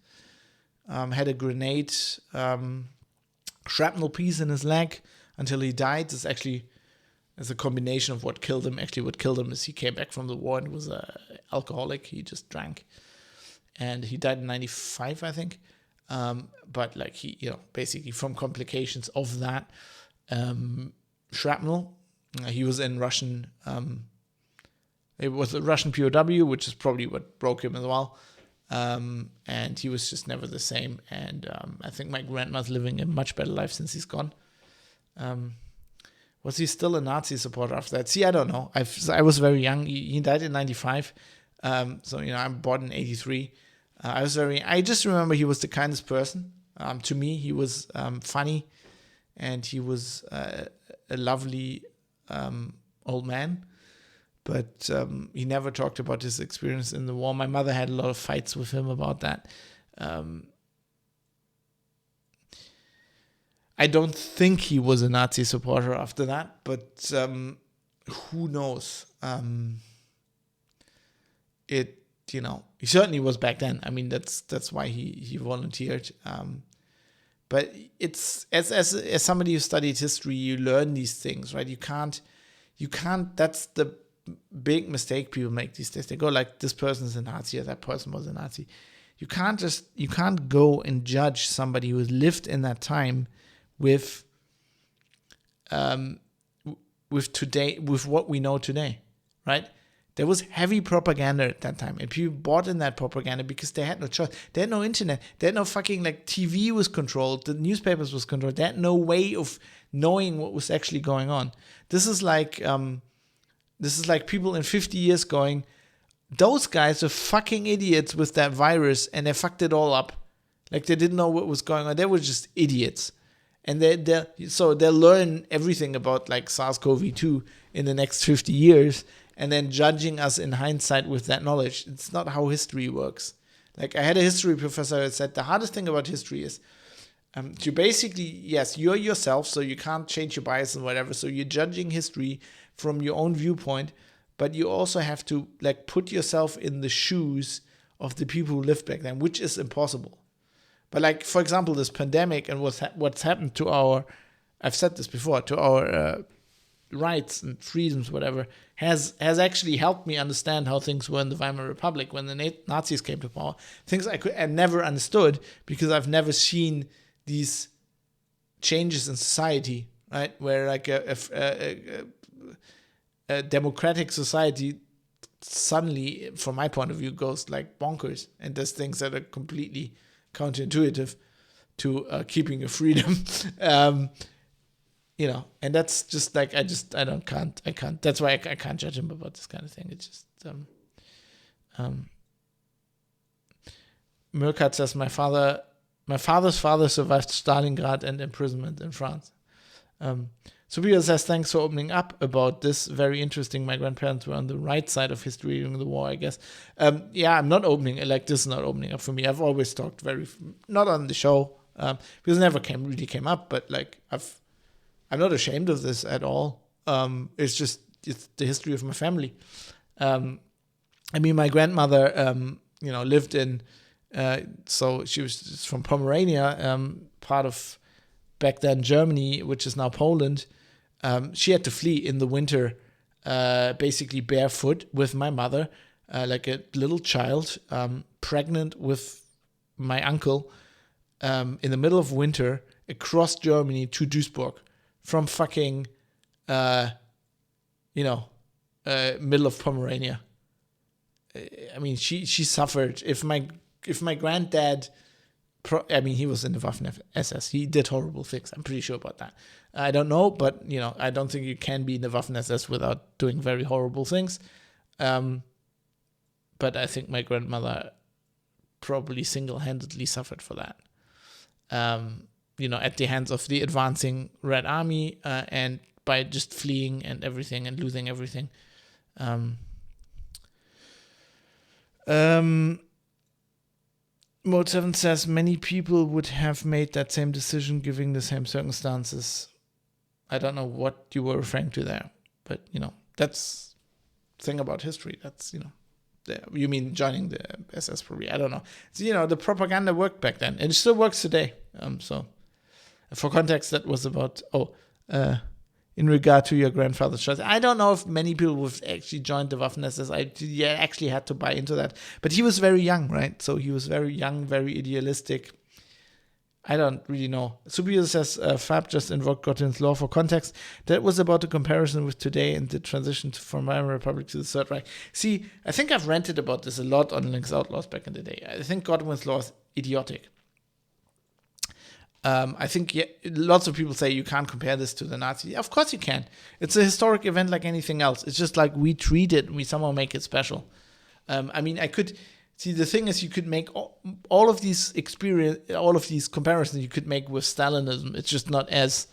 Had a grenade shrapnel piece in his leg until he died. This actually is a combination of what killed him. Actually, what killed him is he came back from the war and was an alcoholic. He just drank. And he died in 1995, I think. But he, basically from complications of that shrapnel. He was in Russian, it was a Russian POW, which is probably what broke him as well. And he was just never the same. And I think my grandma's living a much better life since he's gone. Was he still a Nazi supporter after that? See, I don't know. I was very young. He died in 1995. I'm born in 1983. I just remember he was the kindest person. To me, he was funny, and he was a lovely old man. But he never talked about his experience in the war. My mother had a lot of fights with him about that. I don't think he was a Nazi supporter after that, but who knows? He certainly was back then. I mean, that's why he volunteered. But it's as somebody who studied history, you learn these things, right? You can't. That's the big mistake people make these days. They go like, this person is a Nazi or that person was a Nazi. You can't go and judge somebody who has lived in that time with today, with what we know today, right? There was heavy propaganda at that time, and people bought in that propaganda because they had no choice. They had no internet. They had no fucking, TV was controlled. The newspapers was controlled. They had no way of knowing what was actually going on. This is like people in 50 years going, those guys are fucking idiots with that virus, and they fucked it all up. Like, they didn't know what was going on. They were just idiots. And they'll learn everything about SARS-CoV-2 in the next 50 years, and then judging us in hindsight with that knowledge. It's not how history works. I had a history professor that said the hardest thing about history is you basically, yes, you're yourself, so you can't change your bias and whatever. So you're judging history from your own viewpoint, but you also have to put yourself in the shoes of the people who lived back then, which is impossible. But for example, this pandemic and what's happened to our, I've said this before, to our rights and freedoms, whatever, has actually helped me understand how things were in the Weimar Republic when the Nazis came to power. Things I never understood because I've never seen these changes in society, right? Where a democratic society suddenly, from my point of view, goes bonkers and does things that are completely counterintuitive to keeping your freedom. And that's just I can't. That's why I can't judge him about this kind of thing. It's just, Murkat says, my father's father survived Stalingrad and imprisonment in France. Subir says, thanks for opening up about this. Very interesting. My grandparents were on the right side of history during the war, I guess. I'm not opening, this is not opening up for me. I've always talked not on the show, because it never really came up, but I'm not ashamed of this at all. It's the history of my family. My grandmother, lived in, so she was from Pomerania, part of back then Germany, which is now Poland. She had to flee in the winter, basically barefoot with my mother, like a little child, pregnant with my uncle, in the middle of winter across Germany to Duisburg. From fucking middle of Pomerania. I mean, she suffered. If my granddad, he was in the Waffen-SS. He did horrible things. I'm pretty sure about that. I don't know, but I don't think you can be in the Waffen-SS without doing very horrible things. But I think my grandmother probably single-handedly suffered for that. At the hands of the advancing Red Army and by just fleeing and everything and losing everything. Mode 7 says many people would have made that same decision given the same circumstances. I don't know what you were referring to there, but that's the thing about history. That's you mean joining the SS probably? I don't know. So, the propaganda worked back then, and it still works today. So for context, that was about in regard to your grandfather's choice. I don't know if many people would actually joined the Waffen-SS. I actually had to buy into that. But he was very young, right? So he was very young, very idealistic. I don't really know. Subio says, Fab just invoked Godwin's law for context. That was about the comparison with today and the transition from Weimar Republic to the Third Reich. See, I think I've ranted about this a lot on Link's Outlaws back in the day. I think Godwin's law is idiotic. I think lots of people say you can't compare this to the Nazis. Of course you can. It's a historic event like anything else. It's just like we treat it, we somehow make it special. I could see, the thing is, you could make all of these comparisons you could make with Stalinism. It's just not as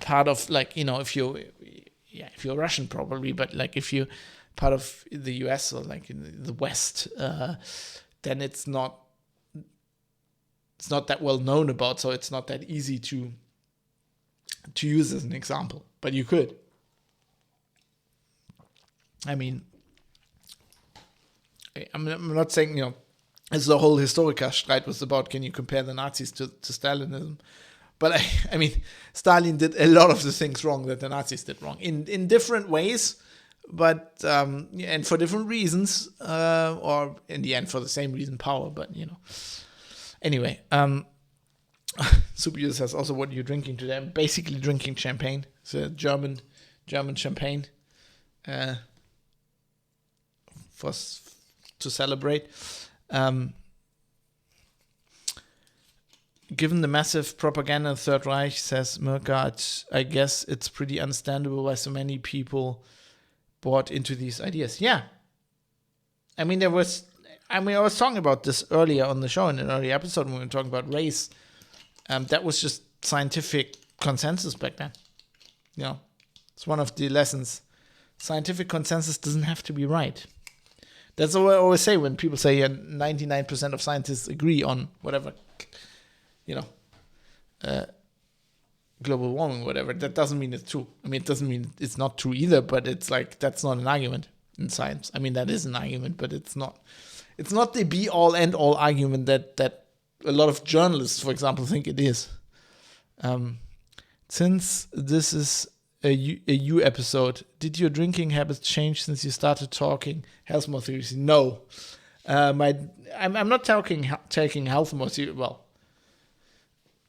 part of if you're Russian probably, but if you're part of the US or in the West, then it's not that well known about, so it's not that easy to use as an example. But you could. I'm not saying, as the whole Historiker-Streit was about, can you compare the Nazis to Stalinism? But Stalin did a lot of the things wrong that the Nazis did wrong in different ways, but and for different reasons, or in the end for the same reason, power. But anyway, Super says also, what are you drinking today? I'm basically drinking champagne. It's a German champagne to celebrate. Given the massive propaganda of the Third Reich, says Mirka, I guess it's pretty understandable why so many people bought into these ideas. Yeah. I was talking about this earlier on the show in an earlier episode when we were talking about race. That was just scientific consensus back then. It's one of the lessons. Scientific consensus doesn't have to be right. That's what I always say when people say 99% of scientists agree on whatever, global warming, whatever. That doesn't mean it's true. It doesn't mean it's not true either, but it's that's not an argument in science. That is an argument, but it's not. It's not the be-all, end-all argument that a lot of journalists, for example, think it is. Since this is a you episode, did your drinking habits change since you started talking health more seriously? No. I'm not taking health more seriously. Well,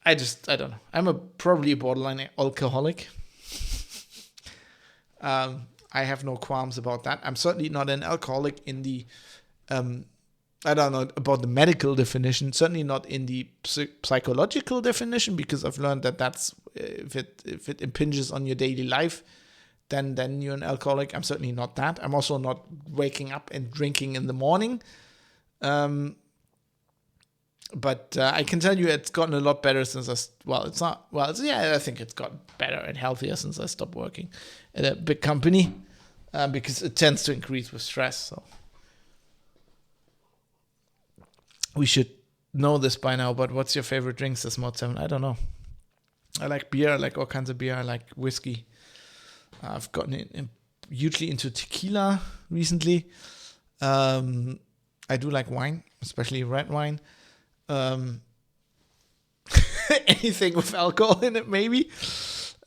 I don't know. I'm probably a borderline alcoholic. I have no qualms about that. I'm certainly not an alcoholic in the I don't know about the medical definition, certainly not in the psychological definition, because I've learned that that's if it impinges on your daily life, then you're an alcoholic. I'm certainly not that. I'm also not waking up and drinking in the morning. But I can tell you it's gotten a lot better since I think it's gotten better and healthier since I stopped working at a big company, because it tends to increase with stress. So we should know this by now, but what's your favorite drink, says Mod 7? I don't know. I like beer. I like all kinds of beer. I like whiskey. I've gotten hugely into tequila recently. I do like wine, especially red wine. Anything with alcohol in it, maybe.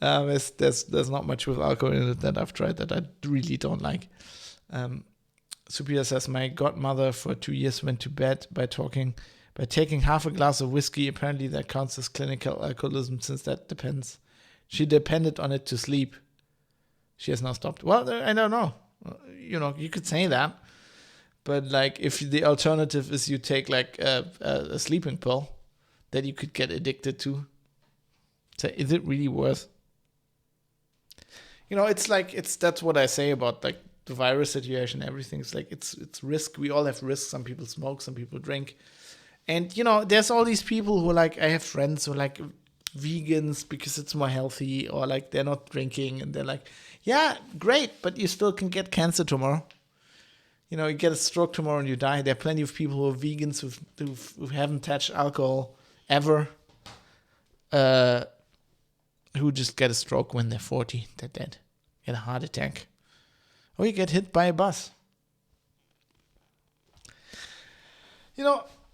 There's not much with alcohol in it that I've tried that I really don't like. Superior says, my godmother for 2 years went to bed by taking half a glass of whiskey. Apparently that counts as clinical alcoholism, since that depends. She depended on it to sleep. She has now stopped. Well, I don't know. You could say that. But like, if the alternative is you take like a sleeping pill that you could get addicted to, so is it really worth? That's what I say about like the virus situation. Everything. It's like it's risk. We all have risks. Some people smoke, some people drink, and there's all these people who like. I have friends who like vegans because it's more healthy, or like they're not drinking, and they're like, yeah, great, but you still can get cancer tomorrow. You get a stroke tomorrow and you die. There are plenty of people who are vegans who haven't touched alcohol ever, who just get a stroke when they're 40. They're dead. Get a heart attack. Or you get hit by a bus.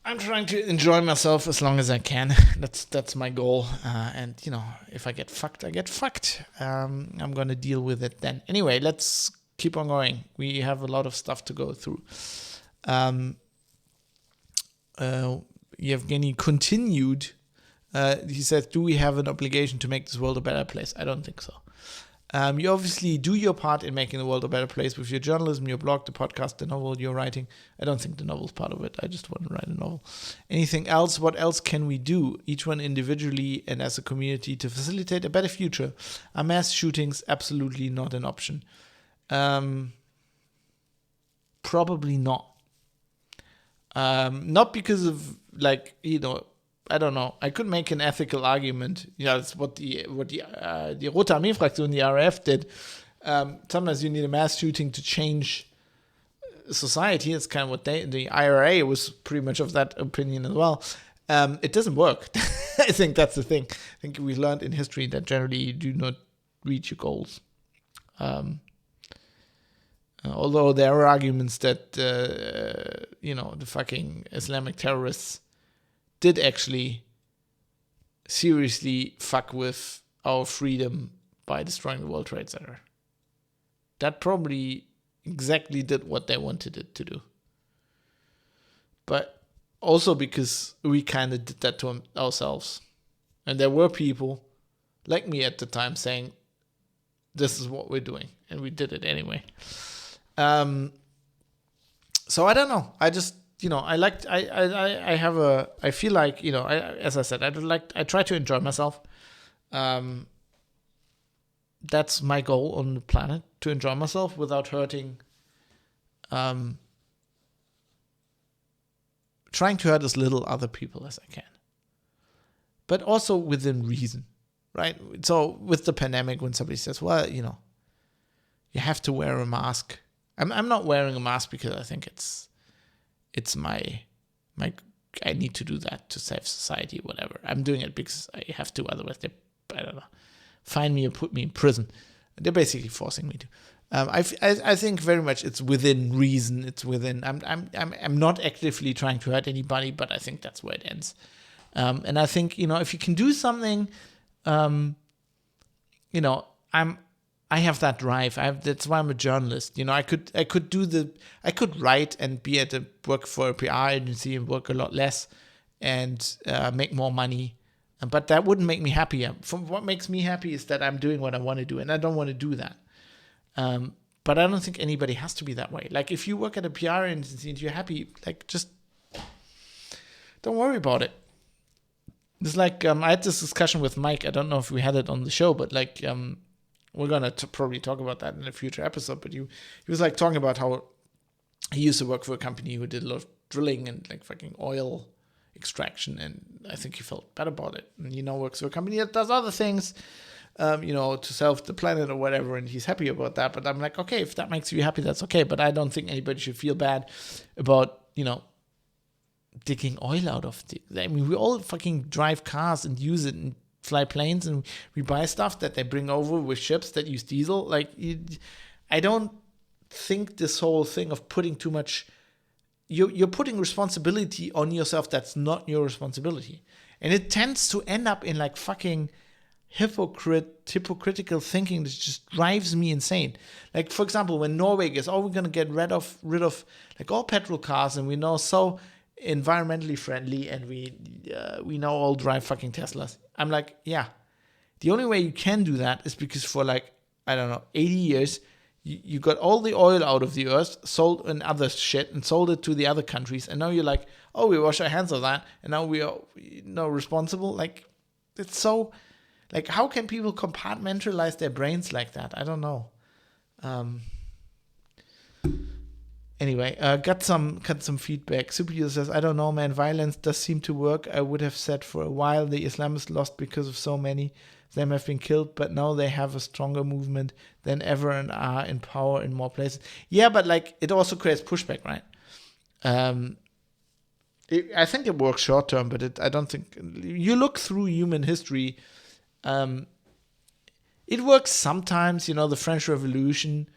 I'm trying to enjoy myself as long as I can. That's my goal. And if I get fucked, I get fucked. I'm going to deal with it then. Anyway, let's keep on going. We have a lot of stuff to go through. Yevgeny continued. He said, do we have an obligation to make this world a better place? I don't think so. You obviously do your part in making the world a better place with your journalism, your blog, the podcast, the novel you're writing. I don't think the novel's part of it. I just want to write a novel. Anything else? What else can we do, each one individually and as a community, to facilitate a better future? Are mass shootings absolutely not an option? Probably not. Not because of I don't know. I could make an ethical argument. That's what the Rote Armee-Fraktion, the RAF, did. Sometimes you need a mass shooting to change society. It's kind of what the IRA was pretty much of that opinion as well. It doesn't work. I think that's the thing. I think we learned in history that generally you do not reach your goals. Although there are arguments that, the fucking Islamic terrorists did actually seriously fuck with our freedom by destroying the World Trade Center. That probably exactly did what they wanted it to do. But also because we kind of did that to ourselves. And there were people like me at the time saying, this is what we're doing. And we did it anyway. So I don't know. I just, I feel like, as I said, I try to enjoy myself. That's my goal on the planet, to enjoy myself without hurting, trying to hurt as little other people as I can. But also within reason, right? So with the pandemic, when somebody says, well, you have to wear a mask. I'm not wearing a mask because I think it's my I need to do that to save society, whatever. I'm doing it because I have to, otherwise they, I don't know, fine me or put me in prison. They're basically forcing me to. I think very much it's within reason. It's within. I'm not actively trying to hurt anybody, but I think that's where it ends. And I think if you can do something, I have that drive. That's why I'm a journalist. I could write and be work for a PR agency and work a lot less and make more money. But that wouldn't make me happy. What makes me happy is that I'm doing what I want to do, and I don't want to do that. But I don't think anybody has to be that way. Like if you work at a PR agency and you're happy, like just don't worry about it. It's like I had this discussion with Mike. I don't know if we had it on the show, but like we're gonna probably talk about that in a future episode. But he was like talking about how he used to work for a company who did a lot of drilling and like fucking oil extraction, and I think he felt bad about it. And he now works for a company that does other things, to save the planet or whatever, and he's happy about that. But I'm like, okay, if that makes you happy, that's okay. But I don't think anybody should feel bad about digging oil out of things. I mean, we all fucking drive cars and use it and fly planes, and we buy stuff that they bring over with ships that use diesel. Like, I don't think this whole thing of putting too much, you're putting responsibility on yourself that's not your responsibility. And it tends to end up in like fucking hypocritical thinking that just drives me insane. Like, for example, when Norway is, we're going to get rid of like all petrol cars, and we know so environmentally friendly, and we now all drive fucking Teslas. I'm like, yeah, the only way you can do that is because for like I don't know, 80 years, you got all the oil out of the earth, sold and other shit, and sold it to the other countries. And now you're like, oh, we wash our hands of that, and now we are responsible. Like, it's so, like, how can people compartmentalize their brains like that? I don't know. Anyway, got some feedback. Superuser says, I don't know, man. Violence does seem to work. I would have said for a while the Islamists lost because of so many of them have been killed, but now they have a stronger movement than ever and are in power in more places. Yeah, but like it also creates pushback, right? I think it works short term, but I don't think you look through human history. It works sometimes, the French Revolution.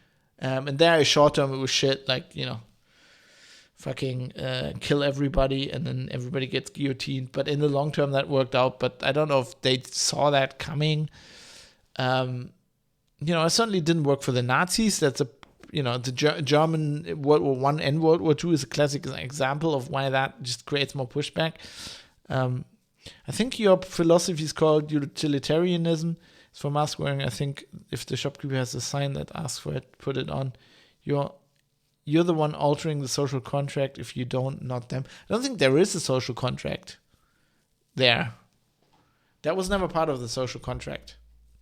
And there, short term, it was shit, like, fucking kill everybody and then everybody gets guillotined. But in the long term, that worked out. But I don't know if they saw that coming. It certainly didn't work for the Nazis. That's the German World War I and World War II is a classic example of why that just creates more pushback. I think your philosophy is called utilitarianism. It's for mask wearing. I think if the shopkeeper has a sign that asks for it, put it on. You're the one altering the social contract. If you don't, not them. I don't think there is a social contract there. That was never part of the social contract,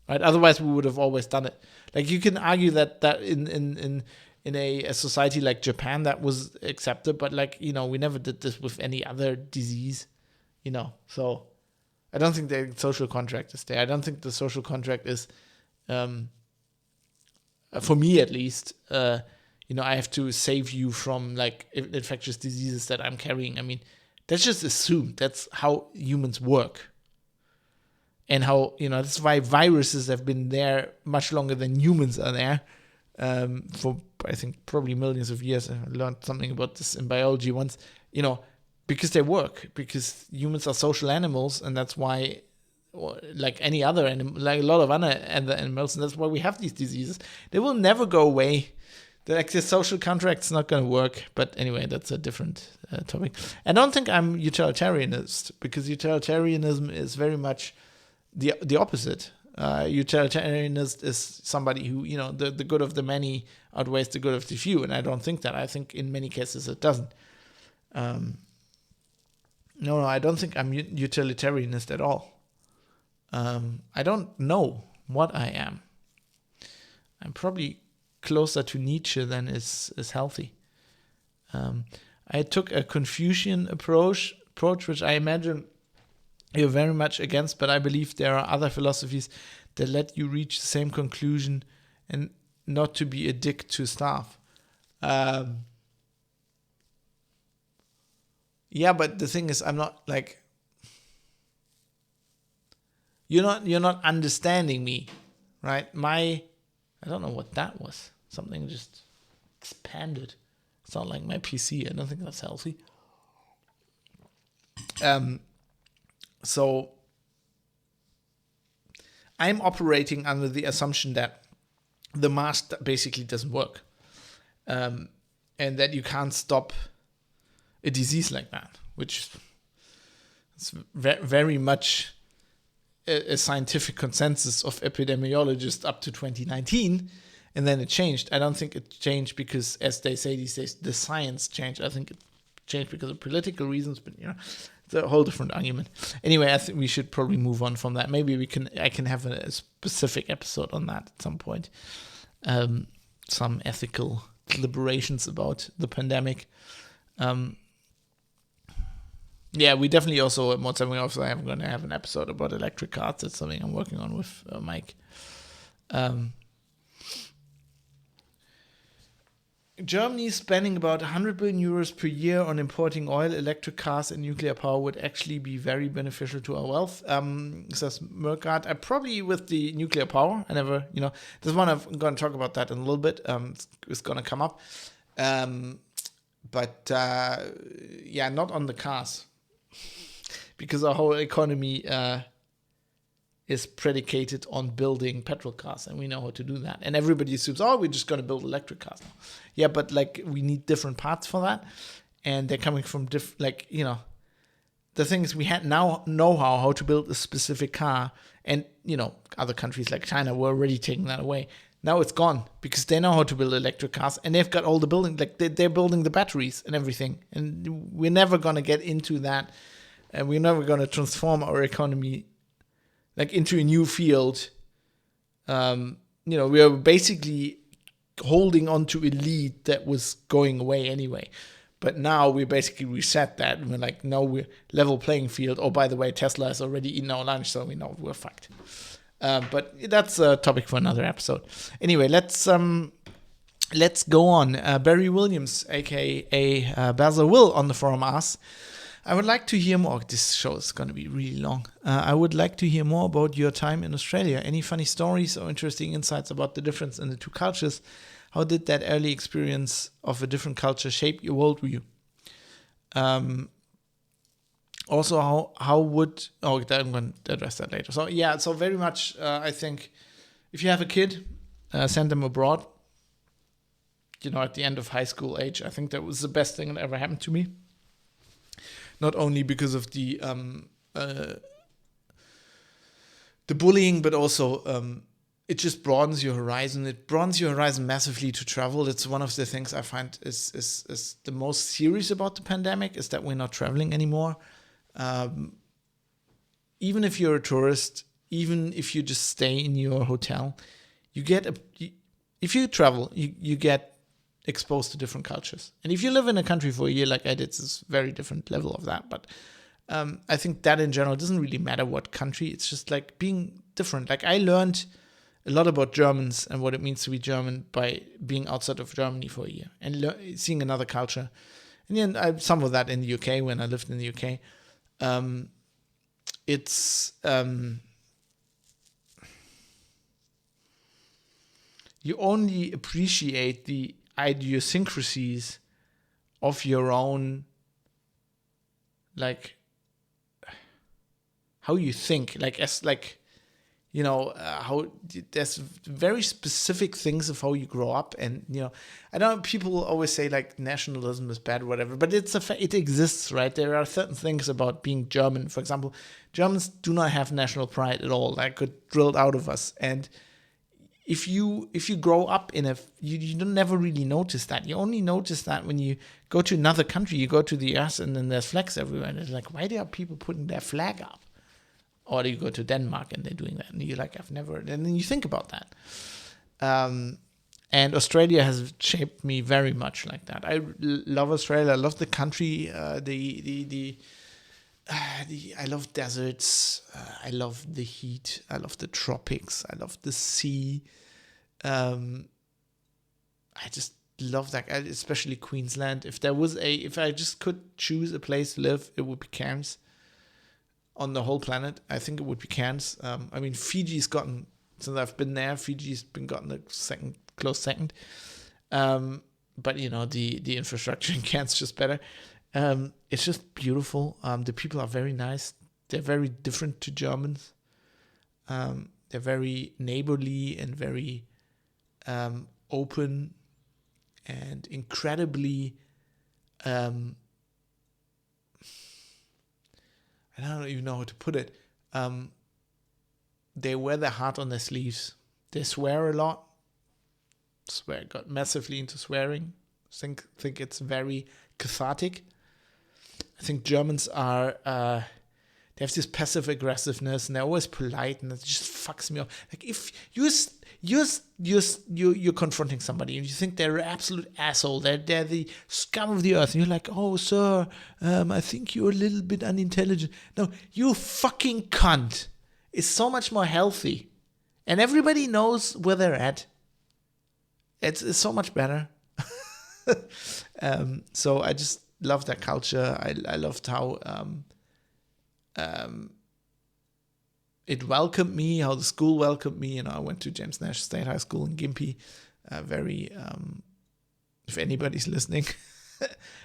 right? Otherwise, we would have always done it. Like you can argue that in a society like Japan that was accepted, but like we never did this with any other disease, So I don't think the social contract is there. I don't think the social contract is, for me at least, I have to save you from like infectious diseases that I'm carrying. I mean, that's just assumed. That's how humans work. And how, that's why viruses have been there much longer than humans are there. For, I think, probably millions of years. I learned something about this in biology once, because they work, because humans are social animals, and that's why, like any other animal, like a lot of other animals, and that's why we have these diseases. They will never go away. The social contract's not going to work. But anyway, that's a different topic. I don't think I'm utilitarianist, because utilitarianism is very much the opposite. Utilitarianist is somebody who, the good of the many outweighs the good of the few, and I don't think that. I think in many cases it doesn't. No, I don't think I'm utilitarianist at all. I don't know what I am. I'm probably closer to Nietzsche than is healthy. I took a Confucian approach, which I imagine you're very much against, but I believe there are other philosophies that let you reach the same conclusion and not to be a dick to staff. Yeah, but the thing is, I'm not like, you're not understanding me, right? I don't know what that was. Something just expanded. It's not like my PC. I don't think that's healthy. So I'm operating under the assumption that the mask basically doesn't work, and that you can't stop a disease like that, which is very much a scientific consensus of epidemiologists up to 2019, and then it changed. I don't think it changed because, as they say these days, the science changed. I think it changed because of political reasons, but it's a whole different argument. Anyway, I think we should probably move on from that. Maybe I can have a specific episode on that at some point. Some ethical deliberations about the pandemic. Yeah, we definitely also, I'm going to have an episode about electric cars. That's something I'm working on with Mike. Germany is spending about 100 billion euros per year on importing oil, electric cars, and nuclear power would actually be very beneficial to our wealth, says Merkart. Probably with the nuclear power. I never, there's one I'm going to talk about that in a little bit. It's going to come up. But not on the cars. Because our whole economy is predicated on building petrol cars, and we know how to do that. And everybody assumes, we're just going to build electric cars now. Yeah, but like we need different parts for that, and they're coming from different. The thing is, we now know how to build a specific car, and other countries like China were already taking that away. Now it's gone because they know how to build electric cars, and they've got all the building, like they're building the batteries and everything. And we're never going to get into that. And we're never going to transform our economy like into a new field. We are basically holding on to a lead that was going away anyway. But now we basically reset that. And we're like, no, we're level playing field. Oh, by the way, Tesla has already eaten our lunch, so we know we're fucked. But that's a topic for another episode. Anyway, let's go on. Barry Williams, aka Basil Will, on the forum asks, I would like to hear more. This show is going to be really long. I would like to hear more about your time in Australia. Any funny stories or interesting insights about the difference in the two cultures? How did that early experience of a different culture shape your worldview? Also, how would... I'm going to address that later. So very much, I think, if you have a kid, send them abroad. At the end of high school age, I think that was the best thing that ever happened to me. Not only because of the bullying, but also it just broadens your horizon. It broadens your horizon massively to travel. It's one of the things I find is the most serious about the pandemic, is that we're not traveling anymore. Even if you're a tourist, even if you just stay in your hotel, if you travel, you get exposed to different cultures. And if you live in a country for a year like I did, it's a very different level of that. But I think that in general doesn't really matter what country. It's just like being different. Like I learned a lot about Germans and what it means to be German by being outside of Germany for a year and seeing another culture. And then I some of that in the UK when I lived in the UK. You only appreciate the idiosyncrasies of your own, like how you think, how there's very specific things of how you grow up. And I know people always say like nationalism is bad or whatever, but it exists, right? There are certain things about being German. For example, Germans do not have national pride at all, like drilled out of us. And if you grow up you don't never really notice that. You only notice that when you go to another country. You go to the US and then there's flags everywhere, and it's like, why are people putting their flag up? Or you go to Denmark and they're doing that, and you're like, I've never. And then you think about that. And Australia has shaped me very much like that. I love Australia. I love the country. I love deserts. I love the heat. I love the tropics. I love the sea. I just love that, especially Queensland. If I just could choose a place to live, it would be Cairns. On the whole planet, I think it would be Cairns. Fiji's gotten, since I've been there, Fiji's been gotten a close second. But the infrastructure in Cairns is just better. It's just beautiful. The people are very nice. They're very different to Germans. They're very neighborly and very open and incredibly. I don't even know how to put it. They wear their heart on their sleeves. They swear a lot. Got massively into swearing. Think it's very cathartic. I think Germans are they have this passive aggressiveness, and they're always polite, and it just fucks me off. Like if you're confronting somebody and you think they're an absolute asshole, they're the scum of the earth, and you're like, oh sir, I think you're a little bit unintelligent. No, you fucking cunt. It's so much more healthy, and everybody knows where they're at. It's so much better. So I just love that culture. I loved how it welcomed me, how the school welcomed me. I went to James Nash State High School in Gympie. If anybody's listening,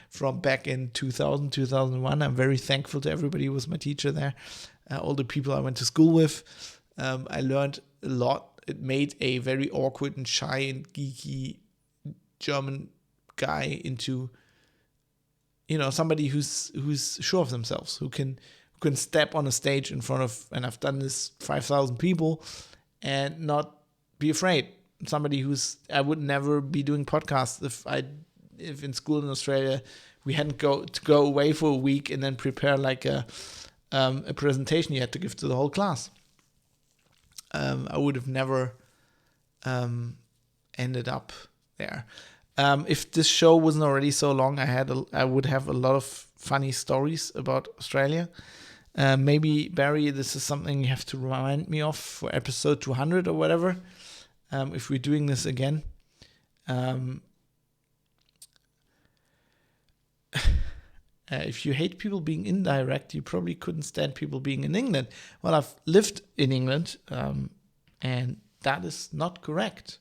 from back in 2000, 2001, I'm very thankful to everybody who was my teacher there. All the people I went to school with. I learned a lot. It made a very awkward and shy and geeky German guy into, somebody who's sure of themselves, who can step on a stage in front of, and I've done this, 5,000 people, and not be afraid, somebody I would never be doing podcasts if in school in Australia we hadn't go away for a week and then prepare like a presentation you had to give to the whole class. I would have never ended up there. If this show wasn't already so long, I would have a lot of funny stories about Australia. Maybe, Barry, this is something you have to remind me of for episode 200 or whatever, if we're doing this again. If you hate people being indirect, you probably couldn't stand people being in England. Well, I've lived in England, and that is not correct.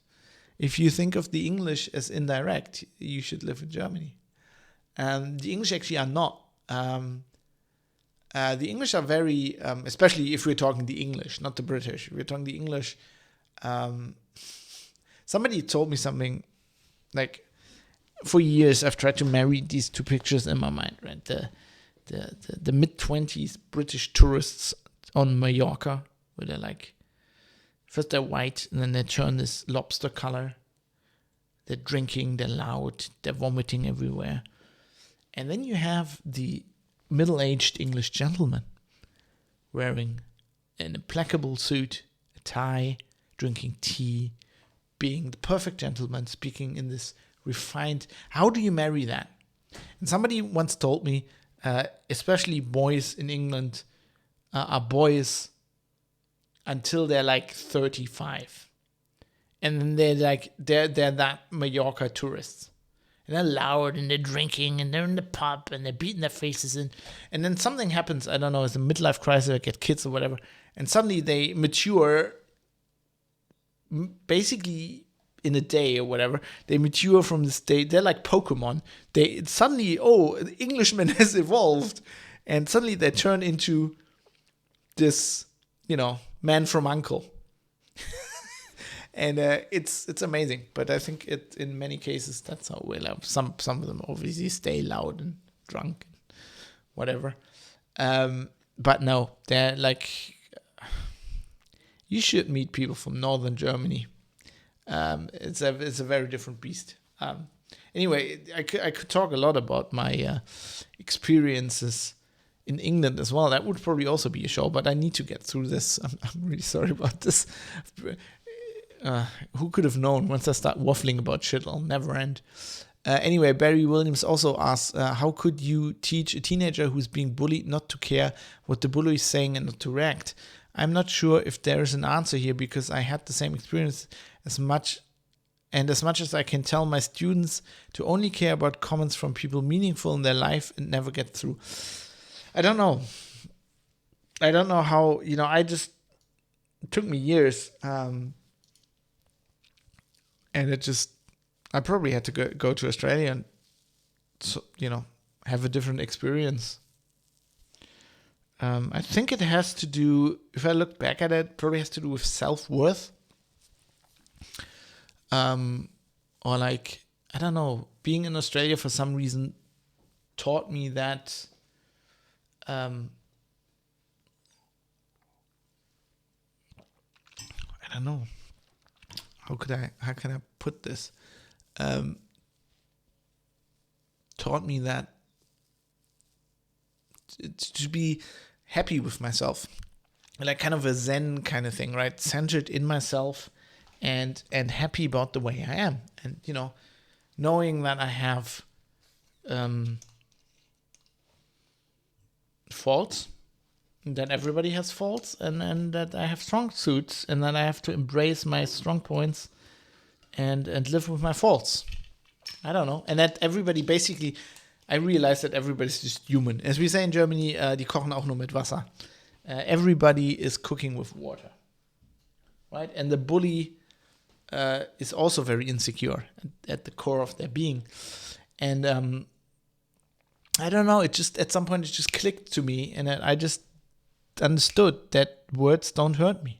If you think of the English as indirect, you should live in Germany. The English actually are not. The English are very, especially if we're talking the English, not the British. If we're talking the English. Somebody told me something like, for years I've tried to marry these two pictures in my mind, right? The mid-20s British tourists on Mallorca, where they're like, first they're white and then they turn this lobster color. They're drinking, they're loud, they're vomiting everywhere. And then you have the middle-aged English gentleman wearing an impeccable suit, a tie, drinking tea, being the perfect gentleman, speaking in this refined. How do you marry that? And somebody once told me, especially boys in England are boys until they're like 35, and then they're that Mallorca tourists, and they're loud and they're drinking and they're in the pub and they're beating their faces in, and then something happens. I don't know, it's a midlife crisis, or get kids or whatever, and suddenly they mature. Basically, in a day or whatever, they mature from this state. They're like Pokemon. They suddenly, the Englishman has evolved, and suddenly they turn into this, man from U.N.C.L.E. And it's amazing. But I think in many cases that's how we love. Some of them obviously stay loud and drunk, and whatever. But no, they're like. You should meet people from northern Germany. It's a very different beast. Anyway, I could talk a lot about my experiences in England as well. That would probably also be a show, but I need to get through this. I'm really sorry about this. Who could have known? Once I start waffling about shit, I'll never end. Anyway, Barry Williams also asks, how could you teach a teenager who's being bullied not to care what the bully is saying and not to react? I'm not sure if there is an answer here, because I had the same experience as much as I can tell my students to only care about comments from people meaningful in their life and never get through. I don't know how, it took me years. And I probably had to go to Australia and, have a different experience. I think it has to do, if I look back at it, probably has to do with self-worth. Or like, I don't know, being in Australia for some reason taught me that I don't know. How can I put this? Taught me that to be happy with myself, like kind of a Zen kind of thing, right? Centered in myself and happy about the way I am, and knowing that I have faults, that everybody has faults, and that I have strong suits, and that I have to embrace my strong points and live with my faults. I don't know, and that everybody basically. I realized that everybody's just human. As we say in Germany, die kochen auch nur mit Wasser. Everybody is cooking with water, right? And the bully is also very insecure at the core of their being. And I don't know, it just, at some point, it just clicked to me, and I just understood that words don't hurt me.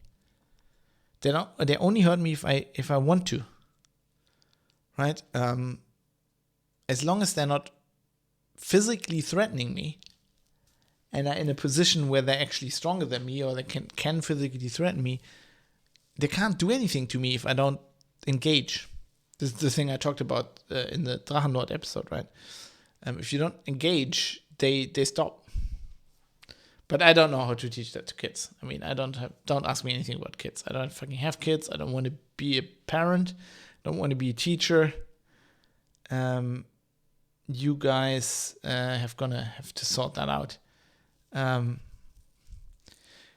They only hurt me if I want to, right? As long as they're not physically threatening me, and are in a position where they're actually stronger than me, or they can physically threaten me, they can't do anything to me if I don't engage. This is the thing I talked about in the Drachenlord episode, right? If you don't engage, they stop. But I don't know how to teach that to kids. I mean, don't ask me anything about kids. I don't fucking have kids. I don't want to be a parent. I don't want to be a teacher. You guys gonna have to sort that out.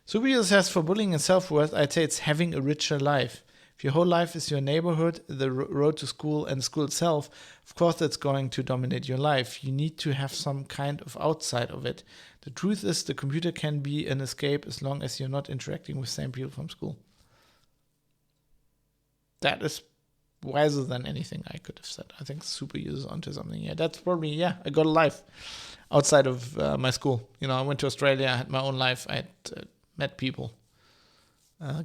Superuser says, for bullying and self-worth, I'd say it's having a richer life. If your whole life is your neighborhood, the road to school and school itself, of course that's going to dominate your life. You need to have some kind of outside of it. The truth is the computer can be an escape as long as you're not interacting with same people from school. That is wiser than anything I could have said. I think Superuser's onto something. Yeah, that's probably, I got a life outside of my school. You know, I went to Australia, I had my own life, I had met people,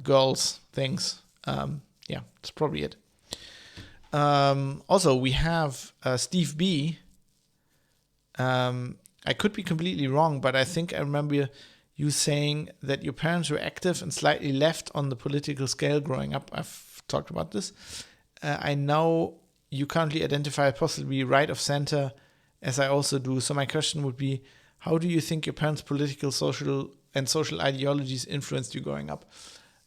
girls, things. That's probably it. Also, we have Steve B. I could be completely wrong, but I think I remember you saying that your parents were active and slightly left on the political scale growing up. I've talked about this. I know you currently identify possibly right of center, as I also do. So my question would be, how do you think your parents' political, social ideologies influenced you growing up?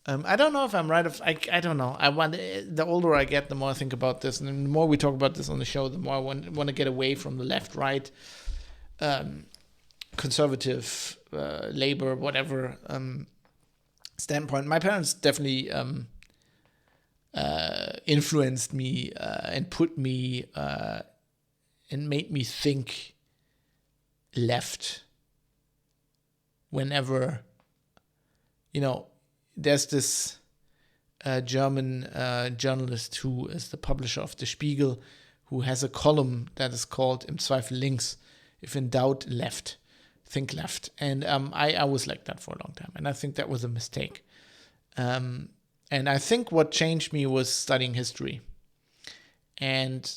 I don't know if I'm right. I don't know. The older I get, the more I think about this, and the more we talk about this on the show, the more I want to get away from the left-right, conservative, labor, whatever standpoint. My parents definitely influenced me and put me and made me think left. Whenever, there's this German journalist who is the publisher of The Spiegel, who has a column that is called Im Zweifel links. If in doubt, left. Think left. And I was like that for a long time. And I think that was a mistake. And I think what changed me was studying history. And,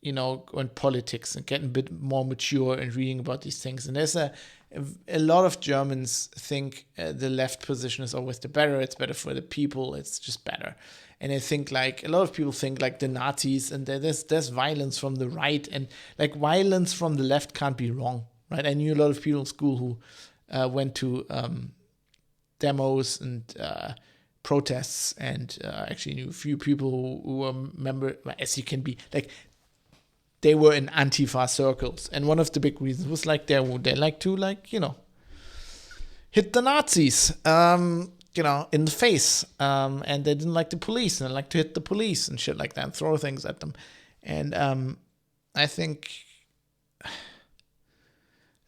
on politics and getting a bit more mature and reading about these things. And there's a lot of Germans think the left position is always the better. It's better for the people. It's just better. And I think a lot of people think the Nazis, and there's violence from the right, and violence from the left can't be wrong, right? I knew a lot of people in school who went to demos and protests, and actually knew a few people who were member, as you can be, they were in Antifa circles. And one of the big reasons was they like to hit the Nazis, in the face. And they didn't like the police, and they like to hit the police and shit like that and throw things at them. And I think as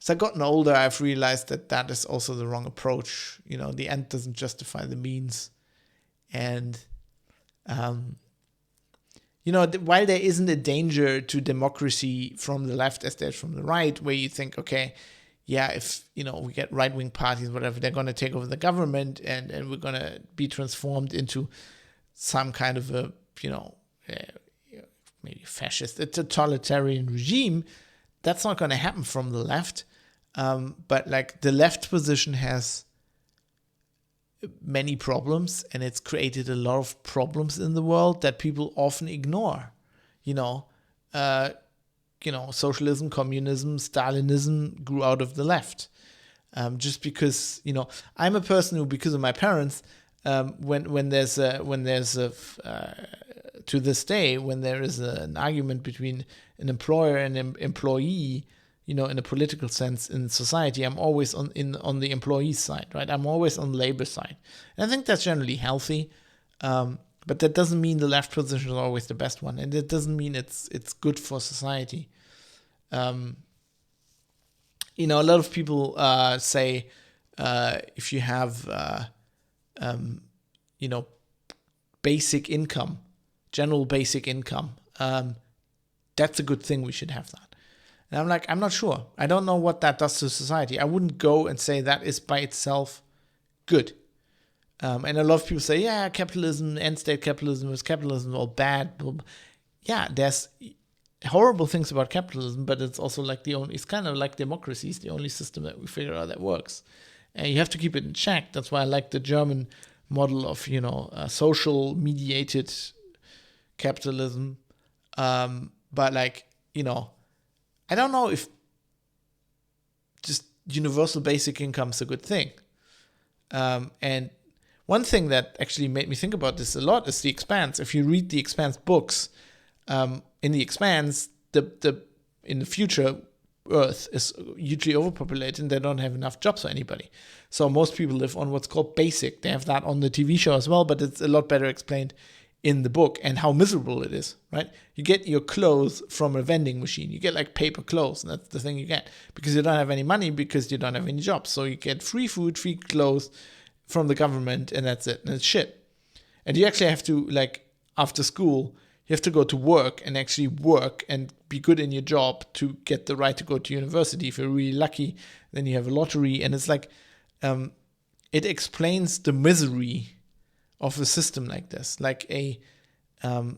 I've gotten older, I've realized that is also the wrong approach. The end doesn't justify the means. And while there isn't a danger to democracy from the left as there's from the right, where you think, okay, if, we get right-wing parties, whatever, they're going to take over the government and we're going to be transformed into some kind of a, maybe fascist, a totalitarian regime, that's not going to happen from the left. But the left position has many problems, and it's created a lot of problems in the world that people often ignore. Socialism, communism, Stalinism grew out of the left. Just because, I'm a person who, because of my parents, when there's to this day, when there is an argument between an employer and an employee, in a political sense in society, I'm always on the employee side, right? I'm always on the labor side. And I think that's generally healthy. But that doesn't mean the left position is always the best one. And it doesn't mean it's good for society. A lot of people say if you have, basic income, general basic income, that's a good thing. We should have that. And I'm not sure. I don't know what that does to society. I wouldn't go and say that is by itself good. And a lot of people say, capitalism, end-state capitalism is capitalism all bad. Yeah, there's horrible things about capitalism, but it's also it's kind of like democracy. It's the only system that we figure out that works. And you have to keep it in check. That's why I like the German model of, social mediated capitalism. But like, you know, I don't know if just universal basic income is a good thing. And one thing that actually made me think about this a lot is The Expanse. If you read The Expanse books, in The Expanse, in the future, Earth is hugely overpopulated and they don't have enough jobs for anybody. So most people live on what's called basic. They have that on the TV show as well, but it's a lot better explained in the book and how miserable it is, right? You get your clothes from a vending machine. You get like paper clothes, and that's the thing you get because you don't have any money because you don't have any jobs. So you get free food, free clothes from the government, and that's it. And it's shit. And you actually have to, like, after school, you have to go to work and actually work and be good in your job to get the right to go to university. If you're really lucky, then you have a lottery. And it's like, it explains the misery of a system like this. Like a lot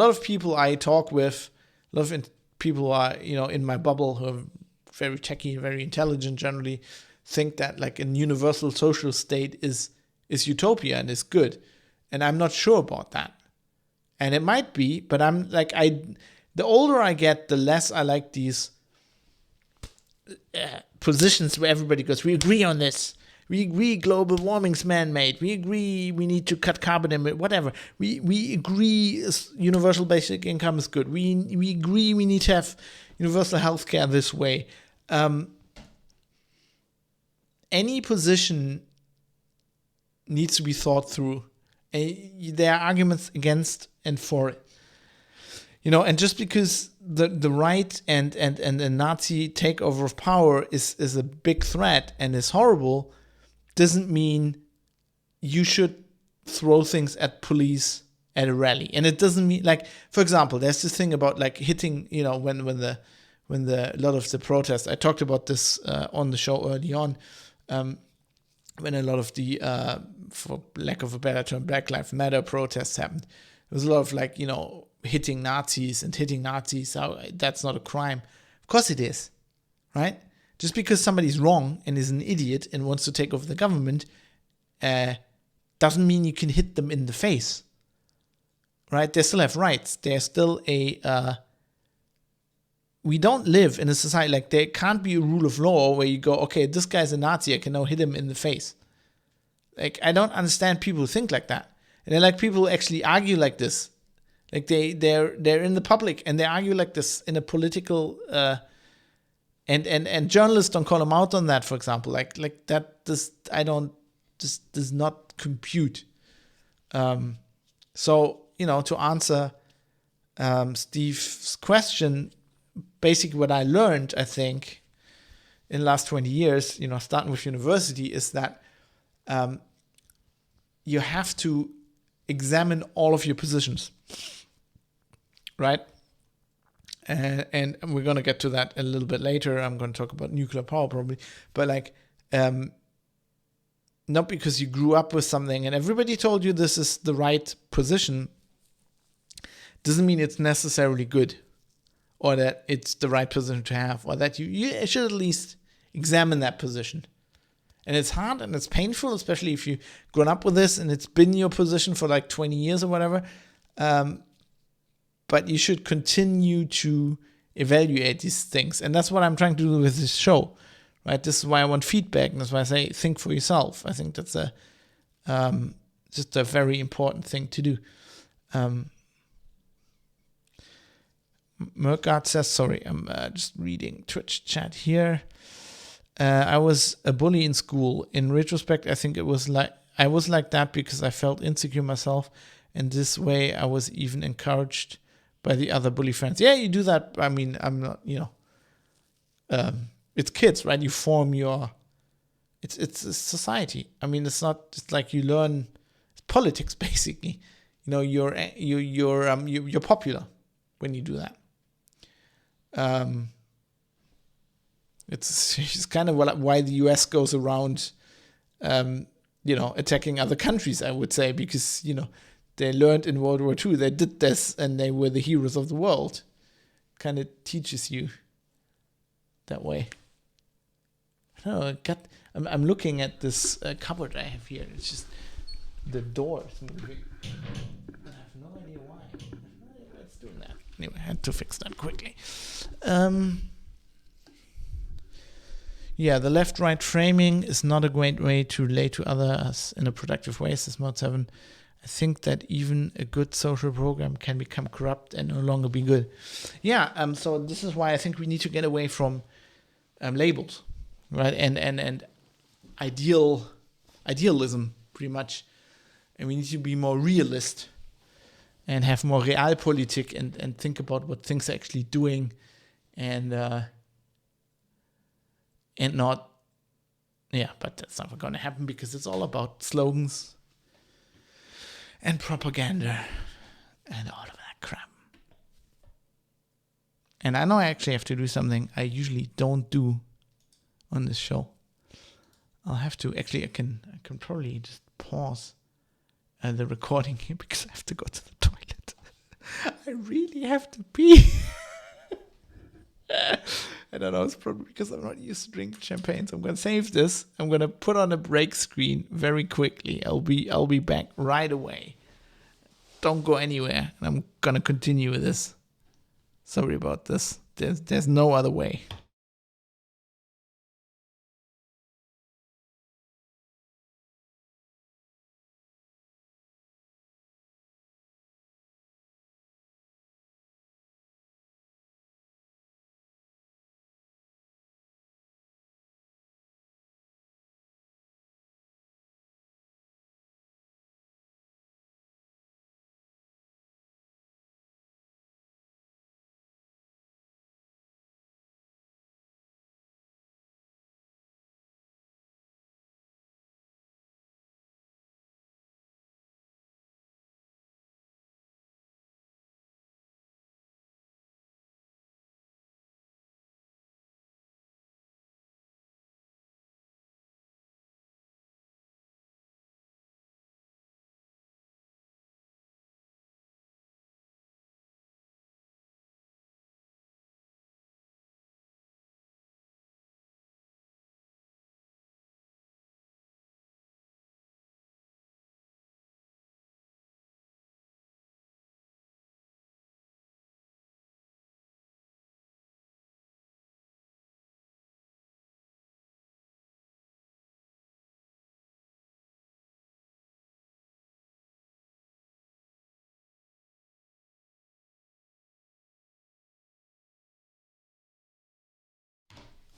of people I talk with, a lot of people are, in my bubble who are very techy, very intelligent generally, think that like a universal social state is utopia and is good. And I'm not sure about that. And it might be, but I'm like, the older I get, the less I like these positions where everybody goes, we agree on this. We agree global warming's man-made. We agree we need to cut carbon emission, whatever. We agree universal basic income is good. We agree we need to have universal healthcare this way. Any position needs to be thought through. There are arguments against and for it. And just because the right and the Nazi takeover of power is a big threat and is horrible, doesn't mean you should throw things at police at a rally. And it doesn't mean, like, for example, there's this thing about like hitting, when a lot of the protests, I talked about this on the show early on, when a lot of the, for lack of a better term, Black Lives Matter protests happened. There was a lot of like, hitting Nazis. That's not a crime. Of course it is, right? Just because somebody's wrong and is an idiot and wants to take over the government doesn't mean you can hit them in the face, right? They still have rights. They're still we don't live in a society, like there can't be a rule of law where you go, okay, this guy's a Nazi, I can now hit him in the face. Like, I don't understand people who think like that. And then like people who actually argue like this. Like they're in the public and they argue like this in a political and journalists don't call them out on that, for example. Like that does not compute. So, to answer Steve's question, basically what I learned, I think, in the last 20 years, starting with university, is that you have to examine all of your positions, right? And we're going to get to that a little bit later. I'm going to talk about nuclear power probably. But like, not because you grew up with something and everybody told you this is the right position, doesn't mean it's necessarily good, or that it's the right position to have, or that you should at least examine that position. And it's hard and it's painful, especially if you've grown up with this and it's been your position for like 20 years or whatever. But you should continue to evaluate these things. And that's what I'm trying to do with this show, right? This is why I want feedback. And that's why I say, think for yourself. I think that's just a very important thing to do. Merkart says, sorry, I'm just reading Twitch chat here. I was a bully in school. In retrospect, I think I was like that because I felt insecure myself. And this way I was even encouraged by the other bully friends. Yeah, you do that. I mean, I'm not, it's kids, right? You form it's a society. I mean, it's not just like you learn, it's politics basically. You're popular when you do that. It's kind of why the US goes around, attacking other countries, I would say, because, they learned in World War II, they did this and they were the heroes of the world. Kind of teaches you that way. I don't know, I'm looking at this cupboard I have here. It's just the door is moving. Anyway, I had to fix that quickly. Yeah, the left-right framing is not a great way to relate to others in a productive way, says Mod 7. I think that even a good social program can become corrupt and no longer be good. Yeah, so this is why I think we need to get away from labels, right? And idealism, pretty much. And we need to be more realist and have more realpolitik and think about what things are actually doing and not, but that's not going to happen because it's all about slogans and propaganda and all of that crap. And I know I actually have to do something I usually don't do on this show. I'll have to, actually I can probably just pause the recording here because I have to go to the toilet. I really have to pee. I don't know, it's probably because I'm not used to drinking champagne. So I'm going to save this. I'm going to put on a break screen very quickly. I'll be back right away. Don't go anywhere. And I'm going to continue with this. Sorry about this. There's no other way.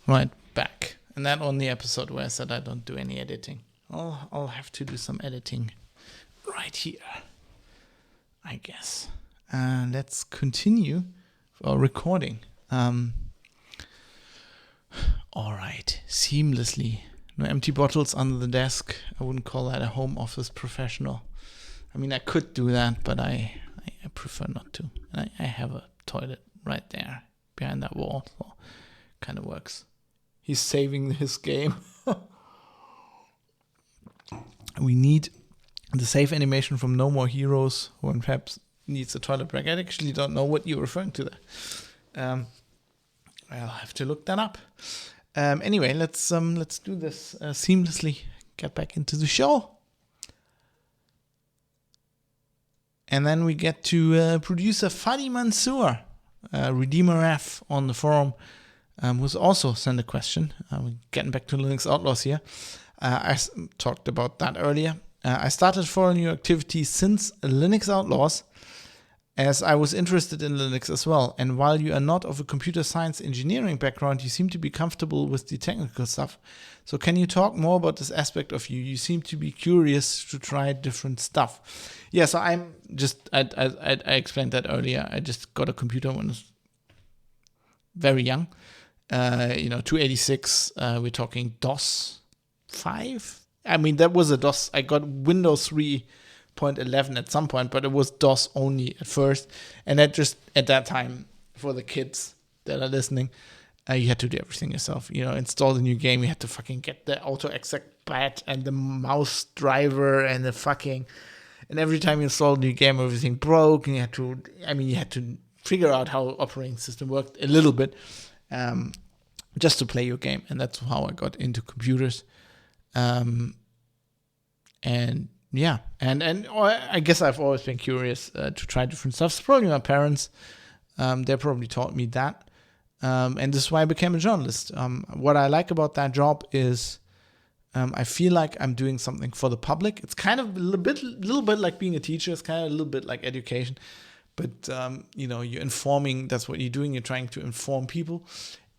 Right, back. And that on the episode where I said I don't do any editing. I'll have to do some editing right here, I guess. Let's continue our recording. All right, seamlessly. No empty bottles under the desk. I wouldn't call that a home office professional. I mean, I could do that, but I prefer not to. And I have a toilet right there behind that wall, so kind of works. He's saving his game. We need the save animation from No More Heroes, who perhaps needs a toilet break. I actually don't know what you're referring to there. I'll have to look that up. Anyway, let's do this seamlessly. Get back into the show. And then we get to producer Fadi Mansour, Redeemer F on the forum, who's also sent a question. We're getting back to Linux Outlaws here. I talked about that earlier. I started following your activities since Linux Outlaws, as I was interested in Linux as well. And while you are not of a computer science engineering background, you seem to be comfortable with the technical stuff. So can you talk more about this aspect of you? You seem to be curious to try different stuff. Yeah, so I'm just, I explained that earlier. I just got a computer when I was very young. 286, we're talking DOS 5. I mean, that was a DOS. I got Windows 3.11 at some point, but it was DOS only at first. And that just, at that time, for the kids that are listening, you had to do everything yourself. Install the new game, you had to fucking get the auto exec pad and the mouse driver and and every time you installed a new game, everything broke, and you had to figure out how operating system worked a little bit, just to play your game. And that's how I got into computers. And I guess I've always been curious to try different stuff. It's probably my parents They probably taught me that. And this is why I became a journalist. What I like about that job is I feel like I'm doing something for the public. It's kind of a little bit like being a teacher. It's kind of a little bit like education. But, you're informing. That's what you're doing. You're trying to inform people.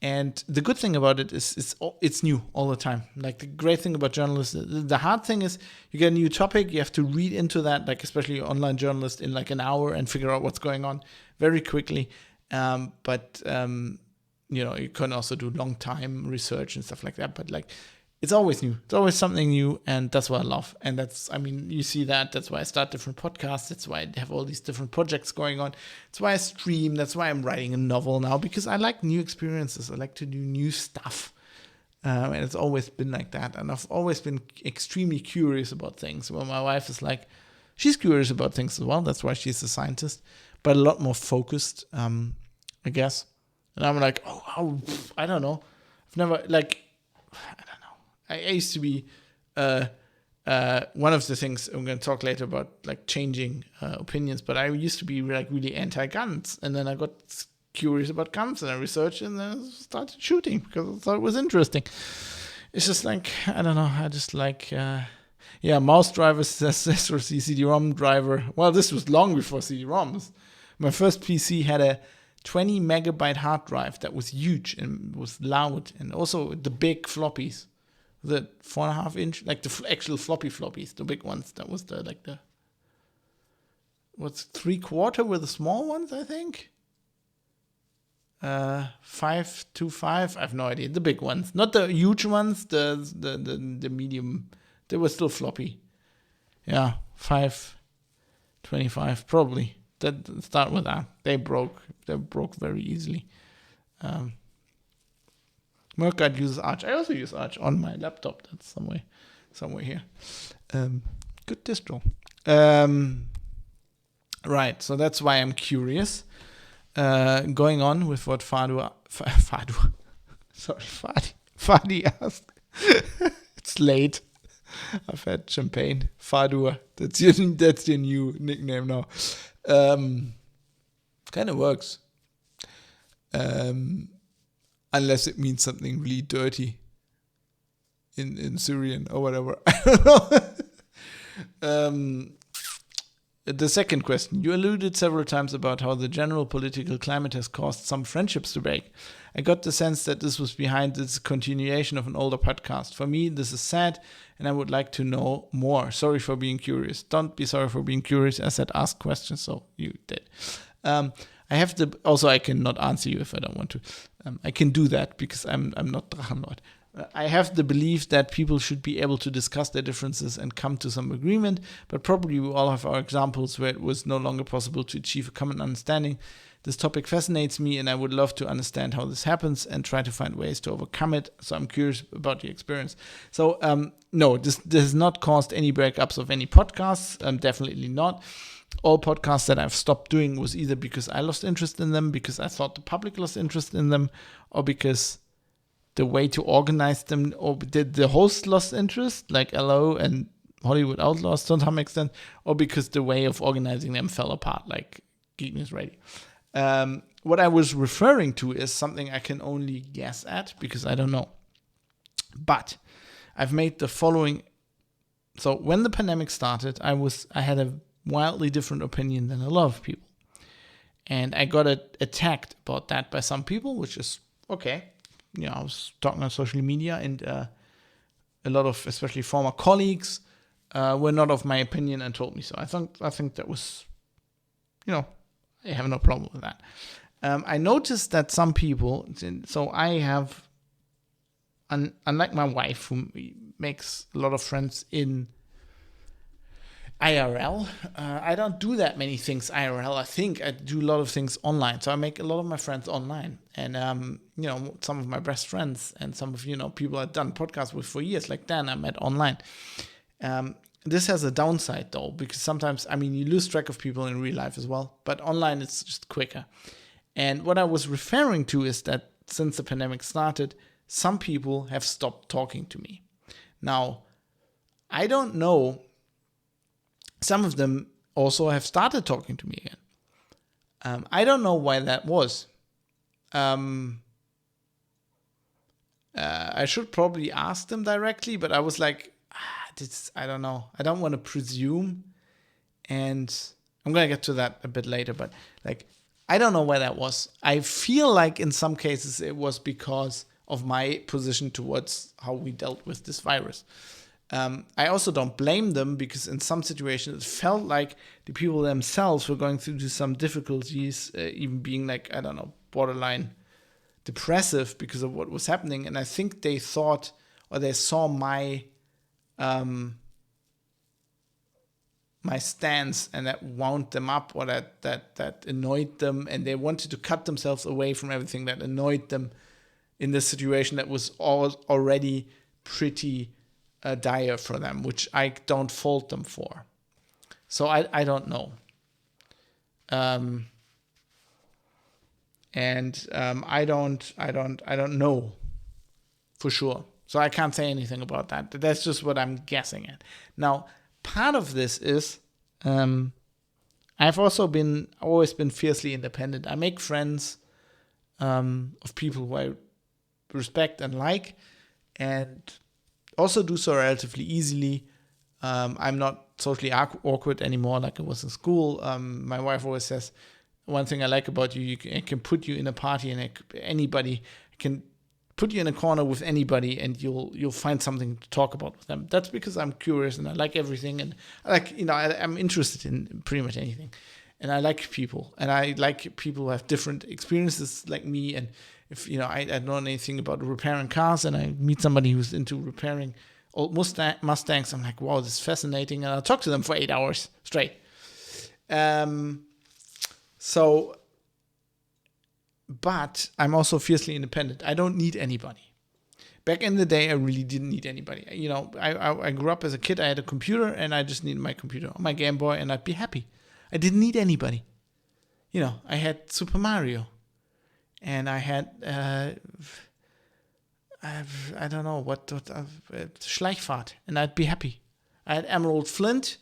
And the good thing about it is it's new all the time. Like the great thing about journalists, the hard thing is you get a new topic, you have to read into that, like especially online journalist in like an hour and figure out what's going on very quickly. But you can also do long time research and stuff like that. But like it's always new. It's always something new, and that's what I love. And you see that. That's why I start different podcasts. That's why I have all these different projects going on. That's why I stream. That's why I'm writing a novel now, because I like new experiences. I like to do new stuff. And it's always been like that. And I've always been extremely curious about things. Well, my wife is like, she's curious about things as well. That's why she's a scientist, but a lot more focused, I guess. And I'm like, I don't know. I've never, I used to be one of the things I'm going to talk later about, like changing opinions. But I used to be like really anti-guns, and then I got curious about guns, and I researched, and then I started shooting because I thought it was interesting. It's just like I don't know. I just like mouse drivers, accessory CD-ROM driver. Well, this was long before CD-ROMs. My first PC had a 20 megabyte hard drive that was huge and was loud, and also the big floppies. The 4.5 inch, like the actual floppies, the big ones. That was what's 3/4 were the small ones, I think. 525. I have no idea. The big ones, not the huge ones. The medium. They were still floppy. Yeah, 525 probably. That start with that. They broke very easily. Mercad uses Arch. I also use Arch on my laptop. That's somewhere here. Good distro. Right, so that's why I'm curious. Going on with what Fadi asked. It's late. I've had champagne. Fadur. That's your new nickname now. Kind of works. Unless it means something really dirty in Syrian or whatever. I don't know. The second question. You alluded several times about how the general political climate has caused some friendships to break. I got the sense that this was behind this continuation of an older podcast. For me, this is sad, and I would like to know more. Sorry for being curious. Don't be sorry for being curious. I said ask questions, so you did. I cannot answer you if I don't want to. I can do that because I'm not Drachenlord. I have the belief that people should be able to discuss their differences and come to some agreement, but probably we all have our examples where it was no longer possible to achieve a common understanding. This topic fascinates me, and I would love to understand how this happens and try to find ways to overcome it. So I'm curious about your experience. So no, this has not caused any breakups of any podcasts. Definitely not. All podcasts that I've stopped doing was either because I lost interest in them, because I thought the public lost interest in them, or because the way to organize them, or did the host lost interest, like LO and Hollywood Outlaws to some extent, or because the way of organizing them fell apart, like Geek News Radio. What I was referring to is something I can only guess at because I don't know. But I've made the following. So when the pandemic started, I had a wildly different opinion than a lot of people. And I got attacked about that by some people, which is okay. I was talking on social media, and a lot of, especially former colleagues, were not of my opinion and told me so. I think that was, I have no problem with that. I noticed that some people, so I have, unlike my wife, who makes a lot of friends in IRL, I don't do that many things IRL. I think I do a lot of things online. So I make a lot of my friends online. And, some of my best friends and some of, people I've done podcasts with for years, like Dan, I met online. This has a downside, though, because sometimes, you lose track of people in real life as well. But online, it's just quicker. And what I was referring to is that since the pandemic started, some people have stopped talking to me. Now, I don't know. Some of them also have started talking to me again. I don't know why that was. I should probably ask them directly, but I was like, I don't know. I don't want to presume. And I'm going to get to that a bit later, but like, I don't know why that was. I feel like in some cases it was because of my position towards how we dealt with this virus. I also don't blame them, because in some situations it felt like the people themselves were going through some difficulties, even being like, I don't know, borderline depressive because of what was happening. And I think they thought, or they saw my my stance, and that wound them up, or that annoyed them, and they wanted to cut themselves away from everything that annoyed them in this situation that was already pretty dire for them, which I don't fault them for. So I don't know. I don't know for sure. So I can't say anything about that. That's just what I'm guessing at. Now, part of this is I've always been fiercely independent. I make friends of people who I respect and like, and also do so relatively easily. I'm not socially awkward anymore like I was in school. My wife always says, one thing I like about you, I can put you in a party, and anybody can put you in a corner with anybody, and you'll find something to talk about with them. That's because I'm curious and I like everything, and I like, I'm interested in pretty much anything, and I like people, and I like people who have different experiences like me. And if I don't know anything about repairing cars, and I meet somebody who's into repairing old Mustangs, I'm like, wow, this is fascinating, and I'll talk to them for 8 hours straight. But I'm also fiercely independent. I don't need anybody. Back in the day, I really didn't need anybody. I grew up as a kid. I had a computer, and I just needed my computer, my Game Boy, and I'd be happy. I didn't need anybody. I had Super Mario, and I had I don't know what Schleichfahrt, and I'd be happy. I had Emerald Flint,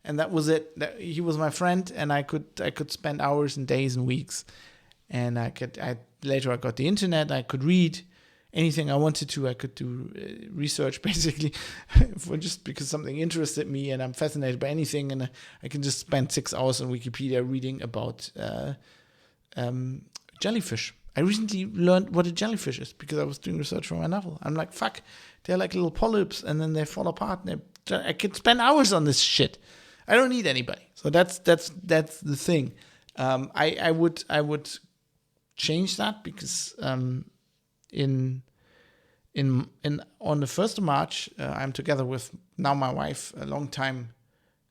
and that was it. He was my friend, and I could spend hours and days and weeks. And later I got the internet. I could read anything I wanted to. I could do research basically, just because something interested me, and I'm fascinated by anything. And I can just spend 6 hours on Wikipedia reading about jellyfish. I recently learned what a jellyfish is because I was doing research for my novel. I'm like, fuck, they're like little polyps, and then they fall apart. And I could spend hours on this shit. I don't need anybody. So that's the thing. I would change that, because on the 1st of March, I'm together with now my wife, a long-time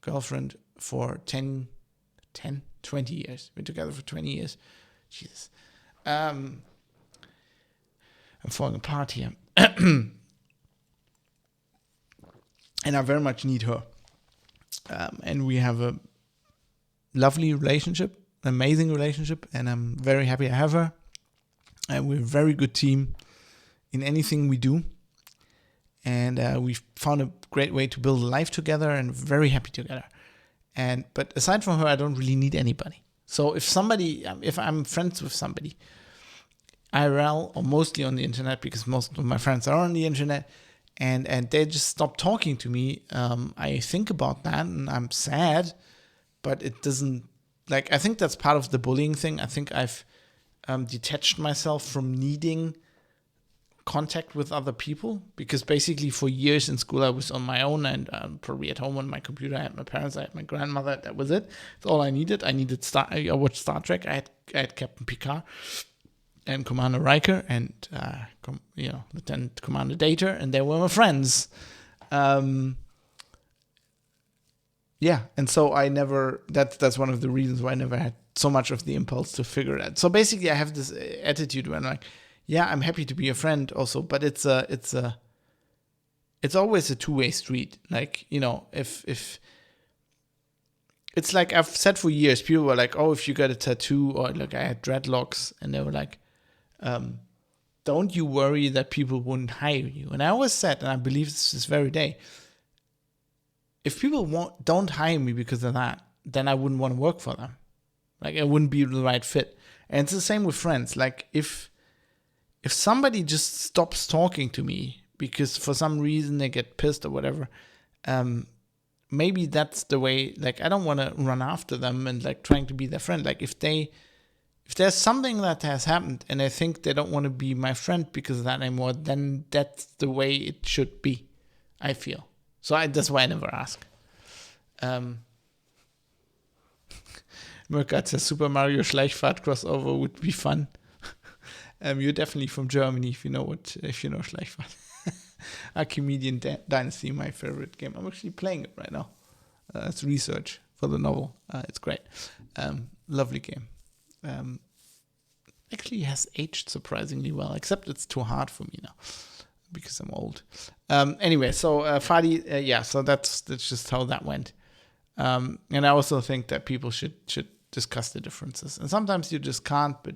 girlfriend for 20 years. We're together for 20 years. Jesus. I'm falling apart here. And I very much need her. And we have a lovely relationship, amazing relationship, and I'm very happy I have her. And we're a very good team in anything we do. And we've found a great way to build a life together, and very happy together. But aside from her, I don't really need anybody. So if I'm friends with somebody, IRL, or mostly on the internet, because most of my friends are on the internet, and they just stop talking to me, I think about that, and I'm sad, but it doesn't, I think that's part of the bullying thing. I think I've detached myself from needing contact with other people, because basically for years in school I was on my own, and probably at home on my computer. I had my parents, I had my grandmother. That was it. That's all I needed. I watched Star Trek. I had Captain Picard and Commander Riker and Lieutenant Commander Data, and they were my friends. And so I never. That's one of the reasons why I never had so much of the impulse to figure it out. So basically, I have this attitude when I'm like, yeah, I'm happy to be a friend also, but it's always a two-way street. If it's like I've said for years, people were like, oh, if you got a tattoo, or I had dreadlocks, and they were like, don't you worry that people wouldn't hire you? And I always said, and I believe this very day, if people don't hire me because of that, then I wouldn't want to work for them, Like, it wouldn't be the right fit. And it's the same with friends. Like, if somebody just stops talking to me because for some reason they get pissed or whatever, maybe that's the way. Like, I don't want to run after them and like trying to be their friend. Like, if there's something that has happened and I think they don't want to be my friend because of that anymore, then that's the way it should be, I feel. So that's why I never ask. Murkat says Super Mario Schleichfahrt crossover would be fun. You're definitely from Germany if you know Schleichfahrt. Archimedean Dynasty, my favorite game. I'm actually playing it right now. It's research for the novel. It's great. Lovely game. Actually has aged surprisingly well, except it's too hard for me now because I'm old. Anyway, so Fadi, so that's just how that went. And I also think that people should discuss the differences. And sometimes you just can't, but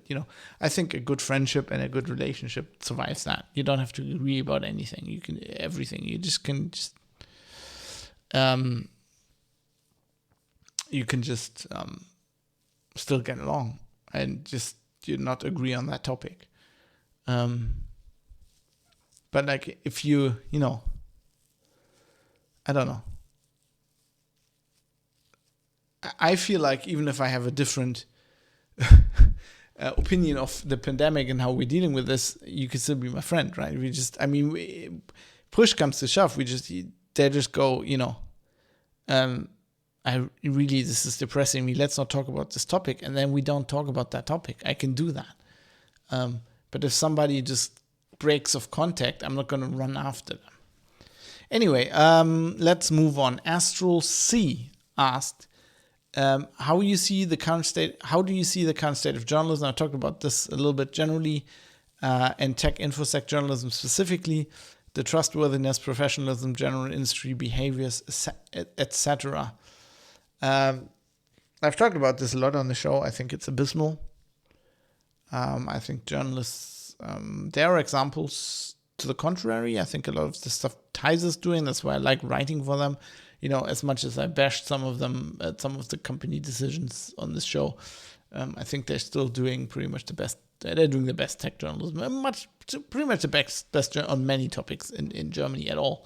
I think a good friendship and a good relationship survives that. You don't have to agree about anything. You can everything. You can just still get along and just not agree on that topic. But like if you I don't know. I feel like even if I have a different opinion of the pandemic and how we're dealing with this, you can still be my friend, right? Push comes to shove, they just go, this is depressing me. Let's not talk about this topic. And then we don't talk about that topic. I can do that. But if somebody just breaks off contact, I'm not going to run after them. Anyway, let's move on. Astral C asked, how do you see the current state of journalism? I talked about this a little bit generally, and tech infosec journalism specifically, the trustworthiness, professionalism, general industry behaviors, etc. I've talked about this a lot on the show. I think it's abysmal. I think journalists, there are examples to the contrary. I think a lot of the stuff Tize is doing, that's why I like writing for them. As much as I bashed some of them at some of the company decisions on this show, I think they're still doing pretty much the best. They're doing the best tech journalism, pretty much the best on many topics in Germany at all.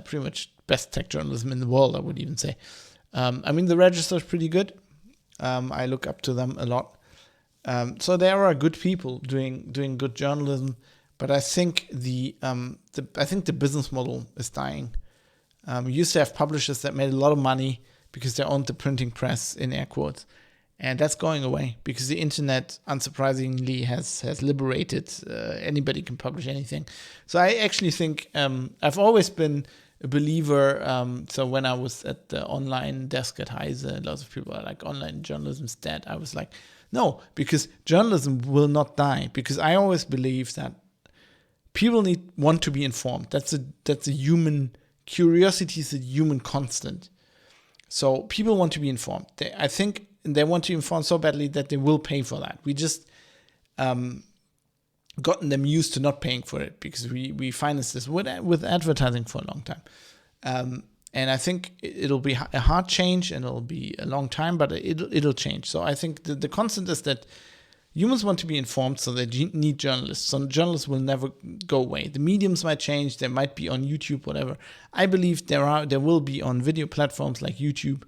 Pretty much best tech journalism in the world, I would even say. The register is pretty good. I look up to them a lot. So there are good people doing good journalism, but I think the business model is dying. We used to have publishers that made a lot of money because they owned the printing press, in air quotes. And that's going away because the internet, unsurprisingly, has liberated. Anybody can publish anything. So I actually think I've always been a believer. So when I was at the online desk at Heise, lots of people are like, online journalism's dead. I was like, no, because journalism will not die. Because I always believe that people want to be informed. That's a human curiosity, is a human constant. So people want to be informed. I think they want to be informed so badly that they will pay for that. We just gotten them used to not paying for it because we finance this with advertising for a long time. And I think it'll be a hard change and it'll be a long time, but it'll change. So I think the constant is that humans want to be informed, so they need journalists. So journalists will never go away. The mediums might change. They might be on YouTube, whatever. I believe there will be on video platforms like YouTube.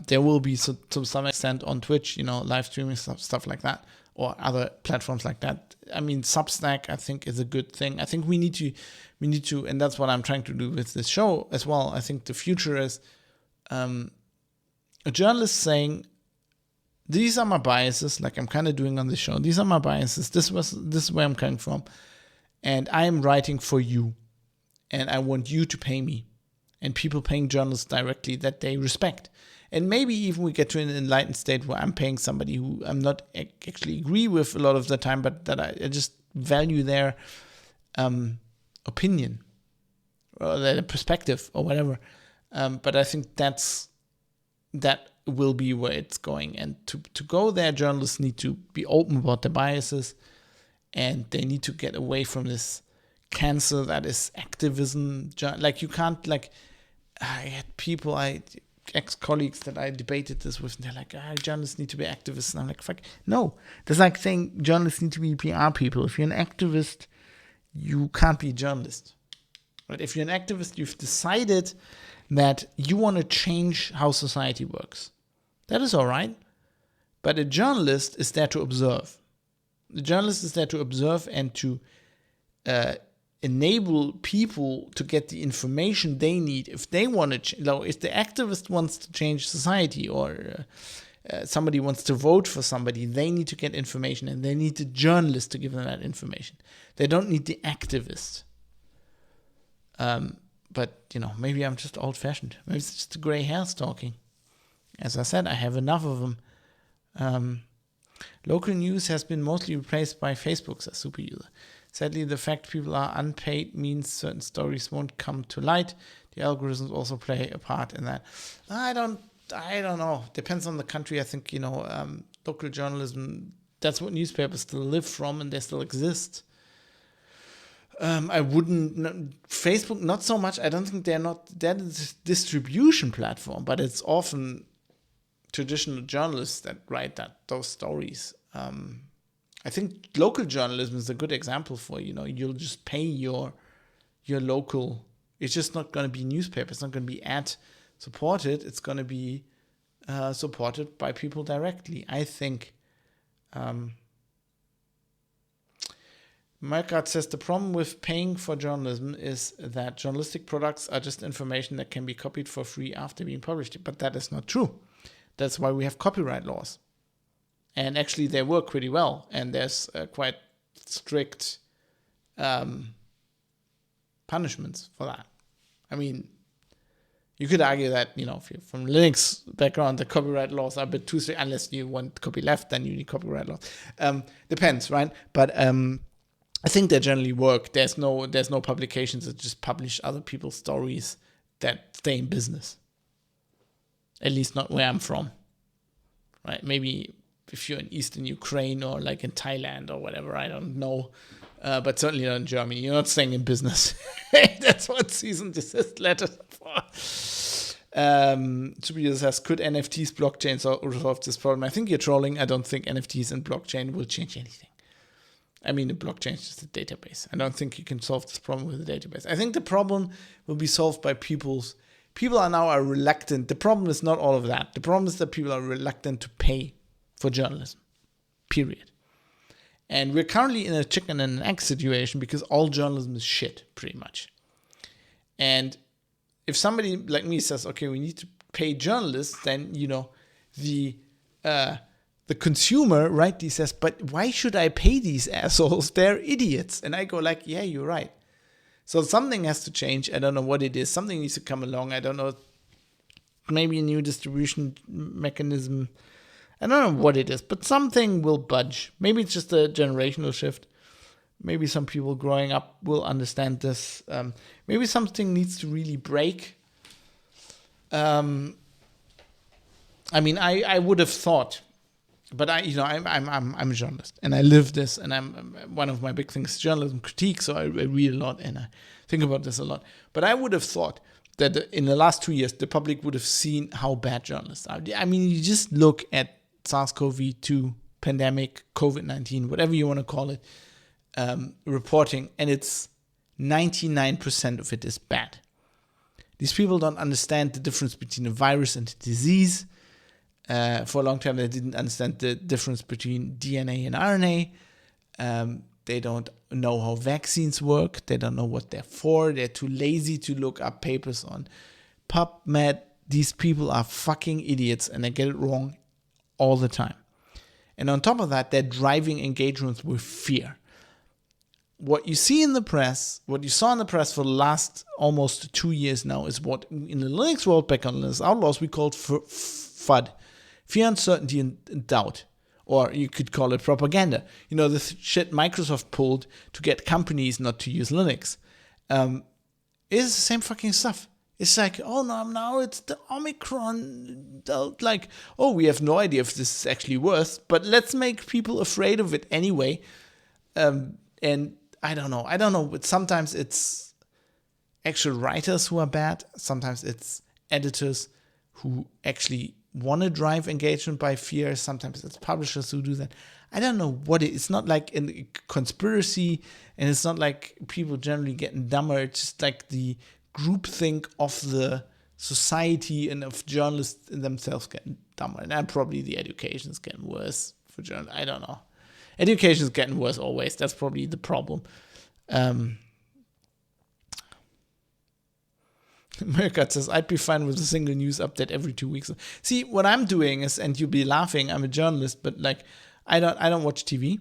There will be to some extent on Twitch, live streaming stuff like that, or other platforms like that. Substack, I think, is a good thing. I think we need to, and that's what I'm trying to do with this show as well. I think the future is a journalist saying, these are my biases, like I'm kind of doing on this show. These are my biases. This is where I'm coming from. And I am writing for you. And I want you to pay me. And people paying journalists directly that they respect. And maybe even we get to an enlightened state where I'm paying somebody who I'm not actually agree with a lot of the time, but that I just value their opinion or their perspective or whatever. But I think that will be where it's going. And to go there, journalists need to be open about their biases, and they need to get away from this cancer that is activism. Like, you can't, like, I had people, ex-colleagues that I debated this with, and they're like, journalists need to be activists. And I'm like, fuck, no. That's like saying journalists need to be PR people. If you're an activist, you can't be a journalist. Right? If you're an activist, you've decided that you want to change how society works. That is all right. But a journalist is there to observe. The journalist is there to observe and to enable people to get the information they need if they want to. If the activist wants to change society, or somebody wants to vote for somebody, they need to get information, and they need the journalist to give them that information. They don't need the activist. But maybe I'm just old-fashioned. Maybe it's just the gray hairs talking. As I said, I have enough of them. Local news has been mostly replaced by Facebook, says super user. Sadly, the fact people are unpaid means certain stories won't come to light. The algorithms also play a part in that. I don't know. Depends on the country. I think, local journalism, that's what newspapers still live from, and they still exist. Facebook, not so much. I don't think they're a distribution platform, but it's often traditional journalists that write those stories. I think local journalism is a good example for, you'll just pay your local. It's just not going to be newspaper. It's not going to be ad supported. It's going to be supported by people directly. I think. Melkart says the problem with paying for journalism is that journalistic products are just information that can be copied for free after being published. But that is not true. That's why we have copyright laws. And actually, they work pretty well. And there's quite strict punishments for that. I mean, you could argue that, if you're from Linux background, the copyright laws are a bit too strict. Unless you want copyleft, then you need copyright laws. Depends, right? But I think they generally work. There's no publications that just publish other people's stories that stay in business. At least not where I'm from, right? Maybe if you're in Eastern Ukraine or like in Thailand or whatever, I don't know. But certainly not in Germany. You're not staying in business. That's what cease and desist letters are for. Tobias says, could NFTs, blockchains resolve this problem? I think you're trolling. I don't think NFTs and blockchain will change anything. I mean, the blockchain is just a database. I don't think you can solve this problem with a database. I think the problem will be solved by people are reluctant. The problem is not all of that. The problem is that people are reluctant to pay for journalism, period. And we're currently in a chicken and an egg situation because all journalism is shit, pretty much. And if somebody like me says, okay, we need to pay journalists, then, the consumer rightly says, but why should I pay these assholes? They're idiots. And I go like, yeah, you're right. So something has to change. I don't know what it is. Something needs to come along. I don't know. Maybe a new distribution mechanism. I don't know what it is, but something will budge. Maybe it's just a generational shift. Maybe some people growing up will understand this. Maybe something needs to really break. I would have thought, but I'm a journalist and I live this, and I'm one of my big things is journalism critique. So I read a lot and I think about this a lot. But I would have thought that in the last 2 years, the public would have seen how bad journalists are. I mean, you just look at SARS-CoV-2 pandemic, COVID-19, whatever you want to call it, reporting, and it's 99% of it is bad. These people don't understand the difference between a virus and a disease. For a long time, they didn't understand the difference between DNA and RNA. They don't know how vaccines work. They don't know what they're for. They're too lazy to look up papers on PubMed. These people are fucking idiots, and they get it wrong all the time. And on top of that, they're driving engagements with fear. What you see in the press, what you saw in the press for the last almost 2 years now, is what in the Linux world back on Linux Outlaws we called FUD. Fear, uncertainty, and doubt. Or you could call it propaganda. The shit Microsoft pulled to get companies not to use Linux. It's the same fucking stuff. It's like, oh, no, now it's the Omicron. Like, oh, we have no idea if this is actually worse, but let's make people afraid of it anyway. And I don't know. But sometimes it's actual writers who are bad. Sometimes it's editors who actually want to drive engagement by fear. Sometimes it's publishers who do that. I don't know what it's not like a conspiracy, and it's not like people generally getting dumber. It's just like the groupthink of the society and of journalists themselves getting dumber. And probably the education is getting worse for journalists. I don't know. Education is getting worse always. That's probably the problem. America says, I'd be fine with a single news update every 2 weeks. See, what I'm doing is, and you'll be laughing, I'm a journalist, but like, I don't watch TV.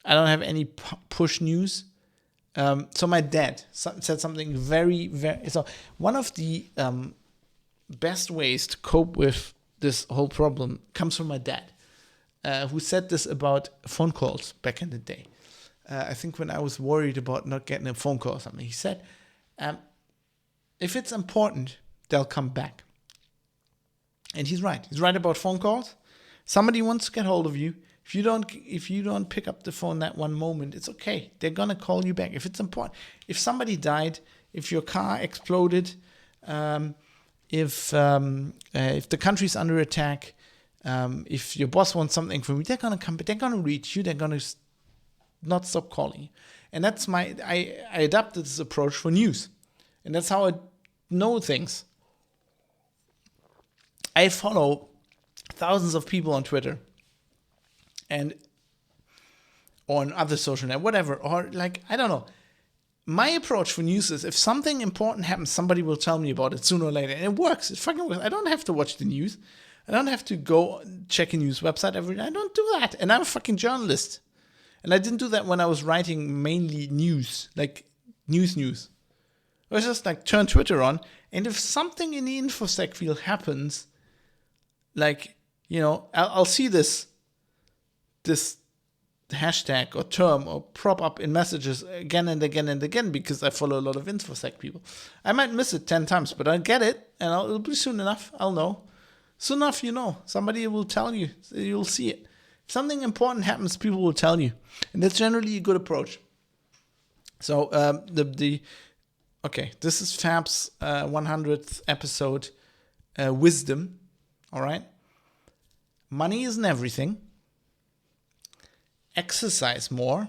I don't have any push news. So my dad said something very, very... So one of the best ways to cope with this whole problem comes from my dad, who said this about phone calls back in the day. I think when I was worried about not getting a phone call or something, he said, if it's important, they'll come back. And he's right. He's right about phone calls. Somebody wants to get hold of you. If you don't pick up the phone that one moment, it's okay. They're gonna call you back if it's important. If somebody died, if your car exploded, if the country's under attack, if your boss wants something from you, they're gonna come. They're gonna reach you. They're gonna not stop calling you. And that's I adapted this approach for news, and that's how I know things. I follow thousands of people on Twitter and on other social networks, whatever, or like, I don't know. My approach for news is if something important happens, somebody will tell me about it sooner or later. And it works. It fucking works. I don't have to watch the news. I don't have to go check a news website every day. I don't do that. And I'm a fucking journalist. And I didn't do that when I was writing mainly news, like news. I was just like, turn Twitter on. And if something in the InfoSec field happens, like, you know, I'll see this hashtag or term or prop up in messages again and again and again because I follow a lot of InfoSec people. I might miss it 10 times, but I'll get it, and it'll be soon enough. I'll know. Soon enough, you know. Somebody will tell you. You'll see it. If something important happens, people will tell you. And that's generally a good approach. So, okay, this is Fab's 100th episode, wisdom. All right? Money isn't everything. Exercise more.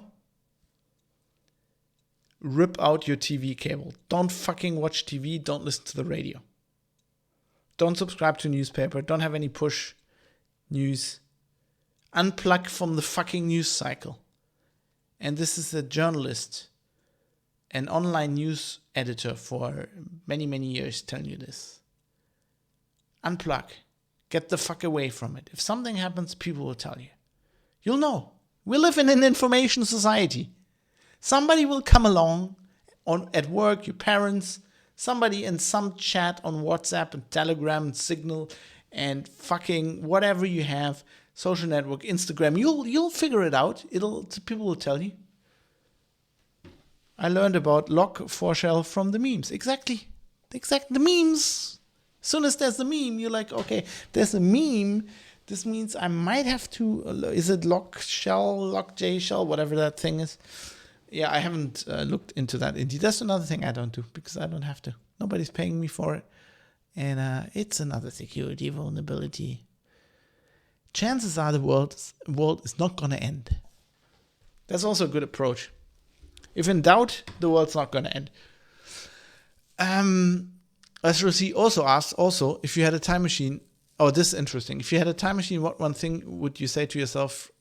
Rip out your TV cable. Don't fucking watch TV. Don't listen to the radio. Don't subscribe to a newspaper. Don't have any push news. Unplug from the fucking news cycle. And this is a journalist, an online news editor for many, many years telling you this. Unplug. Get the fuck away from it. If something happens, people will tell you. You'll know. We live in an information society. Somebody will come along at work, your parents, somebody in some chat on WhatsApp and Telegram and Signal and fucking whatever you have, social network, Instagram. You'll figure it out. People will tell you. I learned about Log4Shell from the memes. Exactly. The memes. As soon as there's a meme, you're like, okay, there's a meme. This means I might have to, is it LogJ-Shell, whatever that thing is? Yeah, I haven't looked into that. Indeed, that's another thing I don't do because I don't have to. Nobody's paying me for it. And it's another security vulnerability. Chances are the world is not going to end. That's also a good approach. If in doubt, the world's not going to end. As Rosie also asked, if you had a time machine, this is interesting. If you had a time machine, what one thing would you say to yourself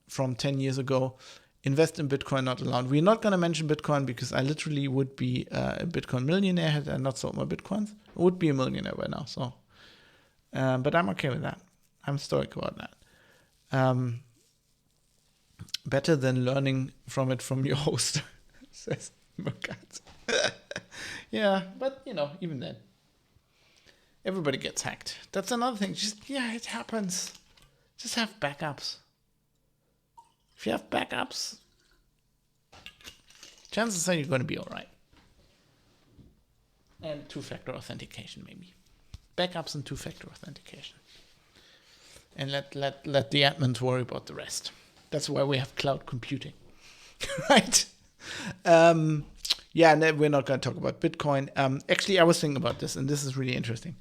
from 10 years ago? Invest in Bitcoin, not allowed. We're not going to mention Bitcoin because I literally would be a Bitcoin millionaire had I not sold my Bitcoins. I would be a millionaire right now. So, but I'm okay with that. I'm stoic about that. Better than learning from it from your host, says Mercat. Yeah, but even then, everybody gets hacked. That's another thing. It happens. Just have backups. If you have backups, chances are you're going to be all right. And two-factor authentication, maybe. Backups and two-factor authentication. And let the admins worry about the rest. That's why we have cloud computing, right? Yeah, we're not going to talk about Bitcoin. Actually, I was thinking about this, and this is really interesting.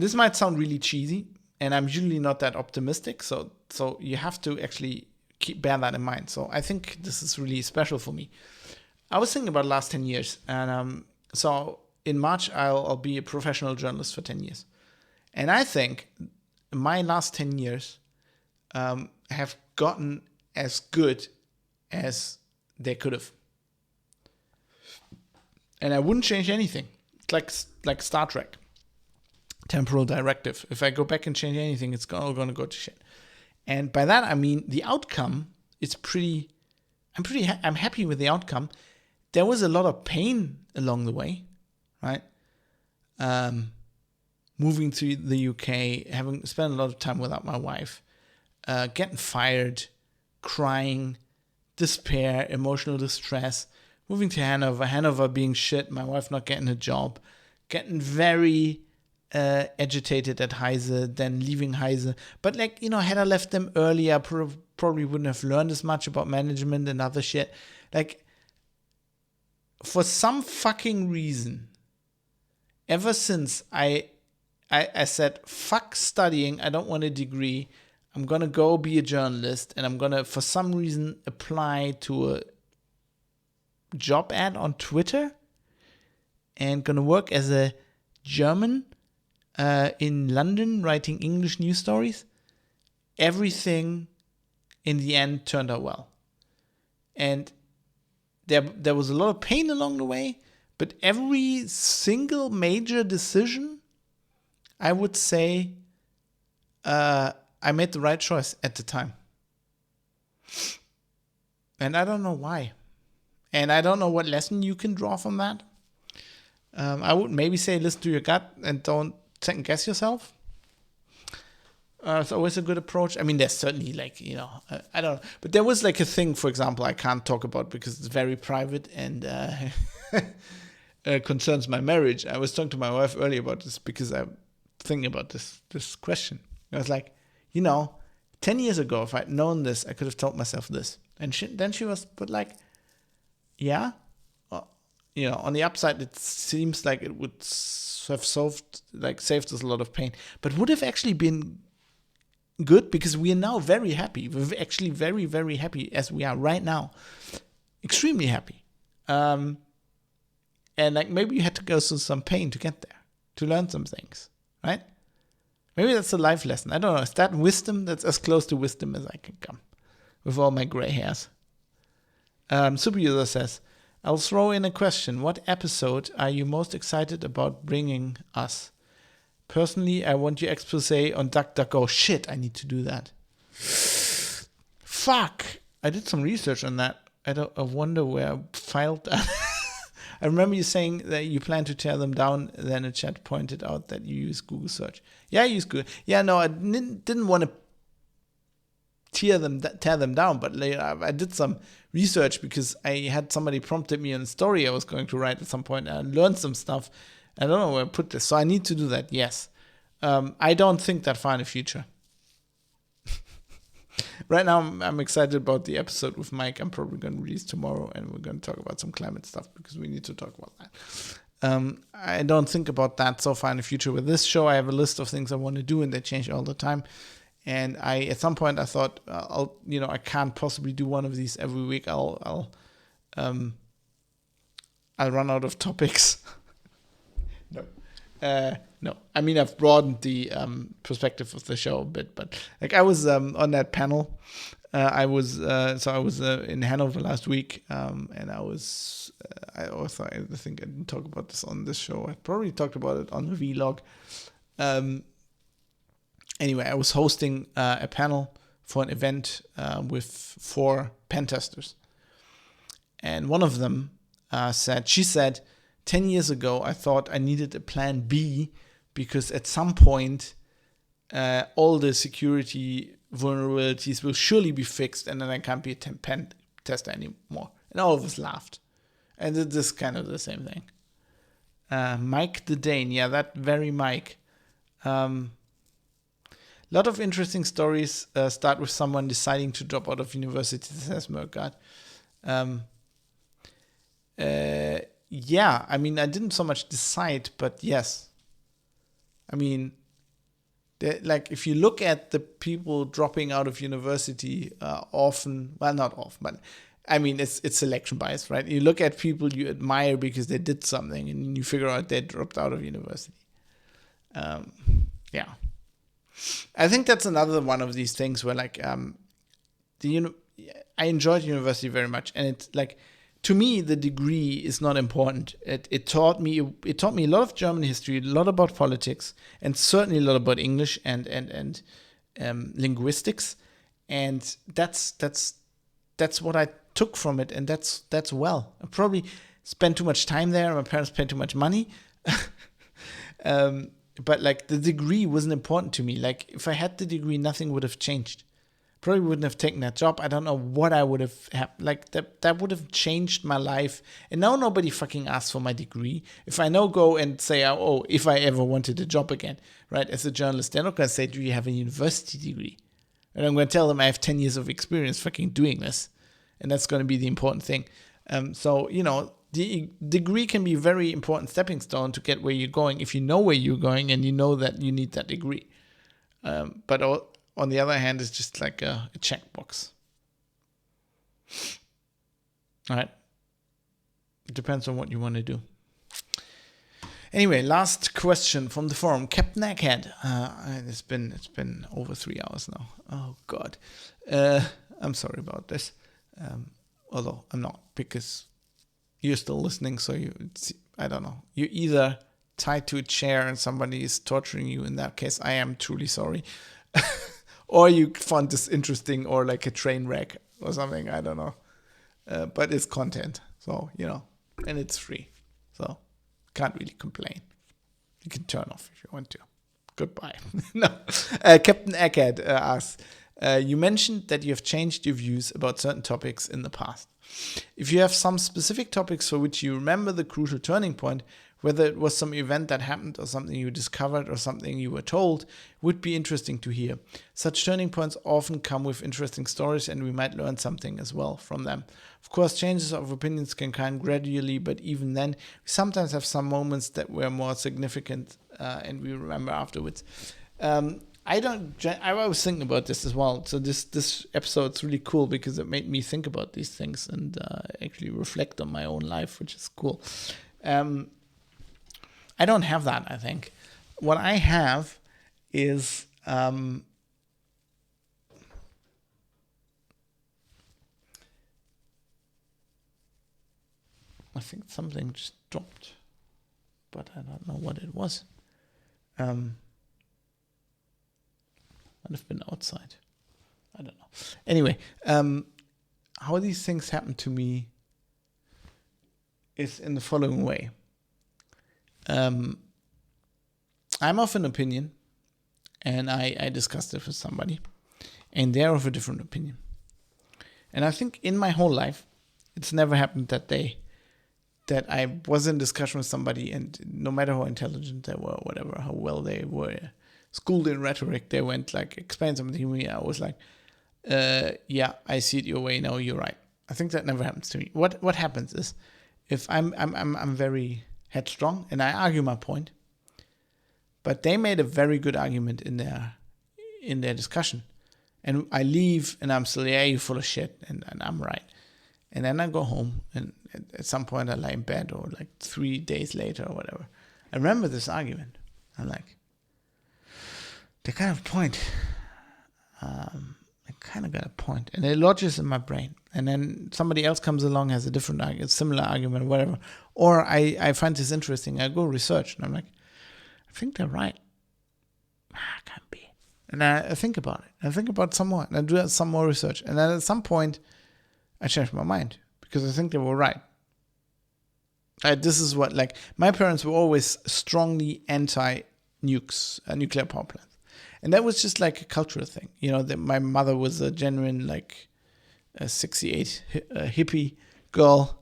this might sound really cheesy, and I'm usually not that optimistic, so you have to actually bear that in mind. So I think this is really special for me. I was thinking about the last 10 years, and so in March I'll be a professional journalist for 10 years. And I think my last 10 years have gotten as good as they could have. And I wouldn't change anything. It's like Star Trek. Temporal directive. If I go back and change anything, it's all going to go to shit. And by that, I mean the outcome is I'm happy with the outcome. There was a lot of pain along the way, right? Moving to the UK, having spent a lot of time without my wife, getting fired, crying, despair, emotional distress, moving to Hanover being shit, my wife not getting a job, getting very agitated at Heise, then leaving Heise. But had I left them earlier, I probably wouldn't have learned as much about management and other shit. For some fucking reason, ever since I said, fuck studying, I don't want a degree, I'm going to go be a journalist, and I'm going to, for some reason, apply to a job ad on Twitter, and going to work as a German in London, writing English news stories. Everything, in the end, turned out well. And there was a lot of pain along the way, but every single major decision, I would say, I made the right choice at the time. And I don't know why. And I don't know what lesson you can draw from that. I would maybe say listen to your gut and don't second guess yourself. It's always a good approach. I mean, there's certainly I don't know. But there was a thing, for example, I can't talk about because it's very private and concerns my marriage. I was talking to my wife earlier about this because I'm thinking about this question. I was like, 10 years ago, if I'd known this, I could have told myself this. And then she was, but yeah. On the upside, it seems like it would have saved us a lot of pain. But would have actually been good because we are now very happy. We're actually very, very happy as we are right now. Extremely happy. And maybe you had to go through some pain to get there, to learn some things, right? Maybe that's a life lesson. I don't know. Is that wisdom? That's as close to wisdom as I can come with all my gray hairs. Super user says, I'll throw in a question. What episode are you most excited about bringing us? Personally, I want your expose on DuckDuckGo. Shit, I need to do that. Fuck. I did some research on that. I wonder where I filed that. I remember you saying that you plan to tear them down. Then a chat pointed out that you use Google search. Yeah, I use Google. Yeah, no, I didn't want to tear them down, but I did some research because I had somebody prompted me on a story I was going to write at some point, and I learned some stuff. I don't know where I put this, so I need to do that. Yes, I don't think that far in the future. Right now, I'm excited about the episode with Mike. I'm probably going to release tomorrow, and we're going to talk about some climate stuff because we need to talk about that. I don't think about that so far in the future. With this show, I have a list of things I want to do, and they change all the time. And at some point, I thought, I can't possibly do one of these every week. I'll run out of topics. No. I mean, I've broadened the perspective of the show a bit, but I was on that panel. I was in Hanover last week, and I think I didn't talk about this on this show. I probably talked about it on the vlog. Anyway, I was hosting a panel for an event with 4 pen testers. And one of them said, 10 years ago, I thought I needed a plan B because at some point, all the security vulnerabilities will surely be fixed and then I can't be a pen tester anymore. And all of us laughed. And this is kind of the same thing. Mike the Dane, yeah, that very Mike. Lot of interesting stories start with someone deciding to drop out of university, says Murkard. Yeah, I mean, I didn't so much decide, but yes. I mean, Like if you look at the people dropping out of university often, well, not often, but I mean, it's selection bias, right? You look at people you admire because they did something, and you figure out they dropped out of university. Yeah, I think that's another one of these things where like I enjoyed university very much, and it's like, to me, the degree is not important. It taught me a lot of German history, a lot about politics, and certainly a lot about English and linguistics, and that's what I took from it, and that's well. I probably spent too much time there. My parents paid too much money, but like the degree wasn't important to me. Like if I had the degree, nothing would have changed. Probably wouldn't have taken that job. I don't know what I would have like that would have changed my life. And now nobody fucking asks for my degree. If I now go and say, oh, if I ever wanted a job again, right, as a journalist, they're not going to say, do you have a university degree? And I'm going to tell them I have 10 years of experience fucking doing this. And that's going to be the important thing. So, the degree can be a very important stepping stone to get where you're going if you know where you're going and you know that you need that degree. But on the other hand, it's just like a checkbox. All right. It depends on what you want to do. Anyway, last question from the forum. Captain Egghead. It's been over 3 hours now. Oh, God. I'm sorry about this. Although I'm not, because you're still listening. So I don't know. You're either tied to a chair and somebody is torturing you. In that case, I am truly sorry. Or you found this interesting, or like a train wreck or something. I don't know. But it's content. So, and it's free. So can't really complain. You can turn off if you want to. Goodbye. No. Captain Egghead asks, you mentioned that you have changed your views about certain topics in the past. If you have some specific topics for which you remember the crucial turning point, whether it was some event that happened or something you discovered or something you were told, would be interesting to hear. Such turning points often come with interesting stories, and we might learn something as well from them. Of course, changes of opinions can come gradually, but even then, we sometimes have some moments that were more significant and we remember afterwards. I was thinking about this as well. So this episode's really cool because it made me think about these things and actually reflect on my own life, which is cool. I don't have that, I think. What I have is I think something just dropped, but I don't know what it was. Might have been outside. I don't know. Anyway, how these things happen to me is in the following way. I'm of an opinion, and I discussed it with somebody, and they're of a different opinion. And I think in my whole life, it's never happened that I was in discussion with somebody, and no matter how intelligent they were, whatever, how well they were schooled in rhetoric, they went like, explain something to me. I was like, yeah, I see it your way. No, you're right. I think that never happens to me. What happens is, if I'm very headstrong and I argue my point, but they made a very good argument in their discussion, and I leave and I'm still, yeah, you're full of shit, and I'm right. And then I go home, and at some point I lie in bed, or like 3 days later or whatever, I remember this argument. I'm like, they kind of point. I kind of got a point, and it lodges in my brain. And then somebody else comes along, has a different argument, similar argument, whatever. Or I find this interesting. I go research, and I'm like, I think they're right. Can't be. And I think about it. I think about some more, and I do some more research. And then at some point, I change my mind because I think they were right. This is what, like, my parents were always strongly anti-nukes, nuclear power plants. And that was just like a cultural thing. That my mother was a genuine, like, a 68 hippie girl.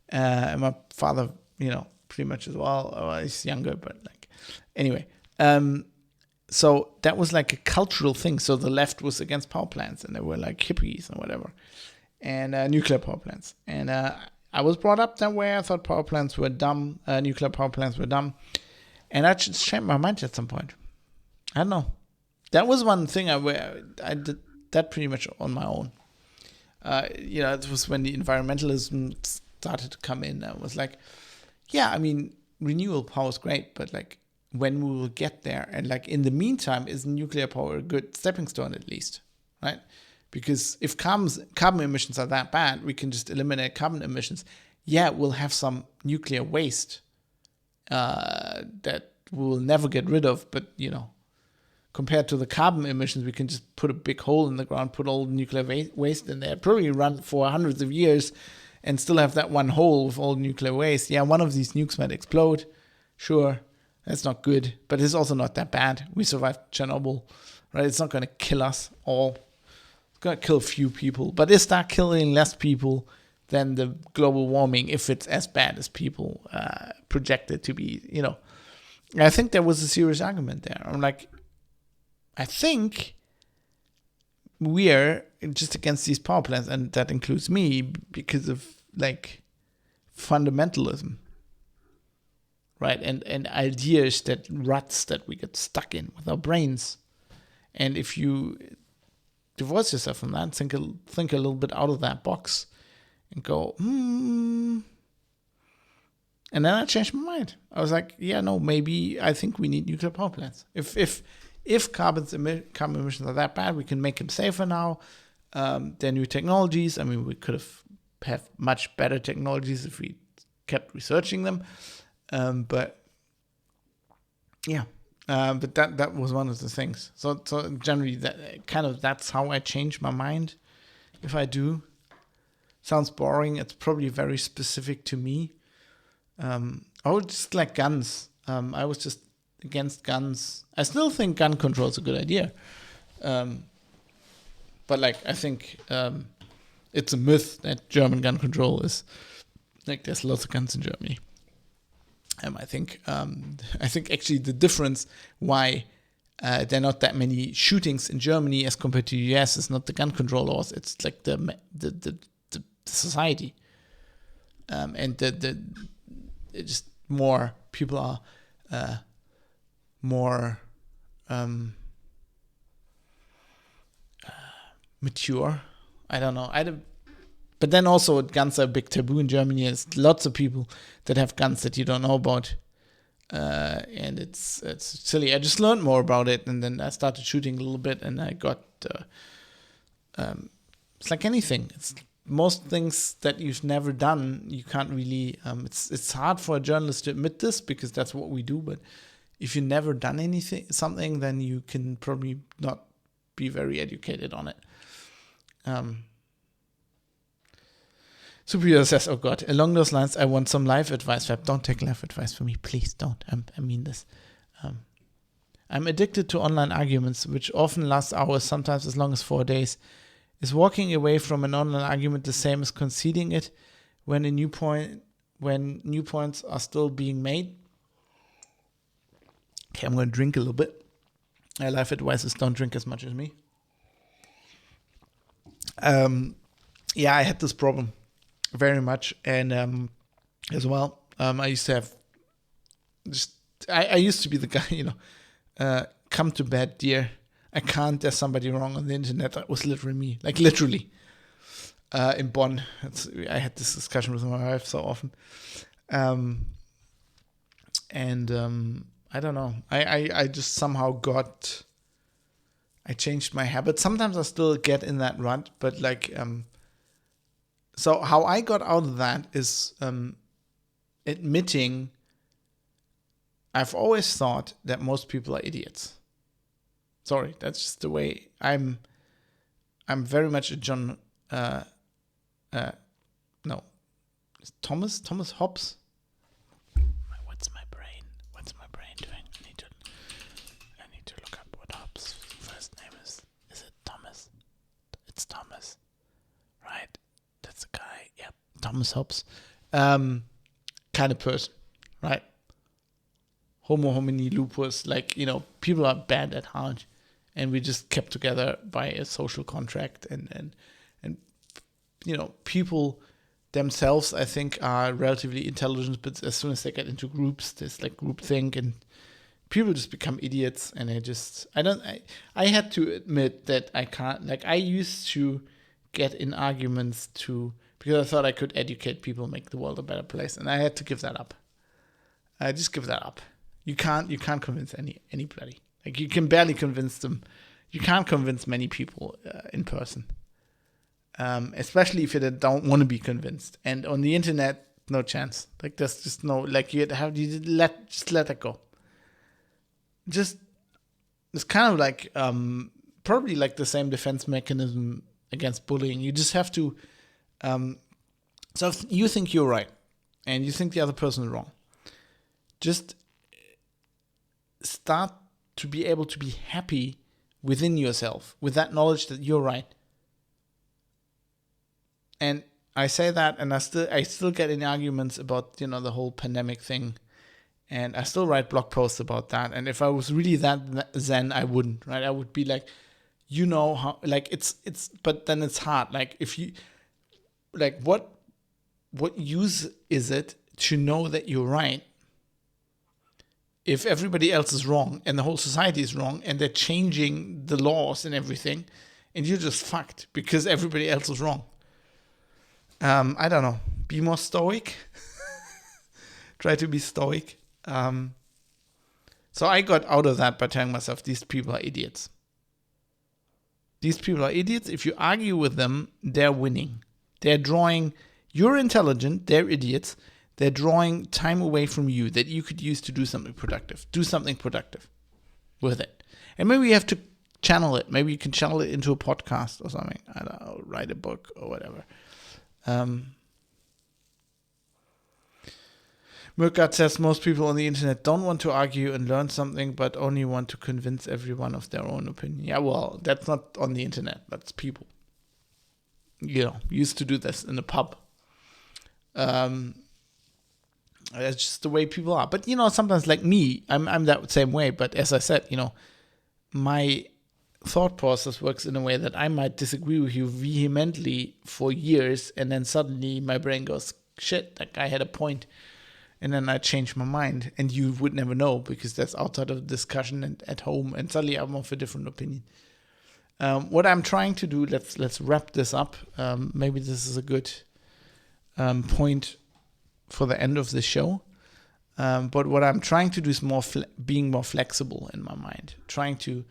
And my father, pretty much as well. Oh, he's younger, but like, anyway. So that was like a cultural thing. So the left was against power plants, and they were like hippies and whatever. And nuclear power plants. And I was brought up that way. I thought power plants were dumb. Nuclear power plants were dumb. And I just changed my mind at some point. I don't know. that was one thing I did that pretty much on my own. It was when the environmentalism started to come in. I was like, yeah, I mean, renewable power is great, but like when we will get there, and like in the meantime, is nuclear power a good stepping stone at least, right? Because if carbon emissions are that bad, we can just eliminate carbon emissions. Yeah, we'll have some nuclear waste that we'll never get rid of, but compared to the carbon emissions, we can just put a big hole in the ground, put all the nuclear waste in there, probably run for hundreds of years, and still have that one hole with all nuclear waste. Yeah, one of these nukes might explode. Sure, that's not good, but it's also not that bad. We survived Chernobyl, right? It's not going to kill us all. It's going to kill a few people, but is that killing less people than the global warming if it's as bad as people projected to be? I think there was a serious argument there. I'm like, I think we're just against these power plants, and that includes me, because of like fundamentalism, right? And ideas, that ruts that we get stuck in with our brains. And if you divorce yourself from that, think a little bit out of that box and go, And then I changed my mind. I was like, yeah, no, maybe I think we need nuclear power plants. If carbon emissions are that bad, we can make them safer now. They're new technologies. I mean, we could have much better technologies if we kept researching them. But that was one of the things. So generally, that's how I change my mind. If I do, sounds boring. It's probably very specific to me. I would just like guns. I was just against guns. I still think gun control is a good idea. But like, I think it's a myth that German gun control is like, there's lots of guns in Germany. I think actually the difference why there are not that many shootings in Germany as compared to the US is not the gun control laws. It's like the society, and just more people are more mature. I don't know. But then also guns are a big taboo in Germany. There's lots of people that have guns that you don't know about. And it's silly. I just learned more about it, and then I started shooting a little bit, and I got it's like anything. It's most things that you've never done, you can't really it's hard for a journalist to admit this, because that's what we do, but if you've never done something, then you can probably not be very educated on it. Superior says, oh God, along those lines, I want some life advice. Fab, don't take life advice from me. Please don't. I mean this. I'm addicted to online arguments, which often last hours, sometimes as long as 4 days. Is walking away from an online argument the same as conceding it when new points are still being made? Okay, I'm going to drink a little bit. Life advice is don't drink as much as me. I had this problem very much, and as well, I used to have I used to be the guy, come to bed, dear. I can't, there's somebody wrong on the internet. That was literally me, like literally. In Bonn, I had this discussion with my wife so often. I don't know. I just somehow I changed my habit. Sometimes I still get in that rut, but like, so how I got out of that is admitting I've always thought that most people are idiots. Sorry, that's just the way I'm very much a John. No, Thomas Hobbes. What's my brain doing? I need to look up what Hobbes' first name is. Is it Thomas? It's Thomas, right? That's the guy. Yep, Thomas Hobbes. Kind of person, right? Homo homini lupus. Like, people are bad at heart. And we just kept together by a social contract, and people themselves, I think, are relatively intelligent, but as soon as they get into groups, there's like groupthink, and people just become idiots, and I had to admit that I can't, like, I used to get in arguments because I thought I could educate people, make the world a better place, and I had to give that up. I just give that up. You can't convince anybody. Like, you can barely convince them. You can't convince many people in person, especially if you don't want to be convinced. And on the internet, no chance. Like, there's just no, like, just let it go. Just, it's kind of like probably like the same defense mechanism against bullying. You just have to. So if you think you're right, and you think the other person is wrong, just start to be able to be happy within yourself with that knowledge that you're right. And I say that, and I still get in arguments about, the whole pandemic thing, and I still write blog posts about that. And if I was really that zen, I wouldn't, right? I would be like, how, like, it's, but then it's hard. Like, if you, like, what use is it to know that you're right if everybody else is wrong and the whole society is wrong and they're changing the laws and everything, and you're just fucked because everybody else is wrong? I don't know. Be more stoic. Try to be stoic. So I got out of that by telling myself, these people are idiots. These people are idiots. If you argue with them, they're winning. You're intelligent, they're idiots. They're drawing time away from you that you could use to do something productive. Do something productive with it. And maybe you have to channel it. Maybe you can channel it into a podcast or something. I don't know, write a book or whatever. Murkat says most people on the internet don't want to argue and learn something, but only want to convince everyone of their own opinion. Yeah, well, that's not on the internet. That's people. Used to do this in a pub. That's just the way people are. But, sometimes, like me, I'm that same way. But as I said, my thought process works in a way that I might disagree with you vehemently for years, and then suddenly my brain goes, shit, that guy had a point. And then I change my mind, and you would never know because that's outside of discussion and at home, and suddenly I'm of a different opinion. What I'm trying to do, let's wrap this up. Maybe this is a good point for the end of the show. But what I'm trying to do is being more flexible in my mind, trying to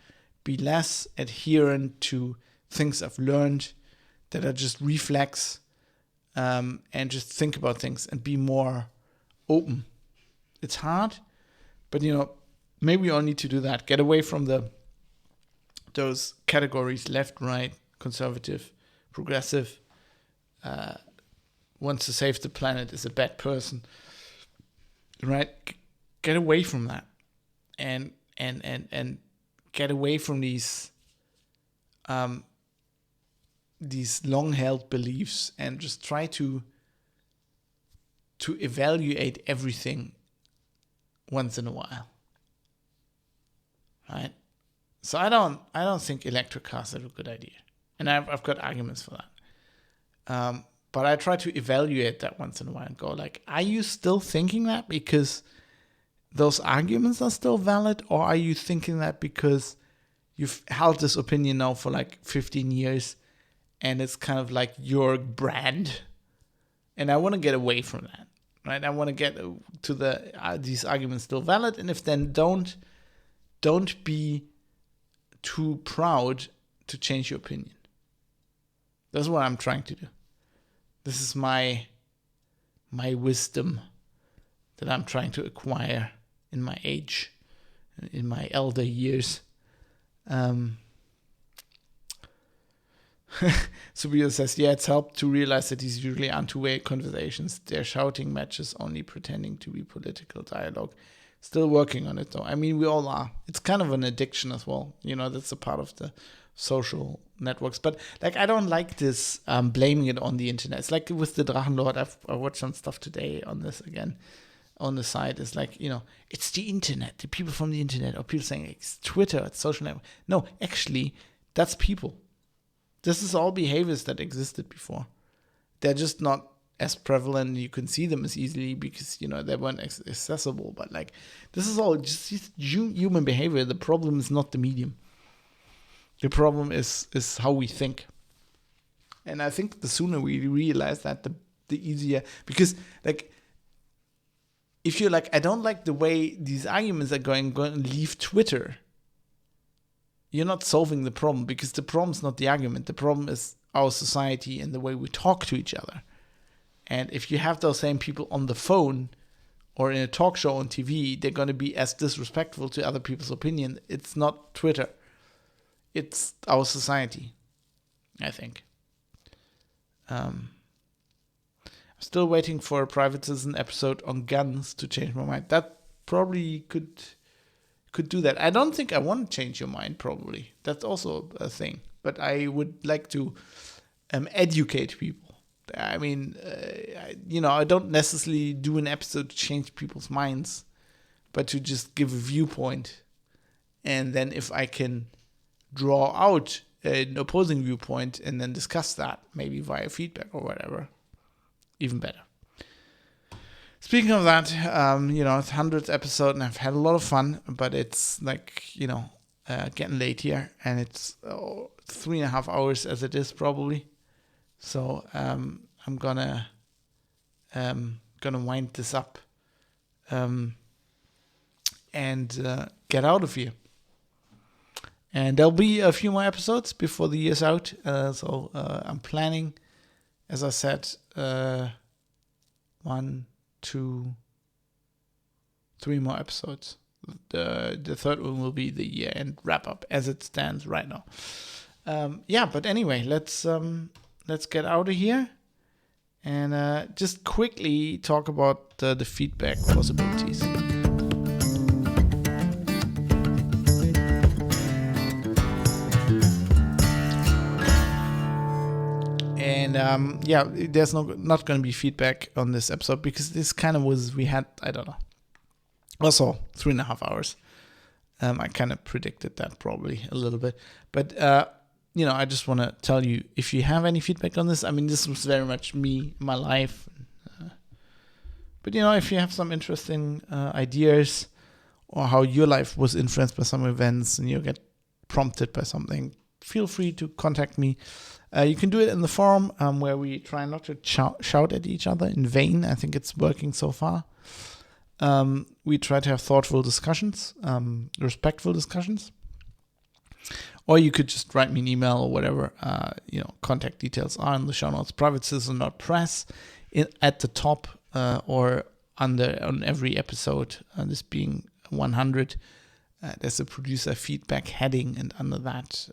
be less adherent to things I've learned that are just reflex, and just think about things and be more open. It's hard, but maybe we all need to do that. Get away from those categories: left, right, conservative, progressive. Wants to save the planet, is a bad person. Right? Get away from that, and get away from these long-held beliefs, and just try to evaluate everything once in a while. Right? So I don't think electric cars are a good idea, and I've got arguments for that. But I try to evaluate that once in a while and go, like, are you still thinking that because those arguments are still valid? Or are you thinking that because you've held this opinion now for like 15 years and it's kind of like your brand? And I want to get away from that, right? I want to get to these arguments still valid. And if then don't be too proud to change your opinion. That's what I'm trying to do. This is my wisdom that I'm trying to acquire in my age, in my elder years. Subir says, yeah, it's helped to realize that these usually aren't two-way conversations. They're shouting matches, only pretending to be political dialogue. Still working on it, though. I mean, we all are. It's kind of an addiction as well. That's a part of the social networks. But like, I don't like this blaming it on the internet. It's like with the Drachenlord. I watched some stuff today on this again on the side. It's like, it's the internet, the people from the internet, or people saying it's Twitter, it's social network. No, actually, that's people. This is all behaviors that existed before. They're just not as prevalent. You couldn't see them as easily because, they weren't accessible. But like, this is all just human behavior. The problem is not the medium. The problem is how we think. And I think the sooner we realize that, the easier. Because like, if you're like, I don't like the way these arguments are going to leave Twitter, you're not solving the problem, because the problem is not the argument. The problem is our society and the way we talk to each other. And if you have those same people on the phone or in a talk show on TV, they're going to be as disrespectful to other people's opinion. It's not Twitter. It's our society, I think. I'm still waiting for a Private Citizen episode on guns to change my mind. That probably could do that. I don't think I want to change your mind, probably. That's also a thing. But I would like to educate people. I mean, I don't necessarily do an episode to change people's minds, but to just give a viewpoint. And then if I can draw out an opposing viewpoint and then discuss that, maybe via feedback or whatever, even better. Speaking of that, it's 100th episode and I've had a lot of fun, but it's like, getting late here, and it's 3.5 hours as it is probably. So I'm gonna wind this up and get out of here. And there'll be a few more episodes before the year's out. So I'm planning, as I said, 1, 2, 3 more episodes. The third one will be the year-end wrap-up as it stands right now. But anyway, let's get out of here and just quickly talk about the feedback possibilities. And there's not going to be feedback on this episode because this kind of we had, I don't know, also 3.5 hours. I kind of predicted that probably a little bit. But, I just want to tell you, if you have any feedback on this, I mean, this was very much me, my life. But, if you have some interesting ideas or how your life was influenced by some events and you get prompted by something, feel free to contact me. You can do it in the forum where we try not to shout at each other in vain. I think it's working so far. We try to have thoughtful discussions, respectful discussions. Or you could just write me an email or whatever. Contact details are in the show notes. privatecitizen.press at the top or on every episode. This being 100, there's a producer feedback heading, and under that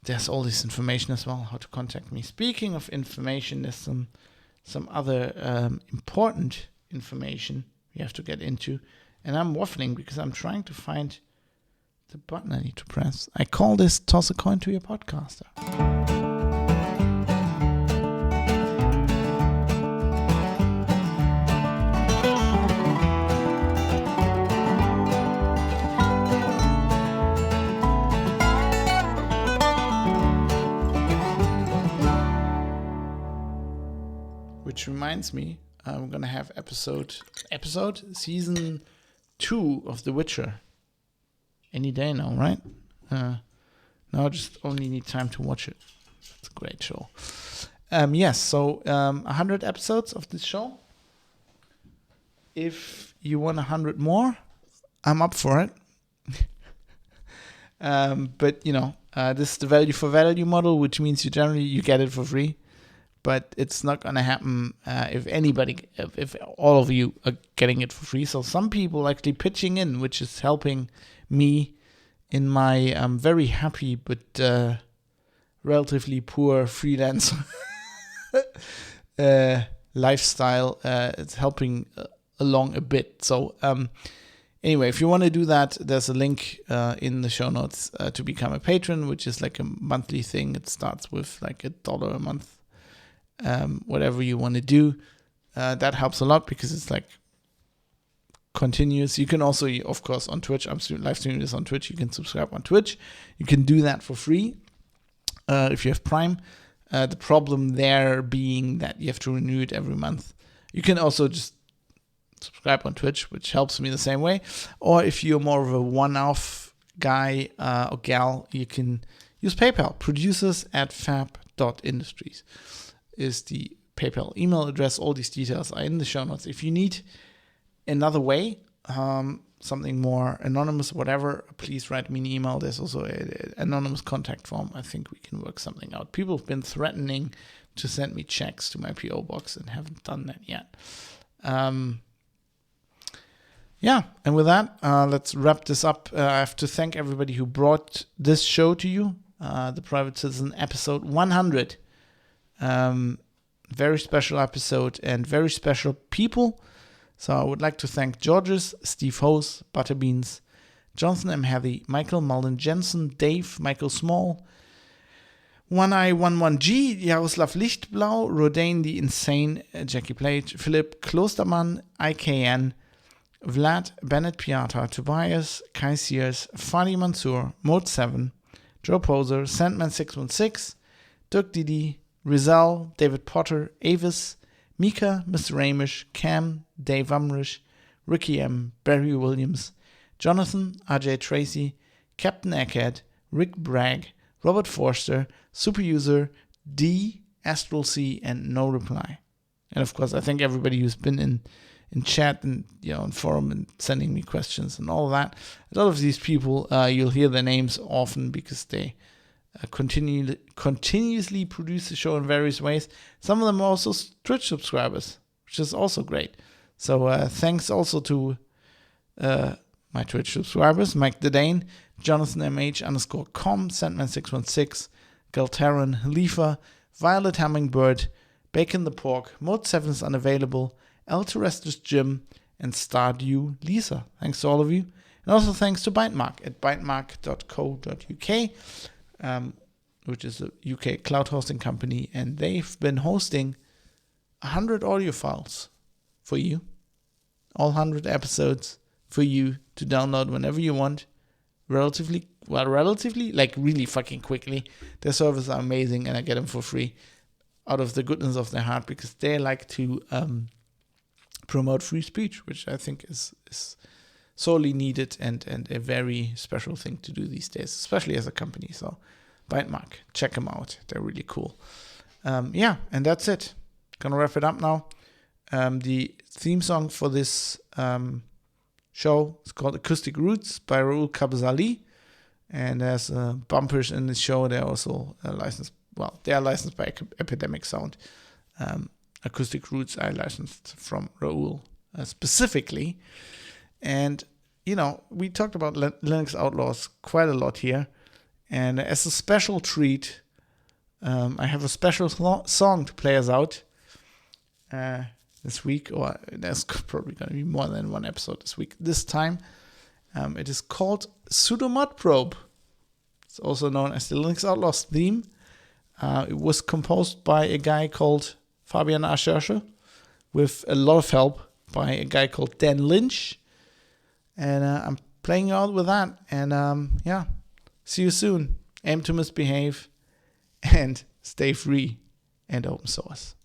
there's all this information as well, how to contact me. Speaking of information, there's some other important information we have to get into. And I'm waffling because I'm trying to find the button I need to press. I call this Toss a Coin to Your Podcaster. Which reminds me, I'm gonna have season 2 of The Witcher any day now, right? Now I just only need time to watch it. It's a great show. So 100 episodes of this show. If you want 100 more, I'm up for it. But this is the value for value model, which means you get it for free. But it's not going to happen if all of you are getting it for free. So some people actually pitching in, which is helping me in my very happy but relatively poor freelance lifestyle. It's helping along a bit. So anyway, if you want to do that, there's a link in the show notes to become a patron, which is like a monthly thing. It starts with like $1 a month. Whatever you want to do, that helps a lot because it's like continuous. You can also, of course, on Twitch, I'm live streaming this on Twitch. You can subscribe on Twitch. You can do that for free if you have Prime. The problem there being that you have to renew it every month. You can also just subscribe on Twitch, which helps me the same way. Or if you're more of a one-off guy or gal, you can use PayPal. producers@fab.industries is the PayPal email address. All these details are in the show notes. If you need another way, something more anonymous, whatever, please write me an email. There's also an anonymous contact form. I think we can work something out. People have been threatening to send me checks to my PO box and haven't done that yet. And with that, let's wrap this up. I have to thank everybody who brought this show to you, the Private Citizen episode 100. Very special episode and very special people. So I would like to thank Georges, Steve Hose, Butterbeans, Jonathan M. Heathy, Michael Mullen Jensen, Dave, Michael Small, One-I-11G, Jaroslav Lichtblau, Rodane the Insane, Jackie Plage, Philipp Klostermann, IKN, Vlad, Bennett Piata, Tobias, Kai Sears, Fadi Mansour, Mode 7, Joe Poser, Sandman616, Dirk Didi, Rizal, David Potter, Avis, Mika, Mr. Ramish, Cam, Dave Umrish, Ricky M, Barry Williams, Jonathan, RJ Tracy, Captain Eckhead, Rick Bragg, Robert Forster, Superuser, D, Astral C, and No Reply. And of course, I thank everybody who's been in chat and in forum and sending me questions and all of that. A lot of these people, you'll hear their names often because they continuously produce the show in various ways. Some of them are also Twitch subscribers, which is also great. So thanks also to my Twitch subscribers, Mike Dedane, Jonathan MH_com, Sandman616, Galtaran, Leafer, Violet Hummingbird, Bacon the Pork, Mode 7 is unavailable, El Terrestris Jim, and Stardew Lisa. Thanks to all of you. And also thanks to Bytemark at bytemark.co.uk. Which is a UK cloud hosting company, and they've been hosting 100 audio files for you, all 100 episodes for you to download whenever you want, relatively, like really fucking quickly. Their servers are amazing, and I get them for free out of the goodness of their heart because they like to promote free speech, which I think is sorely needed and a very special thing to do these days, especially as a company. So Bytemark, check them out. They're really cool. And that's it. Gonna wrap it up now. The theme song for this show is called Acoustic Roots by Raoul Kabzali. And there's bumpers in the show. They're also licensed. Well, they are licensed by Epidemic Sound. Acoustic Roots I licensed from Raoul specifically. And, we talked about Linux Outlaws quite a lot here. And as a special treat, I have a special song to play us out this week. Or there's probably going to be more than one episode this time. It is called Sudomod Probe. It's also known as the Linux Outlaws theme. It was composed by a guy called Fabian Ascherche with a lot of help by a guy called Dan Lynch. And I'm playing out with that. And see you soon. Aim to misbehave and stay free and open source.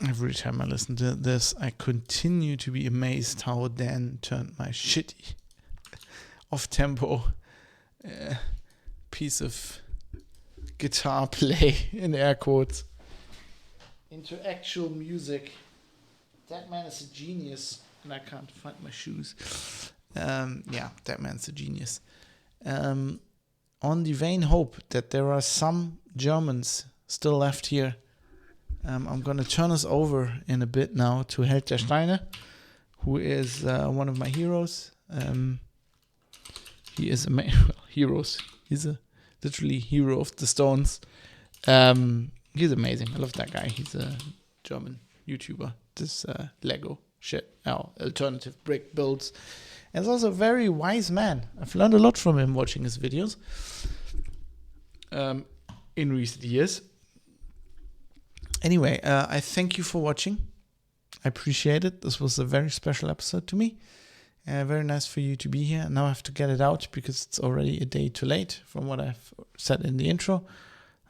Every time I listen to this, I continue to be amazed how Dan turned my shitty, off-tempo piece of guitar play, in air quotes, into actual music. That man is a genius, and I can't find my shoes. That man's a genius. On the vain hope that there are some Germans still left here, I'm going to turn us over in a bit now to Held der Steine, who is one of my heroes. He is heroes. He's a literally hero of the Stones. He's amazing. I love that guy. He's a German YouTuber. This Lego shit, alternative brick builds. And he's also a very wise man. I've learned a lot from him watching his videos in recent years. Anyway, I thank you for watching. I appreciate it. This was a very special episode to me. Very nice for you to be here. Now I have to get it out because it's already a day too late from what I've said in the intro.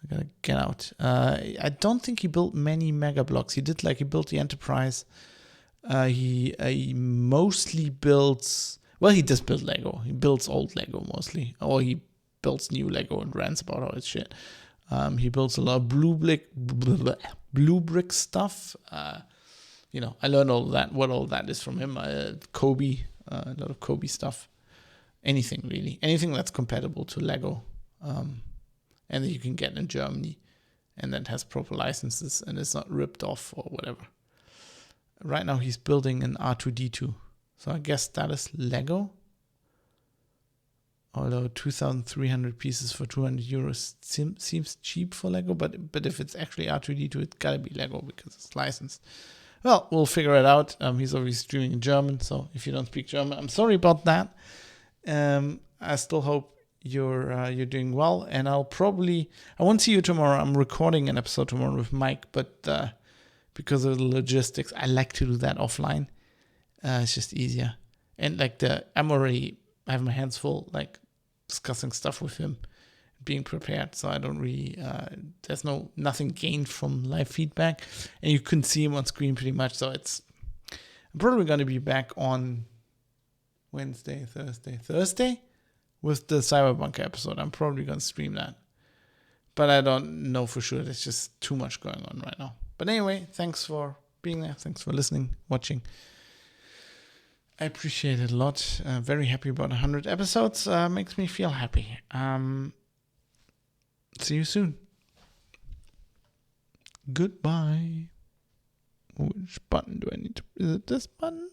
I gotta get out. I don't think he built many mega blocks. He built the Enterprise. He mostly builds... Well, he does build Lego. He builds old Lego mostly. Or he builds new Lego and rants about all his shit. He builds a lot of blue brick stuff. I learned all that, what all that is from him. Kobe, a lot of Kobe stuff. Anything, really. Anything that's compatible to Lego. And that you can get in Germany. And that has proper licenses and is not ripped off or whatever. Right now he's building an R2-D2. So I guess that is Lego. Although 2,300 pieces for 200 euros seems cheap for Lego, but if it's actually R2-D2, it's gotta be Lego because it's licensed. Well, we'll figure it out. He's obviously streaming in German, so if you don't speak German, I'm sorry about that. I still hope you're doing well, and I won't see you tomorrow. I'm recording an episode tomorrow with Mike, but because of the logistics, I like to do that offline. It's just easier, and I have my hands full, discussing stuff with him, being prepared. So I don't really, there's nothing gained from live feedback, and you couldn't see him on screen pretty much. So I'm probably going to be back on Thursday with the Cyberpunk episode. I'm probably going to stream that, but I don't know for sure. There's just too much going on right now. But anyway, thanks for being there. Thanks for listening, watching. I appreciate it a lot. Very happy about 100 episodes. Makes me feel happy. See you soon. Goodbye. Which button do I need to... Is it this button?